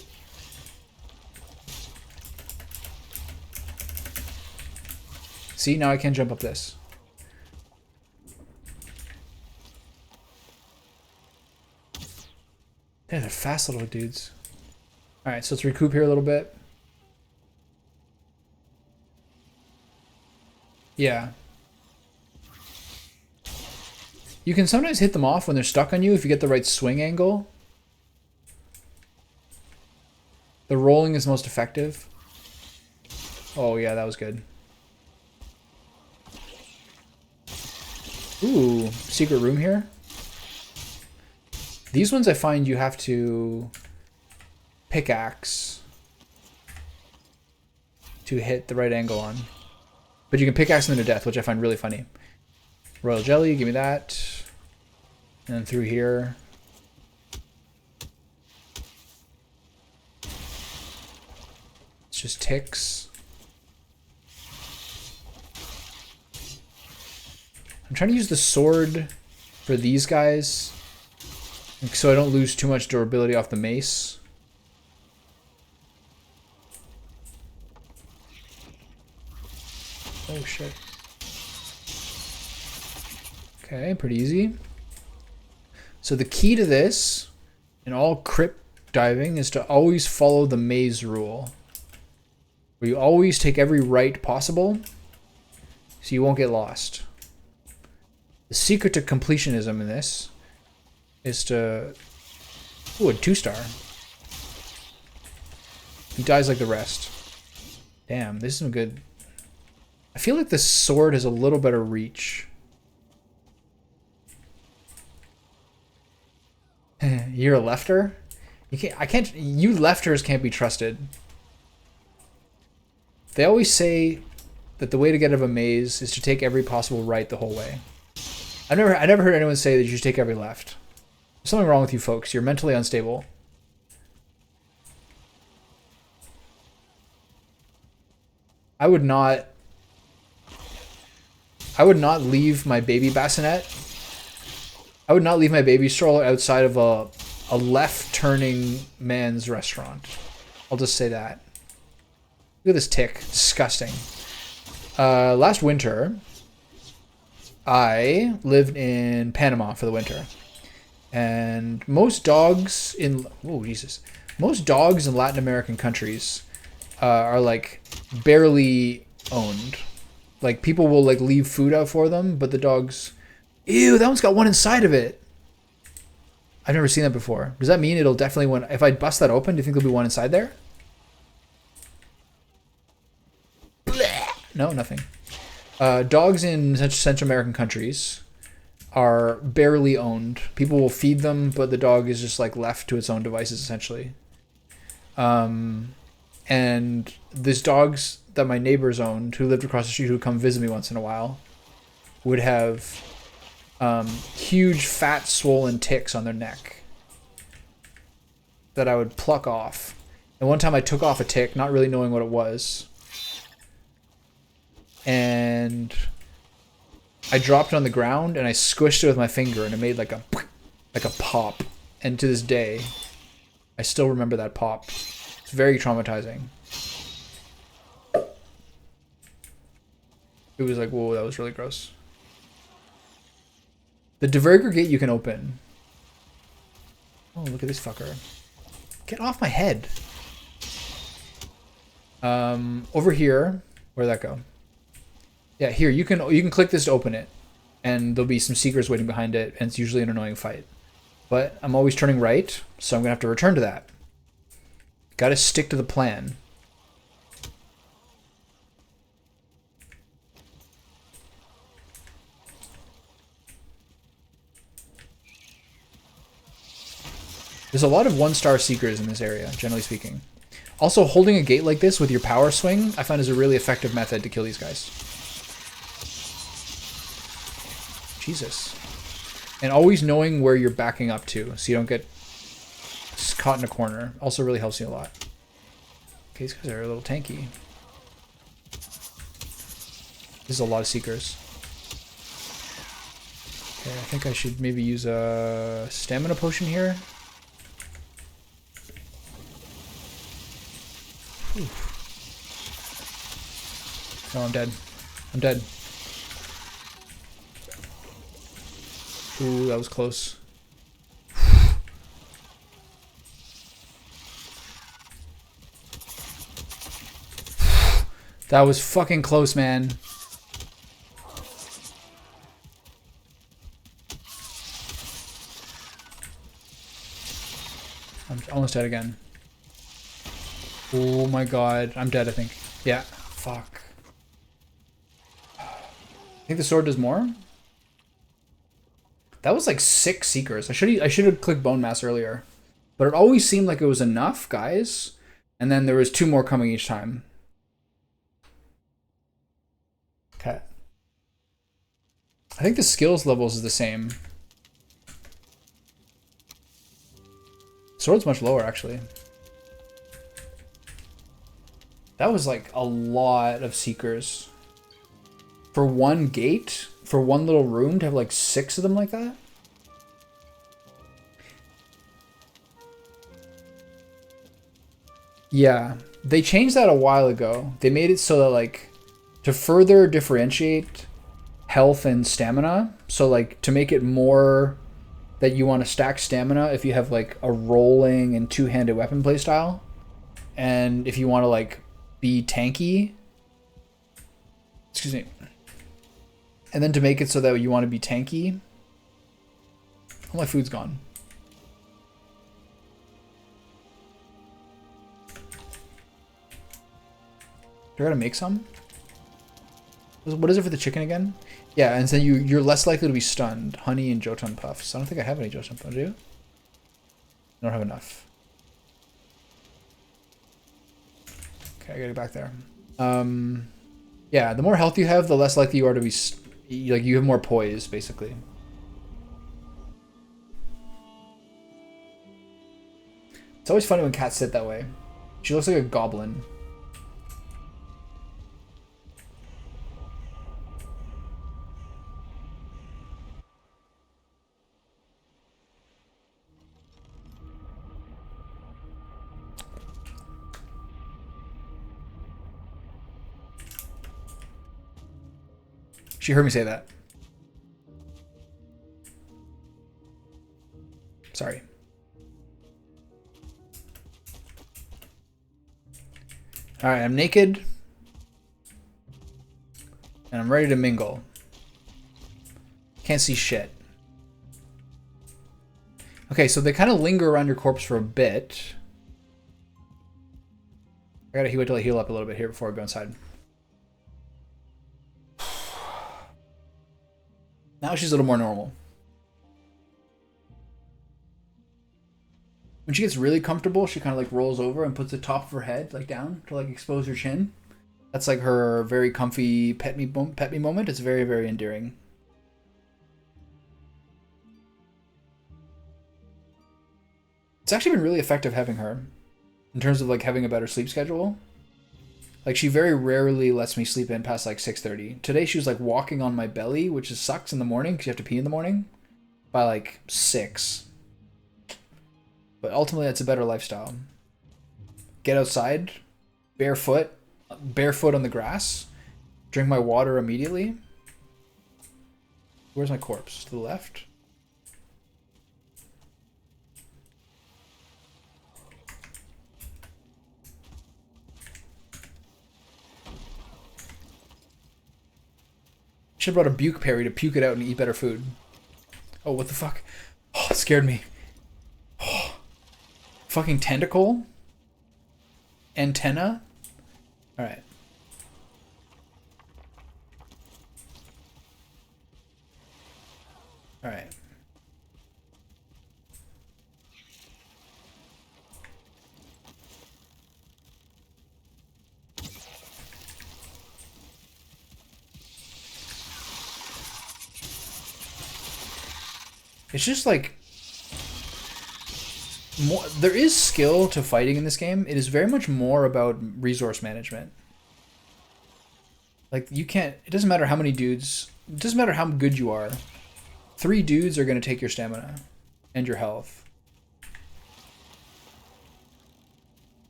[SPEAKER 1] See, now I can't jump up this. Yeah, they're fast little dudes. Alright, so let's recoup here a little bit. Yeah. You can sometimes hit them off when they're stuck on you if you get the right swing angle. The rolling is most effective. Oh yeah, that was good. Ooh, secret room here. These ones I find you have to pickaxe to hit the right angle on. But you can pickaxe them to death, which I find really funny. Royal jelly, give me that. And then through here. It's just ticks. I'm trying to use the sword for these guys, so I don't lose too much durability off the mace. Oh shit. Okay, pretty easy. So the key to this, in all crypt diving, is to always follow the maze rule. Where you always take every right possible, so you won't get lost. The secret to completionism in this is to... Ooh, a 2-star. He dies like the rest. Damn, this is some good... I feel like this sword has a little better reach. You're a lefter? You lefters can't be trusted. They always say that the way to get out of a maze is to take every possible right the whole way. I never heard anyone say that you should take every left. There's something wrong with you folks. You're mentally unstable. I would not leave my baby bassinet. I would not leave my baby stroller outside of a left-turning man's restaurant. I'll just say that. Look at this tick. Disgusting. Last winter, I lived in Panama for the winter. And most dogs in... Oh, Jesus. Most dogs in Latin American countries are, like, barely owned. Like, people will, like, leave food out for them, but the dogs... Ew, that one's got one inside of it. I've never seen that before. Does that mean it'll definitely... If I bust that open, do you think there'll be one inside there? No, nothing. Dogs in Central American countries are barely owned. People will feed them, but the dog is just like left to its own devices, essentially. And these dogs that my neighbors owned, who lived across the street, who would come visit me once in a while, would have huge, fat, swollen ticks on their neck that I would pluck off. And one time I took off a tick, not really knowing what it was. And I dropped it on the ground and I squished it with my finger and it made like a pop. And to this day, I still remember that pop. It's very traumatizing. It was like, whoa, that was really gross. The Diverger gate you can open. Oh, look at this fucker. Get off my head. Over here, where'd that go? Yeah, here, you can click this to open it. And there'll be some seekers waiting behind it, and it's usually an annoying fight. But I'm always turning right, so I'm gonna have to return to that. Gotta stick to the plan. There's a lot of 1-star seekers in this area, generally speaking. Also, holding a gate like this with your power swing, I find is a really effective method to kill these guys. Jesus. And always knowing where you're backing up to, so you don't get caught in a corner. Also really helps you a lot. Okay, these guys are a little tanky. This is a lot of seekers. Okay, I think I should maybe use a stamina potion here. Whew. No, I'm dead. I'm dead. Ooh, that was close. That was fucking close, man. I'm almost dead again. Oh my god. I'm dead, I think. Yeah. Fuck. I think the sword does more. That was like 6 seekers. I should have clicked Bone Mass earlier. But it always seemed like it was enough, guys. And then there was 2 more coming each time. Okay. I think the skills levels is the same. Sword's much lower, actually. That was like a lot of seekers. For one gate, for one little room, to have like 6 of them like that? Yeah, they changed that a while ago. They made it so that like, to further differentiate health and stamina, so like to make it more that you want to stack stamina if you have like a rolling and 2-handed weapon playstyle, and if you want to like be tanky, excuse me, and then to make it so that you want to be tanky. All my food's gone. Do I gotta make some? What is it for the chicken again? Yeah, and so you're less likely to be stunned. Honey and Jotun puffs. I don't think I have any Jotun puffs, do you? I don't have enough. Okay, I gotta get back there. Yeah, the more health you have, the less likely you are to be... Like, you have more poise, basically. It's always funny when cats sit that way. She looks like a goblin. She heard me say that. Sorry. Alright, I'm naked. And I'm ready to mingle. Can't see shit. Okay, so they kind of linger around your corpse for a bit. I gotta wait till I heal up a little bit here before I go inside. Now she's a little more normal. When she gets really comfortable, she kind of like rolls over and puts the top of her head like down to like expose her chin. That's like her very comfy pet me moment. It's very, very endearing. It's actually been really effective having her in terms of like having a better sleep schedule. Like, she very rarely lets me sleep in past like 6:30. Today she was like walking on my belly, which is sucks in the morning because you have to pee in the morning, by like 6. But ultimately that's a better lifestyle. Get outside, barefoot on the grass, Drink my water immediately. Where's my corpse? To the left? Should have brought a buke parry to puke it out and eat better food. Oh, what the fuck? Oh, it scared me. Oh. Fucking tentacle? Antenna? Alright. Alright. It's just like more, there is skill to fighting in this game. It is very much more about resource management. Like you can't, it doesn't matter how many dudes, it doesn't matter how good you are. 3 dudes are going to take your stamina and your health.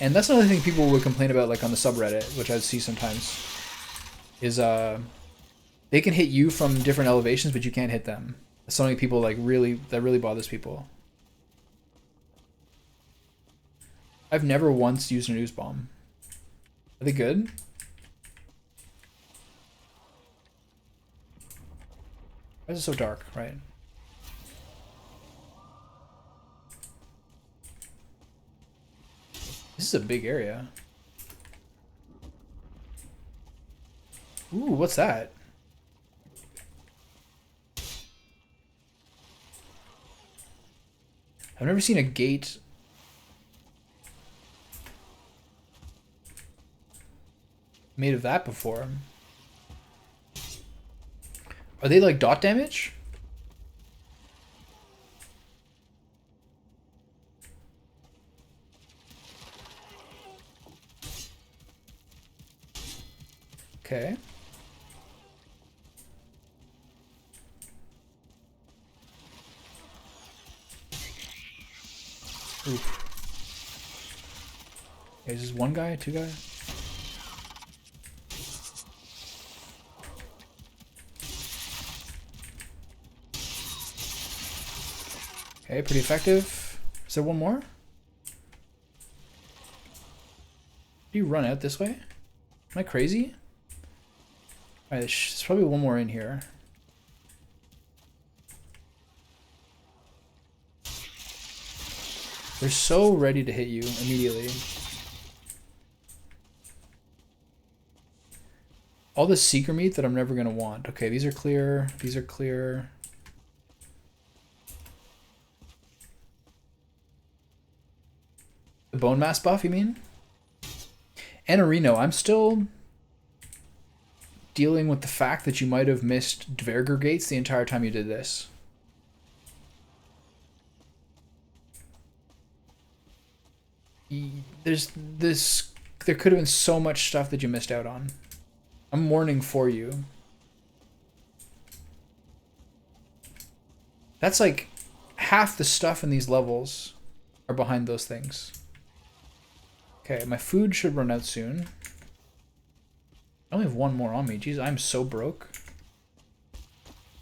[SPEAKER 1] And that's another thing people would complain about, like on the subreddit, which I see sometimes, is they can hit you from different elevations, but you can't hit them. That's something people like that really bothers people. I've never once used an ooze bomb. Are they good? Why is it so dark, right? This is a big area. Ooh, what's that? I've never seen a gate made of that before. Are they like dot damage? Okay. Oof. Okay, is this one guy, 2 guy? Okay, pretty effective. Is there one more? Do you run out this way? Am I crazy? Alright, there's probably one more in here. They're so ready to hit you immediately. All this seeker meat that I'm never gonna want. Okay, these are clear. These are clear. The bone mass buff, you mean? And Areno, I'm still dealing with the fact that you might have missed Dverger gates the entire time you did this. There's this, there could have been so much stuff that you missed out on. I'm mourning for you. That's like half the stuff in these levels are behind those things. Okay, my food should run out soon. I only have one more on me. Jeez, I'm so broke.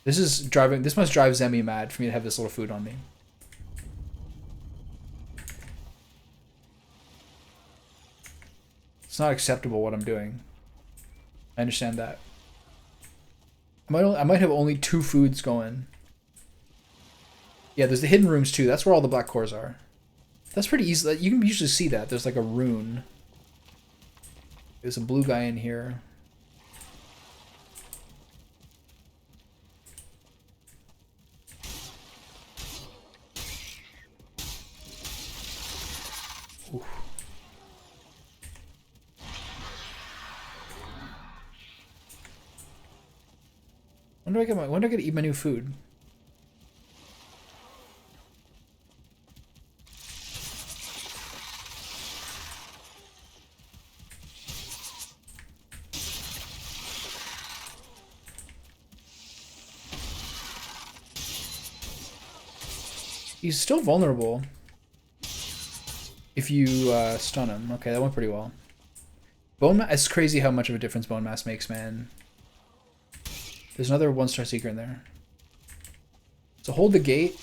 [SPEAKER 1] This must drive Zemi mad for me to have this little food on me. It's not acceptable what I'm doing. I understand that. I might have only 2 foods going. Yeah, there's the hidden rooms too. That's where all the black cores are. That's pretty easy. You can usually see that. There's like a rune. There's a blue guy in here. Oof. When do I get to eat my new food? He's still vulnerable if you stun him. Okay, that went pretty well. Bone mass. It's crazy how much of a difference bone mass makes, man. There's another 1-star seeker in there. So hold the gate.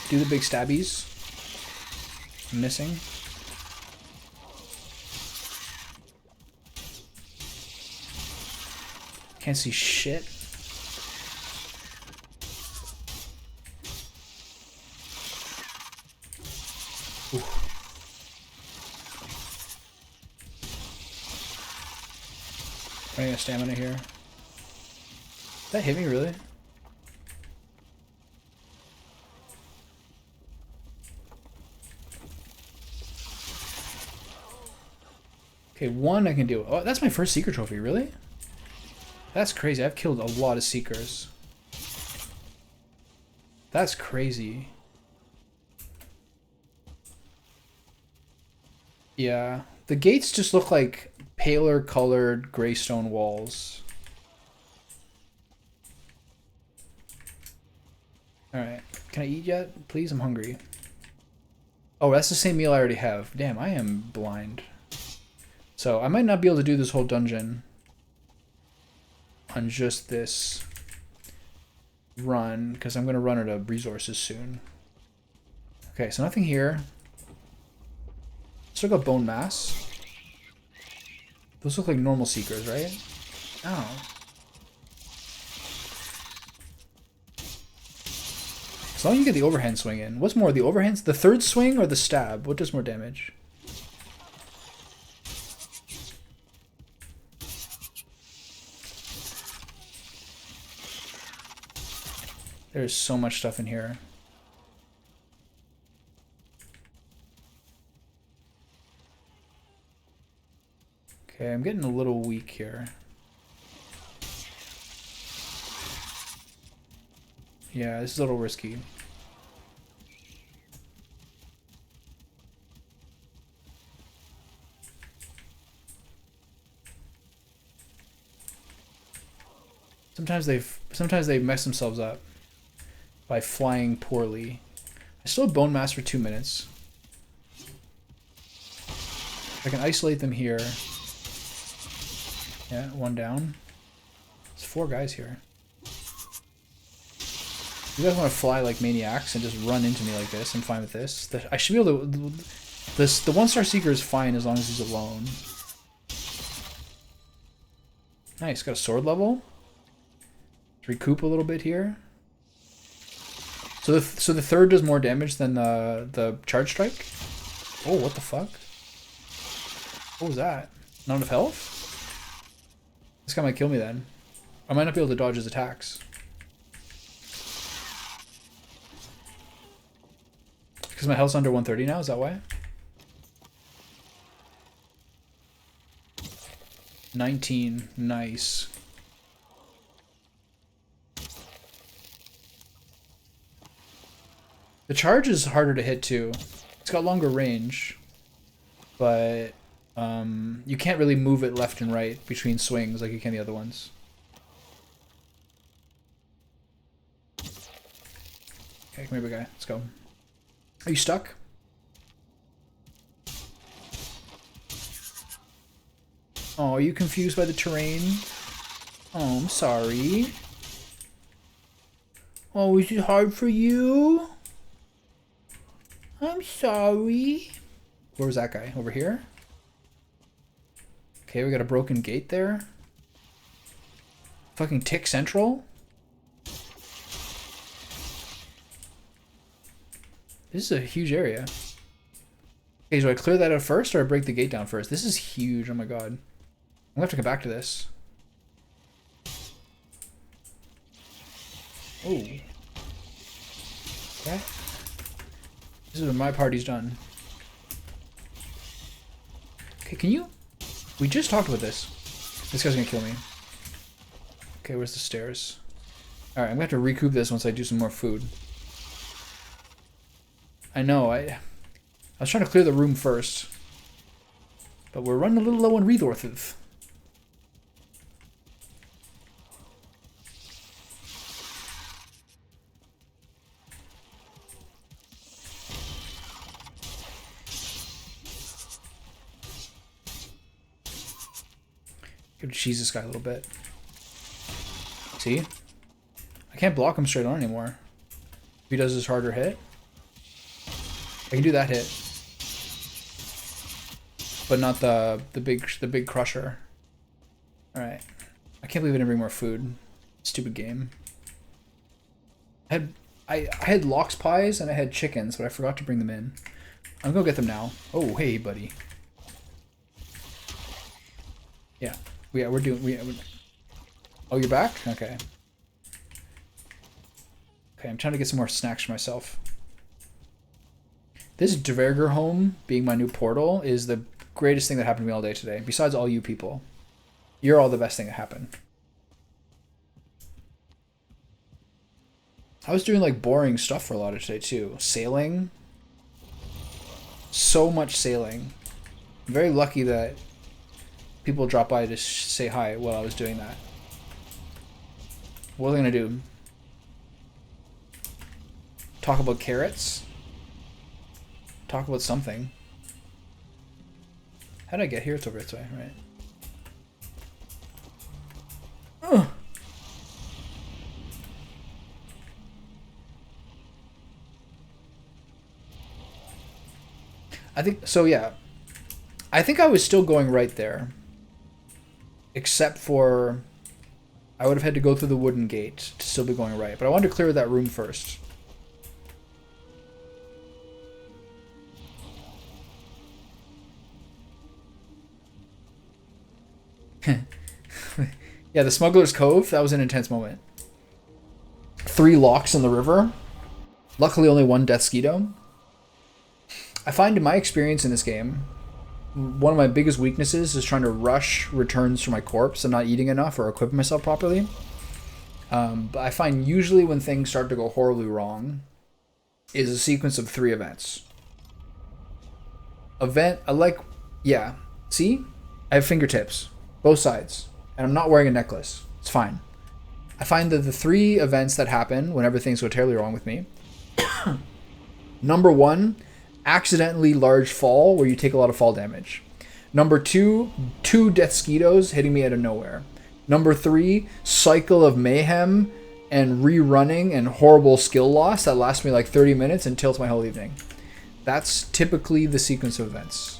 [SPEAKER 1] Do the big stabbies. I'm missing. Can't see shit. Ooh. Running out of stamina here. Did that hit me, really? Okay, one I can do. Oh, that's my first Seeker trophy, really? That's crazy. I've killed a lot of Seekers. That's crazy. Yeah. The gates just look like paler colored gray stone walls. Alright. Can I eat yet? Please, I'm hungry. Oh, that's the same meal I already have. Damn, I am blind. So, I might not be able to do this whole dungeon on just this run, because I'm going to run out of resources soon. Okay, so nothing here. Still got bone mass. Those look like normal Seekers, right? Oh. As long as you get the overhand swing in. What's more, the overhands? The third swing or the stab? What does more damage? There's so much stuff in here. Okay, I'm getting a little weak here. Yeah, this is a little risky. Sometimes they mess themselves up by flying poorly. I still have bone mass for 2 minutes. I can isolate them here. Yeah, one down. There's 4 guys here. You guys want to fly like maniacs and just run into me like this? I'm fine with this. I should be able to... The 1-star Seeker is fine as long as he's alone. Nice, got a sword level. Let's recoup a little bit here. So the third does more damage than the charge strike? Oh, what the fuck? What was that? Not enough health? This guy might kill me then. I might not be able to dodge his attacks. Because my health's under 130 now, is that why? 19, nice. The charge is harder to hit too. It's got longer range, but you can't really move it left and right between swings like you can the other ones. Okay, come here, big guy. Let's go. Are you stuck? Oh, are you confused by the terrain? Oh, I'm sorry. Oh, is it hard for you? I'm sorry. Where was that guy? Over here? Okay, we got a broken gate there. Fucking tick central? This is a huge area. Okay, so I clear that out first or I break the gate down first? This is huge, oh my god. I'm gonna have to come back to this. Oh. Okay. This is when my party's done. Okay, can you... We just talked about this. This guy's gonna kill me. Okay, where's the stairs? Alright, I'm gonna have to recoup this once I do some more food. I know, I was trying to clear the room first. But we're running a little low on resources. Could cheese this guy a little bit. See? I can't block him straight on anymore. If he does this harder hit. I can do that hit. But not the big crusher. Alright. I can't believe I didn't bring more food. Stupid game. I had lox pies and I had chickens, but I forgot to bring them in. I'm gonna go get them now. Oh, hey, buddy. Yeah, we're doing. Oh, you're back? Okay. Okay, I'm trying to get some more snacks for myself. This Dverger home being my new portal is the greatest thing that happened to me all day today. Besides all you people, you're all the best thing that happened. I was doing like boring stuff for a lot of today too. Sailing. So much sailing. I'm very lucky that people dropped by to say hi while I was doing that. What are they gonna do? Talk about carrots? Talk about something. How did I get here? It's over this way, right? Ugh. I think so, yeah. I think I was still going right there. Except for I would have had to go through the wooden gate to still be going right. But I wanted to clear that room first. Yeah, the Smuggler's Cove, that was an intense moment. 3 locks in the river. Luckily only 1 Death Skeeto. I find in my experience in this game, one of my biggest weaknesses is trying to rush returns for my corpse and not eating enough or equipping myself properly. But I find usually when things start to go horribly wrong is a sequence of 3 events. Yeah, see? I have fingertips, both sides, and I'm not wearing a necklace. It's fine. I find that the 3 events that happen whenever things go terribly wrong with me. Number 1, accidentally large fall where you take a lot of fall damage. Number 2, 2 Death Skeetos hitting me out of nowhere. Number 3, cycle of mayhem and rerunning and horrible skill loss that lasts me like 30 minutes and tilts my whole evening. That's typically the sequence of events.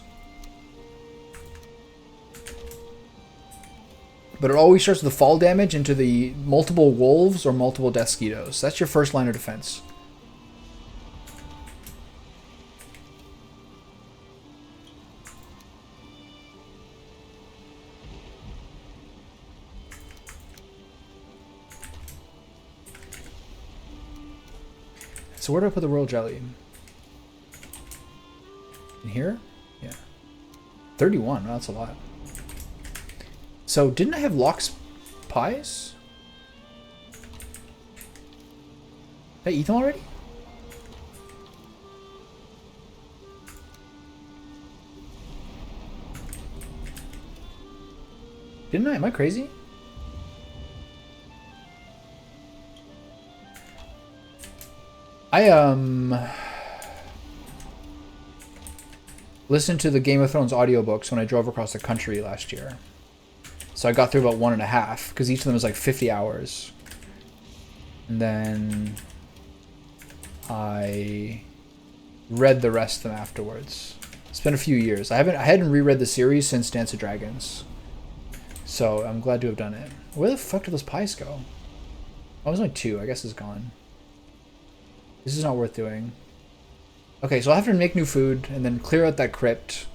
[SPEAKER 1] But it always starts with the fall damage into the multiple wolves or multiple Death Skeetos. That's your first line of defense. So where do I put the royal jelly? In here? Yeah. 31, oh, that's a lot. So didn't I have lox pies? Did I eat them already? Didn't I? Am I crazy? I listened to the Game of Thrones audiobooks when I drove across the country last year. So I got through about 1.5, because each of them was like 50 hours. And then I read the rest of them afterwards. It's been a few years. I hadn't reread the series since Dance of Dragons. So I'm glad to have done it. Where the fuck did those pies go? Oh, it was only 2. I guess it's gone. This is not worth doing. Okay, so I'll have to make new food and then clear out that crypt.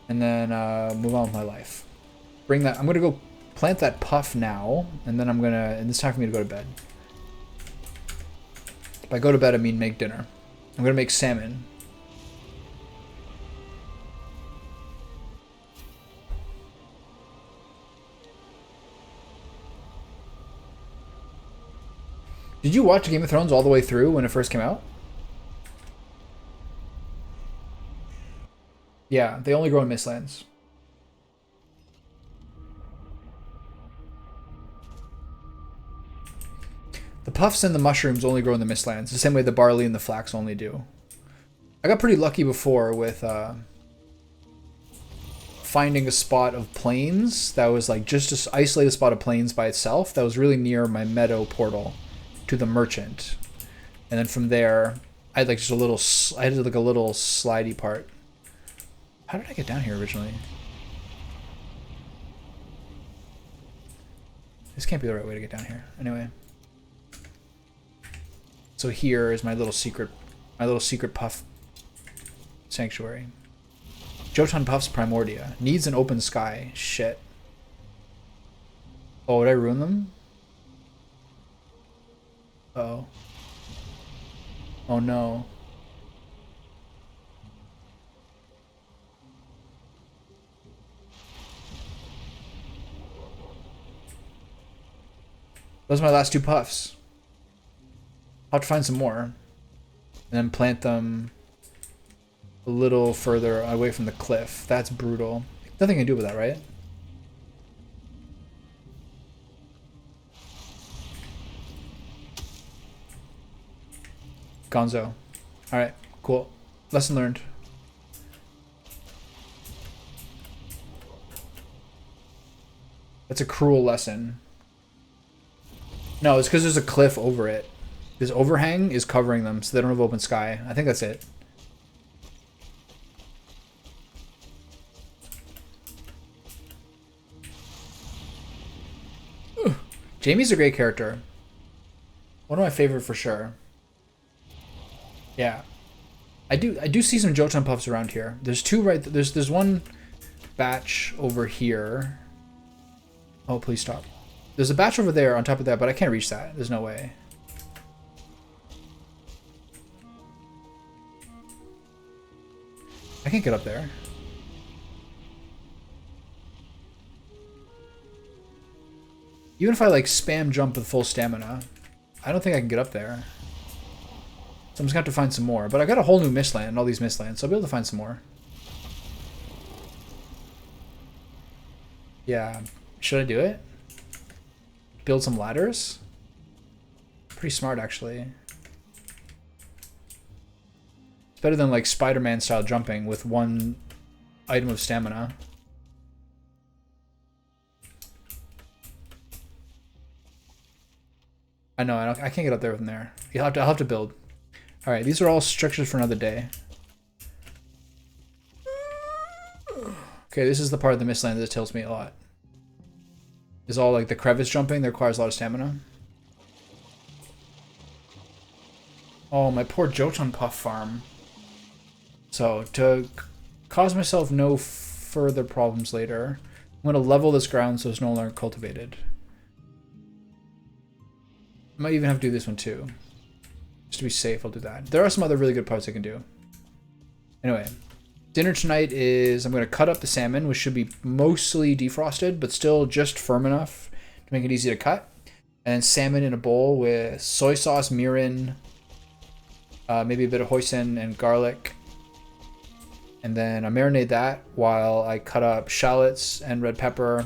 [SPEAKER 1] And then move on with my life. Bring that. I'm going to go plant that puff now. And then and it's time for me to go to bed. By go to bed, I mean make dinner. I'm going to make salmon. Did you watch Game of Thrones all the way through when it first came out? Yeah, they only grow in Mistlands. The puffs and the mushrooms only grow in the Mistlands, the same way the barley and the flax only do. I got pretty lucky before with finding a spot of plains that was like just an isolated spot of plains by itself that was really near my meadow portal to the merchant. And then from there, I had like just a little, I had like a little slidey part. How did I get down here originally? This can't be the right way to get down here. Anyway. So here is my little secret puff sanctuary. Jotun Puffs Primordia. Needs an open sky. Shit. Oh, did I ruin them? Uh-oh. Oh no. Those are my last 2 puffs. I'll have to find some more. And then plant them a little further away from the cliff. That's brutal. Nothing I can do with that, right? Gonzo. Alright, cool. Lesson learned. That's a cruel lesson. No, it's because there's a cliff over it. This overhang is covering them, so they don't have open sky. I think that's it. Ugh. Jamie's a great character. One of my favorite for sure. Yeah. I do see some Jotun Puffs around here. There's 2 right there's one batch over here. Oh, please stop. There's a batch over there on top of that, but I can't reach that. There's no way. I can't get up there. Even if I like spam jump with full stamina, I don't think I can get up there. So I'm just gonna have to find some more. But I got a whole new mistland, all these mistlands, so I'll be able to find some more. Yeah. Should I do it? Build some ladders? Pretty smart, actually. It's better than like Spider-Man style jumping with 1 item of stamina. I know, I can't get up there from there. I'll have to build. Alright, these are all structures for another day. Okay, this is the part of the mistland that tilts me a lot. Is all like the crevice jumping that requires a lot of stamina. Oh, my poor Jotun Puff farm. So, to cause myself no further problems later, I'm going to level this ground so it's no longer cultivated. I might even have to do this one too. Just to be safe, I'll do that. There are some other really good parts I can do. Anyway, dinner tonight is I'm going to cut up the salmon, which should be mostly defrosted, but still just firm enough to make it easy to cut. And salmon in a bowl with soy sauce, mirin, maybe a bit of hoisin and garlic. And then I marinate that while I cut up shallots and red pepper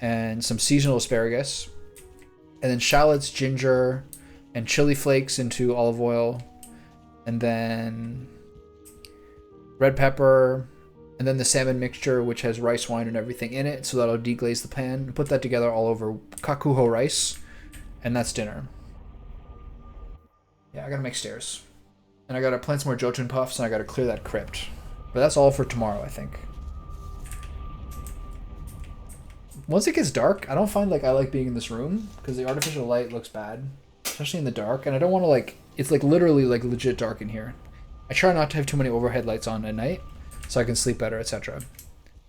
[SPEAKER 1] and some seasonal asparagus. And then shallots, ginger, and chili flakes into olive oil. And then red pepper, and then the salmon mixture, which has rice wine and everything in it, so that'll deglaze the pan. Put that together all over kakuho rice, and that's dinner. Yeah, I gotta make stairs. And I gotta plant some more Jotun Puffs, and I gotta clear that crypt. But that's all for tomorrow, I think. Once it gets dark, I don't find like I like being in this room, because the artificial light looks bad, especially in the dark, and I don't want to like, it's like literally like legit dark in here. I try not to have too many overhead lights on at night, so I can sleep better, etc.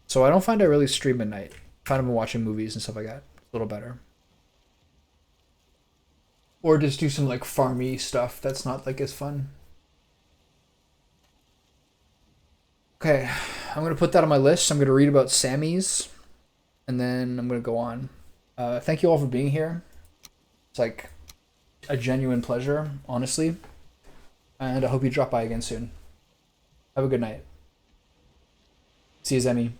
[SPEAKER 1] So I don't find I really stream at night. I find I'm watching movies and stuff like that. A little better. Or just do some like farmy stuff that's not like as fun. Okay, I'm going to put that on my list. I'm going to read about Sammys, and then I'm going to go on. Thank you all for being here. It's like a genuine pleasure, honestly. And I hope you drop by again soon. Have a good night. See you, Zemi.